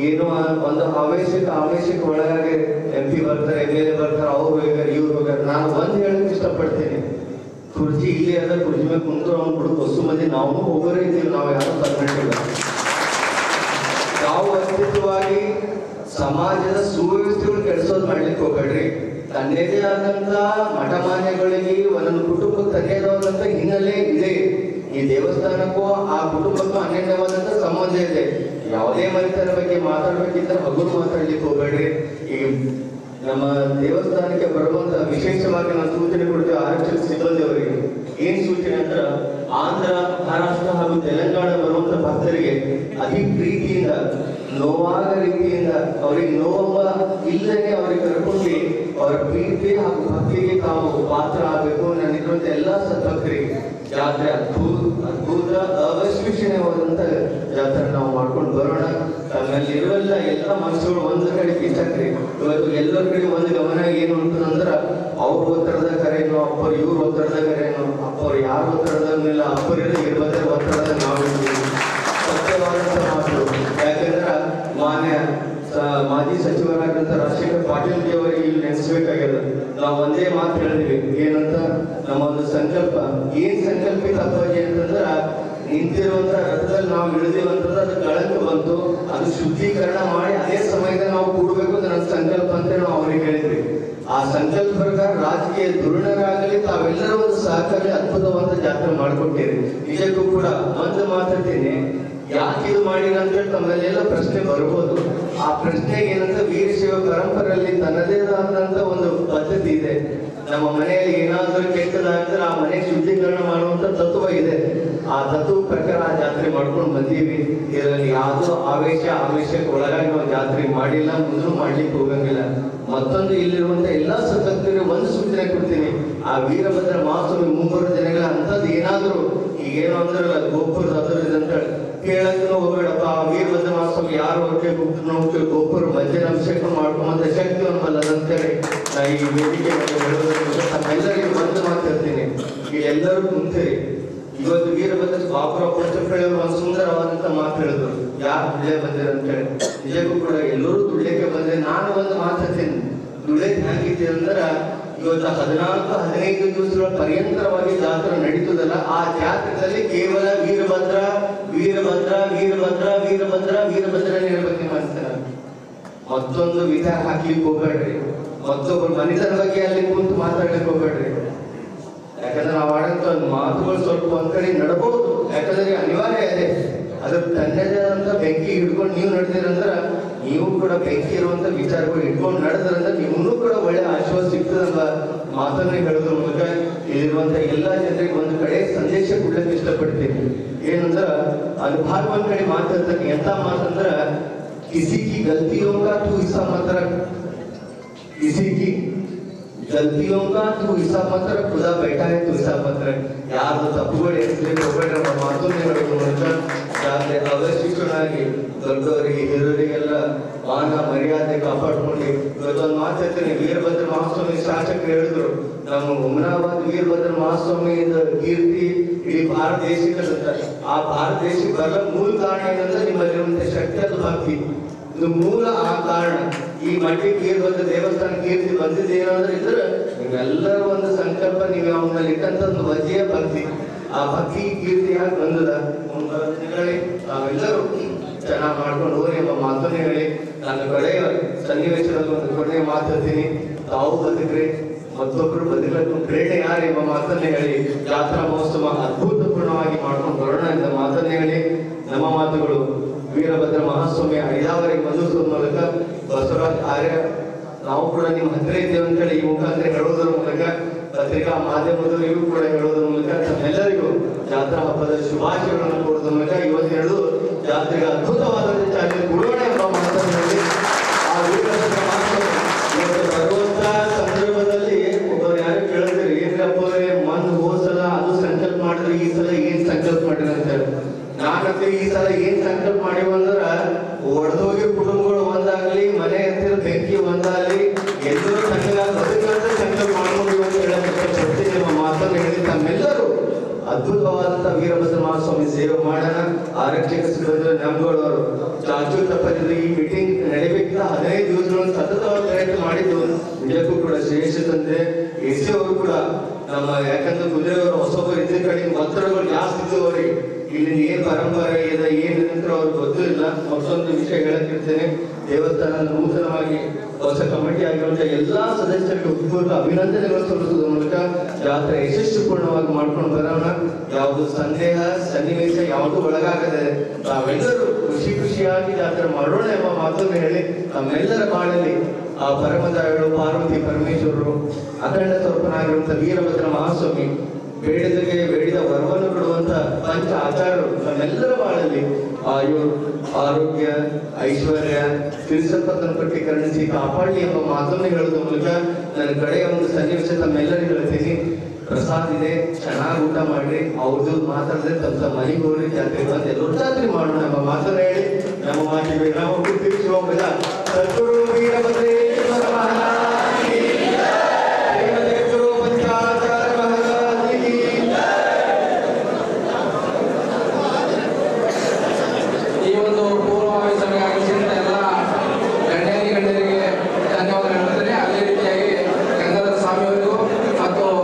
ಏನೋ ಒಂದು ಆವೇಶಕ್ಕೆ ಒಳಗಾಗಿ MP ಬರ್ತಾರೆ, MLA ಬರ್ತಾರೆ, ಅವ್ರು ಹೋಗ್ಯಾರ, ಇವ್ರು ಹೋಗ್ಯಾರ. ನಾನು ಒಂದ್ ಹೇಳಕ್ ಇಷ್ಟಪಡ್ತೀನಿ, ಕುರ್ಚಿ ಇಲ್ಲಿ ಅದ, ಕುರ್ಚಿ ಮೇಲೆ ಕುಂತು ಅವ್ನು ಬಿಡು ಹೊಸ ಮಂದಿ ನಾವು ಹೋಗೋರೇ ಇದ್ದೀವಿ. ನಾವು ಯಾರು ಪರ್ಮನೆಂಟ್ ಇಲ್ಲ. ನಾವು ಅಸ್ತಿತ್ವವಾಗಿ ಸಮಾಜದ ಸುವ್ಯವಸ್ಥೆಗಳು ಕೆಡಿಸೋದು ಮಾಡ್ಲಿಕ್ಕೆ ಹೋಗ್ಬೇಡ್ರಿ. ತನ್ನದೇ ಆದಂತ ಮಠಮಾನ್ಯಗಳಿಗೆ ಒಂದೊಂದು ಕುಟುಂಬಕ್ಕೆ ತನ್ನದೇ ಆದಂತ ಹಿನ್ನೆಲೆ ಇದೆ. ಈ ದೇವಸ್ಥಾನಕ್ಕೂ ಆ ಕುಟುಂಬಕ್ಕೂ ಅನ್ಯವಾದಂತ ಸಂಬಂಧ ಇದೆ. ಯಾವುದೇ ಮನೆತನ ಬಗ್ಗೆ ಮಾತಾಡ್ಬೇಕಿದ್ರೆ ಹಗುರು ಮಾತಾಡ್ಲಿಕ್ಕೆ ಹೋಗ್ಬೇಡ್ರಿ. ಈ ನಮ್ಮ ದೇವಸ್ಥಾನಕ್ಕೆ ಬರುವಂತ ವಿಶೇಷವಾಗಿ ನಾವು ಸೂಚನೆ ಕೊಡ್ತೇವೆ ಆರಕ್ಷಕ ಸಿಬ್ಬಂದಿ ಅವರಿಗೆ. ಏನ್ ಸೂಚನೆ ಅಂದ್ರೆ ಆಂಧ್ರ, ಮಹಾರಾಷ್ಟ್ರ ಹಾಗೂ ತೆಲಂಗಾಣ ಬರುವಂತ ಭಕ್ತರಿಗೆ ಅತಿ ಪ್ರೀತಿಯಿಂದ, ನೋವಾದ ರೀತಿಯಿಂದ ಅವ್ರಿಗೆ ನೋವ ಇಲ್ಲದೆ ಅವ್ರಿಗೆ ಕರ್ಕೊಂಡು ಅವರ ಪ್ರೀತಿ ಹಾಗೂ ಭಕ್ತಿಗೆ ತಾವು ಪಾತ್ರ ಆಗಬೇಕು. ನನ್ನಿರುವಂತ ಎಲ್ಲಾ ಸದ್ಭಕ್ತರಿಗೆ ಜಾತ್ರೆ ಅದ್ಭುತ ಅವಶ್ಯಕವಾದಂತ ಜಾತ್ರೆ ನಾವು ಮಾಡ್ಕೊಂಡು ಬರೋಣ. ನಮ್ಮಲ್ಲಿ ಇರುವೆಲ್ಲ ಎಲ್ಲ ಮನಸ್ಸುಗಳು ಒಂದು ಕಡೆ ಕಿಚ್ಚಕ್ರಿ. ಇವತ್ತು ಎಲ್ಲರ ಕಡೆ ಒಂದು ಗಮನ ಏನು ಅಂತಂದ್ರ ಅವ್ರ ಒತ್ತಡದ ಕರೆನೋ, ಅಪ್ಪರು ಇವ್ರ ಒತ್ತಡದ ಕರೆನೋ, ಅಪ್ಪರು ಯಾರ ಒತ್ತಡದಲ್ಲ, ಅಪ್ಪರಿಲ್ಲ ಇರ್ಬದ್ರ ಒತ್ತಡದ ನಾವು ಸತ್ಯವಾದಂತ ಮಾತು. ಯಾಕಂದ್ರ ಮಾಜಿ ಸಚಿವರಾದಂತ ರಾಜಶೇಖರ್ ಪಾಟೀಲ್ ಜಿ ಅವರಿಗೆ ಇಲ್ಲಿ ನೆನೆಸ್ಬೇಕಾಗ್ಯದ. ನಾವು ಒಂದೇ ಮಾತು ಹೇಳಿದ್ವಿ, ಏನಂತ ನಮ್ಮೊಂದು ಸಂಕಲ್ಪ. ಏನ್ ಸಂಕಲ್ಪಿತ ಅಪ್ಪಾಜಿ ಅಂತಂದ್ರ ನಿಂತಿರುವಂತ ರಥದಲ್ಲಿ ನಾವು ಇಳಿದಿವಂತಂದ್ರೆ ಅದು ಕಳಂಕ ಬಂತು, ಅದು ಶುದ್ಧೀಕರಣ ಮಾಡಿ ಅದೇ ಸಮಯದಲ್ಲಿ ನಾವು ಕೂಡಬೇಕು ಅಂತ ನನ್ನ ಸಂಕಲ್ಪ ಅಂತ ನಾವು ಅವ್ರಿಗೆ ಹೇಳಿದ್ವಿ. ಆ ಸಂಕಲ್ಪ ಪ್ರಕಾರ ರಾಜಕೀಯ ಧುರೀಣರಾಗಲಿ ತಾವೆಲ್ಲರೂ ಒಂದು ಸಹಕಾರಿ ಅದ್ಭುತವಾದ ಜಾತ್ರೆ ಮಾಡಿಕೊಟ್ಟಿರಿ. ನಿಜಕ್ಕೂ ಕೂಡ ಒಂದು ಮಾತಾಡ್ತೀನಿ, ಯಾಕೆ ಇದು ಮಾಡಿಲ್ಲ ಅಂತ ಹೇಳಿ ತಮ್ಮಲ್ಲೆಲ್ಲ ಪ್ರಶ್ನೆ ಬರ್ಬೋದು. ಆ ಪ್ರಶ್ನೆಗೆ ಏನಂತ ವೀರಶೈವ ಪರಂಪರೆಯಲ್ಲಿ ತನ್ನದೇ ಆದಂತ ಒಂದು ಪದ್ಧತಿ ಇದೆ. ನಮ್ಮ ಮನೆಯಲ್ಲಿ ಏನಾದರೂ ಕೆಟ್ಟದಾಗಿದ್ರೆ ಆ ಮನೆ ಶುದ್ಧೀಕರಣ ಮಾಡುವಂತ ತತ್ವ ಇದೆ. ಆ ತತ್ವ ಪ್ರಕಾರ ಆ ಜಾತ್ರೆ ಮಾಡ್ಕೊಂಡು ಬಂದೀವಿ. ಇದರಲ್ಲಿ ಯಾವುದೋ ಆವೇಶಕ್ಕೆ ಒಳಗಾಗಿ ನಾವು ಜಾತ್ರೆ ಮಾಡಿಲ್ಲ, ಮುಂದೂ ಮಾಡ್ಲಿಕ್ಕೆ ಹೋಗಂಗಿಲ್ಲ. ಮತ್ತೊಂದು ಇಲ್ಲಿರುವಂತ ಎಲ್ಲಾ ಸದಸ್ಯರಿಗೆ ಒಂದು ಸೂಚನೆ ಕೊಡ್ತೀನಿ, ಆ ವೀರಭದ್ರ ಮಹಾಸ್ವಾಮಿ ಮುಂಬರುವ ದಿನಗಳ ಅಂತದ್ದು ಏನಾದ್ರು ಈಗೇನು ಅಂದ್ರೆ ಗೋಪುರದ ಅಂತ ಕೇಳಕ್ಕೆ ಹೋಗ್ಬೇಡಪ್ಪ. ಆ ವೀರಭದ್ರ ಮಹಾಸ್ವಾಮಿ ಯಾರು ಹೊರಗೆ ಹೋಗ್ತಾರೆ ಗೋಪುರ ಮಧ್ಯಾಹ್ನ ಅಭಿಷೇಕ ಮಾಡ್ಕೊಂಬಂದ ಶಕ್ತಿ ಅಂತೇಳಿ ನಾ ಈ ವೇದಿಕೆ ತಮ್ಮೆಲ್ಲರಿಗೂ ಒಂದು ಮಾತಾಡ್ತೀನಿ. ಇಲ್ಲೆಲ್ಲರೂ ಕುಂತೀರಿ. ಇವತ್ತು ವೀರಭದ್ರ ಬಾಪುರ ಪುಸ್ತಕಗಳು ಒಂದು ಸುಂದರವಾದಂತ ಮಾತು ಹೇಳಿದ್ರು, ಯಾರು ದುಡ್ಲೆ ಬಂದಿರ ಅಂತ ಹೇಳಿ. ನಿಜಕ್ಕೂ ಕೂಡ ಎಲ್ಲರೂ ದುಡ್ಲಿಕ್ಕೆ ಬಂದ್ರೆ ನಾನು ಒಂದು ಮಾತಾಡ್ತೀನಿ, ದುಡ್ಲಿಕ್ಕೆ ಹೆಂಗಿದ್ದೀರಿ ಅಂದ್ರ ಇವತ್ತು 14-15 ದಿವಸಗಳ ಪರ್ಯಂತರವಾಗಿ ಜಾತ್ರೆ ನಡೀತದಲ್ಲ, ಆ ಜಾತ್ರೆಯಲ್ಲಿ ಕೇವಲ ವೀರಭದ್ರ ವೀರಭದ್ರ ವೀರಭದ್ರ ವೀರಭದ್ರ ವೀರಭದ್ರ ಇರ್ಬೇಕು ಅನ್ಸ್ತಾರೆ. ಮತ್ತೊಂದು ವಿಚಾರ ಹಾಕ್ಲಿಕ್ಕೆ ಹೋಗ್ಬೇಡ್ರಿ, ಮತ್ತೊಬ್ಬರ ಮನಿತನ ಬಗ್ಗೆ ಅಲ್ಲಿ ಕುಂತು ಮಾತಾಡ್ಲಿಕ್ಕೆ ಹೋಗ್ಬೇಡ್ರಿ. ಯಾಕಂದ್ರೆ ನಾವು ಆಡಂತ ಮಾತುಗಳು ಸ್ವಲ್ಪ ಒಂದ್ ಕಡೆ ನಡಬಹುದು, ಯಾಕಂದ್ರೆ ಅನಿವಾರ್ಯ ಇದೆ. ಅದ್ರ ತನ್ನದೇ ಆದಂತ ಬೆಂಕಿ ಹಿಡ್ಕೊಂಡು ನೀವು ನಡೆದಿರಂದ್ರ ನೀವು ಕೂಡ ಬೆಂಕಿ ಇರುವಂತ ವಿಚಾರಗಳು ಇಟ್ಕೊಂಡು ನಡೆದ್ರಂದ್ರೆ ನಿಮ್ಮನ್ನು ಕೂಡ ಒಳ್ಳೆ ಆಶ್ವಾಸ ಸಿಗ್ತದಲ್ಲ ಮಾತನ್ನ ಹೇಳೋದ್ರ ಮೂಲಕ ಇಲ್ಲಿರುವಂತ ಎಲ್ಲಾ ಜನರಿಗೆ ಒಂದು ಕಡೆ ಸಂದೇಶ ಕೊಡ್ಲಿಕ್ಕೆ ಇಷ್ಟಪಡ್ತೀನಿ. ಏನಂದ್ರ ಅನುಭಾಗ ಒಂದ್ ಕಡೆ ಮಾತಾಡ್ತಾನೆ, ಎಂತ ಮಾತಂದ್ರ किसी की गलतियों का तू हिसाब मत रख, किसी की गलतियों का तू हिसाब मत रख, खुदा बैठा है तू हिसाब मत रख. ಯಾರು ತಪ್ಪುಗಳು ಎಣಿಸ್ಲಿಕ್ಕೆ ಹೋಗ್ಬೇಡ್ರೆ ನಮ್ಮ ಮಾತನ್ನು ಹೇಳೋದು ಮೂಲಕ ಯಾಕೆ ಅವಶಿಷ್ಟನಾಗಿ ದೊಡ್ಡವರಿಗೆ ಹಿರಿಯರಿಗೆಲ್ಲ ಮಾನ ಮರ್ಯಾದೆ ಕಾಪಾಡ್ಕೊಂಡು ಇವತ್ತೊಂದು ಮಾತಾಡ್ತೀನಿ. ವೀರಭದ್ರ ಮಹಾಸ್ವಾಮಿ ಶಾಸಕರು ಹೇಳಿದ್ರು, ನಮ್ಮ ಹುಮನಾಬಾದ್ ವೀರಭದ್ರ ಮಹಾಸ್ವಾಮಿಯಿಂದ ಕೀರ್ತಿ ಇಡೀ ಭಾರತ ದೇಶಕ್ಕೆ ಆ ಭಾರತ ದೇಶಕ್ಕೆ ಬರಲ ಮೂಲ ಕಾರಣ ಏನಂದ್ರೆ ನಿಮ್ಮಲ್ಲಿರುವಂತ ಶಕ್ತಿ ಅದು ಭಕ್ತಿ. ಇದು ಮೂಲ ಆ ಕಾರಣ. ಈ ಮಟ್ಟಿಗೆ ವೀರಭದ್ರ ದೇವಸ್ಥಾನ ಕೀರ್ತಿ ಬಂದಿದೆ ಏನಂದ್ರೆ ಇದ್ರೆ ನಿಮ್ಮೆಲ್ಲರ ಒಂದು ಸಂಕಲ್ಪ ನೀವು ಅವನಲ್ಲಿ ಇಟ್ಟಂತ ಒಂದು ವಜೆಯ ಭಕ್ತಿ. ಆ ಭಕ್ತಿ ಕೀರ್ತಿ ಯಾಕೆ ಬಂದದ ಹೇಳಿ ನಾವೆಲ್ಲರೂ ಚೆನ್ನಾಗಿ ಮಾಡ್ಕೊಂಡು ಹೋಗಿ ಎಂಬ ಮಾತನ್ನು ಹೇಳಿ ನಾನು ಕಡೆಯ ಸನ್ನಿವೇಶದಲ್ಲಿ ಒಂದು ಕೊನೆಯ ಮಾತಾಡ್ತೀನಿ. ತಾವು ಬದುಕ್ರಿ, ಮತ್ತೊಬ್ಬರು ಬದುಕಲು ಪ್ರೇರಣೆ ಯಾರು ಎಂಬ ಮಾತನ್ನು ಹೇಳಿ ಜಾತ್ರಾ ಮಹೋತ್ಸವ ಅದ್ಭುತಪೂರ್ಣವಾಗಿ ಮಾಡ್ಕೊಂಡು ಬರೋಣ ಎಂಬ ಮಾತನ್ನು ಹೇಳಿ ನಮ್ಮ ಮಾತುಗಳು ವೀರಭದ್ರ ಮಹಾಸ್ವಾಮಿ ಐದಾವರೆಗೆ ಬಂಧಿಸುವ ಮೂಲಕ ಬಸವರಾಜ್ ಆರ್ಯ ನಾವು ಕೂಡ ನಿಮ್ಮ ಹತ್ತಿರ ಇದ್ದೇವೆ ಅಂತ ಹೇಳಿ ಈ ಮುಖಾಂತರ ಹೇಳೋದ್ರ ಮೂಲಕ ಪತ್ರಿಕಾ ಮಾಧ್ಯಮದವರಿಗೂ ಕೂಡ ಹೇಳೋದ್ರ ಮೂಲಕ ನಮ್ಮೆಲ್ಲರಿಗೂ ಜಾತ್ರಾ ಹಬ್ಬದ ಶುಭಾಶಯಗಳನ್ನು ಕೊಡೋದ್ರ ಮೂಲಕ ಇವತ್ತು ಹೇಳುದು ಜಾತ್ರೆಗೆ ಅದ್ಭುತವಾದಂತಹ ಚಾಲನೆ ಕೊಡೋಣ ಎಂಬ ಮಾತನ್ನು ಹೇಳಿ ಆ ವೀರಭದ್ರ ಮಹಾಸ್ವಾಮಿ ಇವತ್ತು ಬರುವಂತ ಸಂದರ್ಭದಲ್ಲಿ ಒಬ್ಬರು ಯಾರು ಕೇಳಿದ್ರಿ ಏನ್ರಪ್ಪರೇ ಮಣ್ಣು ಹೋಸಲ ಅದು ಸಂಕಲ್ಪ ಮಾಡಿದ್ರೆ ಈ ಸಲ ಏನ್ ಸಂಕಲ್ಪ ಮಾಡಿರ ಅಂತ ಹೇಳಿ ನಾನಂತೆ ಈ ಸಲ ಏನ್ ಸಂಕಲ್ಪ ಮಾಡಿವ ಅಂದ್ರ ಒಡೆದೋಗಿ ಕುಟುಂಬಗಳು ಒಂದಾಗ್ಲಿ, ಮನೆ ಹತ್ತಿರ ಬೆಂಕಿ ಒಂದಾಗ್ಲಿ, ಎಲ್ಲರೂ ತಣ್ಣಗಾಗಿ ಬದುಕಂತ ಸಂಕಲ್ಪ ಮಾಡ್ಕೊಂಡಿವ ಅಂತ ಹೇಳಕ್ ಇಷ್ಟಪಡ್ತೀನಿ. ನಿಮ್ಮ ಮಾತನ್ನು ಹೇಳಿ ತಮ್ಮೆಲ್ಲರೂ ಅದ್ಭುತವಾದಂತ ವೀರಭದ್ರ ಮಹಾಸ್ವಾಮಿ ಸೇವೆ ಮಾಡೋಣ. ಆರಕ್ಷಕ ಸಿಬ್ಬಂದಿ ನಮ್ಗಳವರು ಚಾಚು ತಪ್ಪದಿದ್ರೆ ಈ ಮೀಟಿಂಗ್ ನಡೀಬೇಕಿಲ್ಲ 15 ದಿವಸಗಳನ್ನು ಸತತವಾಗಿ ಪ್ರಯತ್ನ ಮಾಡಿದ್ದು ನಿಜಕ್ಕೂ ಕೂಡ ಶ್ರೇಷ್ಠ ತಂದೆ ಎಸಿ ಅವರು ಕೂಡ ನಮ್ಮ ಯಾಕಂದ್ರೆ ಕುದುರೆಯವರು ಹೊಸೊಬ್ಬರು ಇದ್ದ ಕಡೆ ಒತ್ತಡಗಳು ಜಾಸ್ತಿ ಇದ್ದವರಿಗೆ ಇಲ್ಲಿ ಏನ್ ಪರಂಪರೆ ಇದೆ ಏನಿದೆ ಅಂತ ಅವ್ರಿಗೆ ಗೊತ್ತಿಲ್ಲ. ಮತ್ತೊಂದು ವಿಷಯ ಹೇಳಕ್ಕಿರ್ತೇನೆ, ದೇವಸ್ಥಾನ ನೂತನವಾಗಿ ಹೊಸ ಕಮಿಟಿ ಆಗಿರುವಂತಹ ಎಲ್ಲಾ ಸದಸ್ಯರಿಗೆ ಹೃತ್ಪೂರ್ವಕ ಅಭಿನಂದನೆಗಳು ಸಲ್ಲಿಸುವ ಮೂಲಕ ಜಾತ್ರೆ ಯಶಸ್ವಿಪೂರ್ಣವಾಗಿ ಮಾಡ್ಕೊಂಡು ಬರೋಣ. ಯಾವುದು ಸಂದೇಹ ಸನ್ನಿವೇಶ ಯಾವುದು ಒಳಗಾಗದೆ ನಾವೆಲ್ಲರೂ ಖುಷಿಯಾಗಿ ಜಾತ್ರೆ ಮಾಡೋಣ ಎಂಬ ಮಾತನ್ನು ಹೇಳಿ ನಮ್ಮೆಲ್ಲರ ಬಾಳಲ್ಲಿ ಆ ಪರಮದಾಯಗಳು ಪಾರ್ವತಿ ಪರಮೇಶ್ವರರು ಅಖಂಡ ಸ್ವರೂಪನಾಗಿರುವಂತಹ ವೀರಭದ್ರ ಮಹಾಸ್ವಾಮಿ ಬೇಡಿದ ವರವನ್ನು ಕೊಡುವಂತ ಪಂಚ ಆಚಾರ್ಯರು ನಮ್ಮೆಲ್ಲರ ಬಾಳಲ್ಲಿ ಆರೋಗ್ಯ ಐಶ್ವರ್ಯ ಸಿರಿಸಂಪತ್ತನ್ನು ಪಟ್ಟಿ ಕರುಣಿಸಿ ಕಾಪಾಡಲಿ ಎಂಬ ಮಾತನ್ನು ಹೇಳೋದ್ರ ಮೂಲಕ ನನ್ನ ಕಡೆಯ ಒಂದು ಸನ್ನಿವೇಶ ತಮ್ಮೆಲ್ಲರಿಗೂ ಹೇಳ್ತೀನಿ. ಪ್ರಸಾದ್ ಇದೆ, ಚೆನ್ನಾಗಿ ಊಟ ಮಾಡ್ರಿ, ಅವ್ರದ್ದು ಮಾತಾಡಿದ್ರೆ ತಮ್ಮ ಮನೆಗೆ ಹೋಗ್ರಿ, ಜಾತ್ರೆ ಬಂದು ಎಲ್ಲರೂ ಜಾತ್ರೆ ಮಾಡೋಣ ಎಂಬ ಮಾತನ್ನು ಹೇಳಿ ನಮ್ಮ ಮಾತಿಗೆ ನಾವು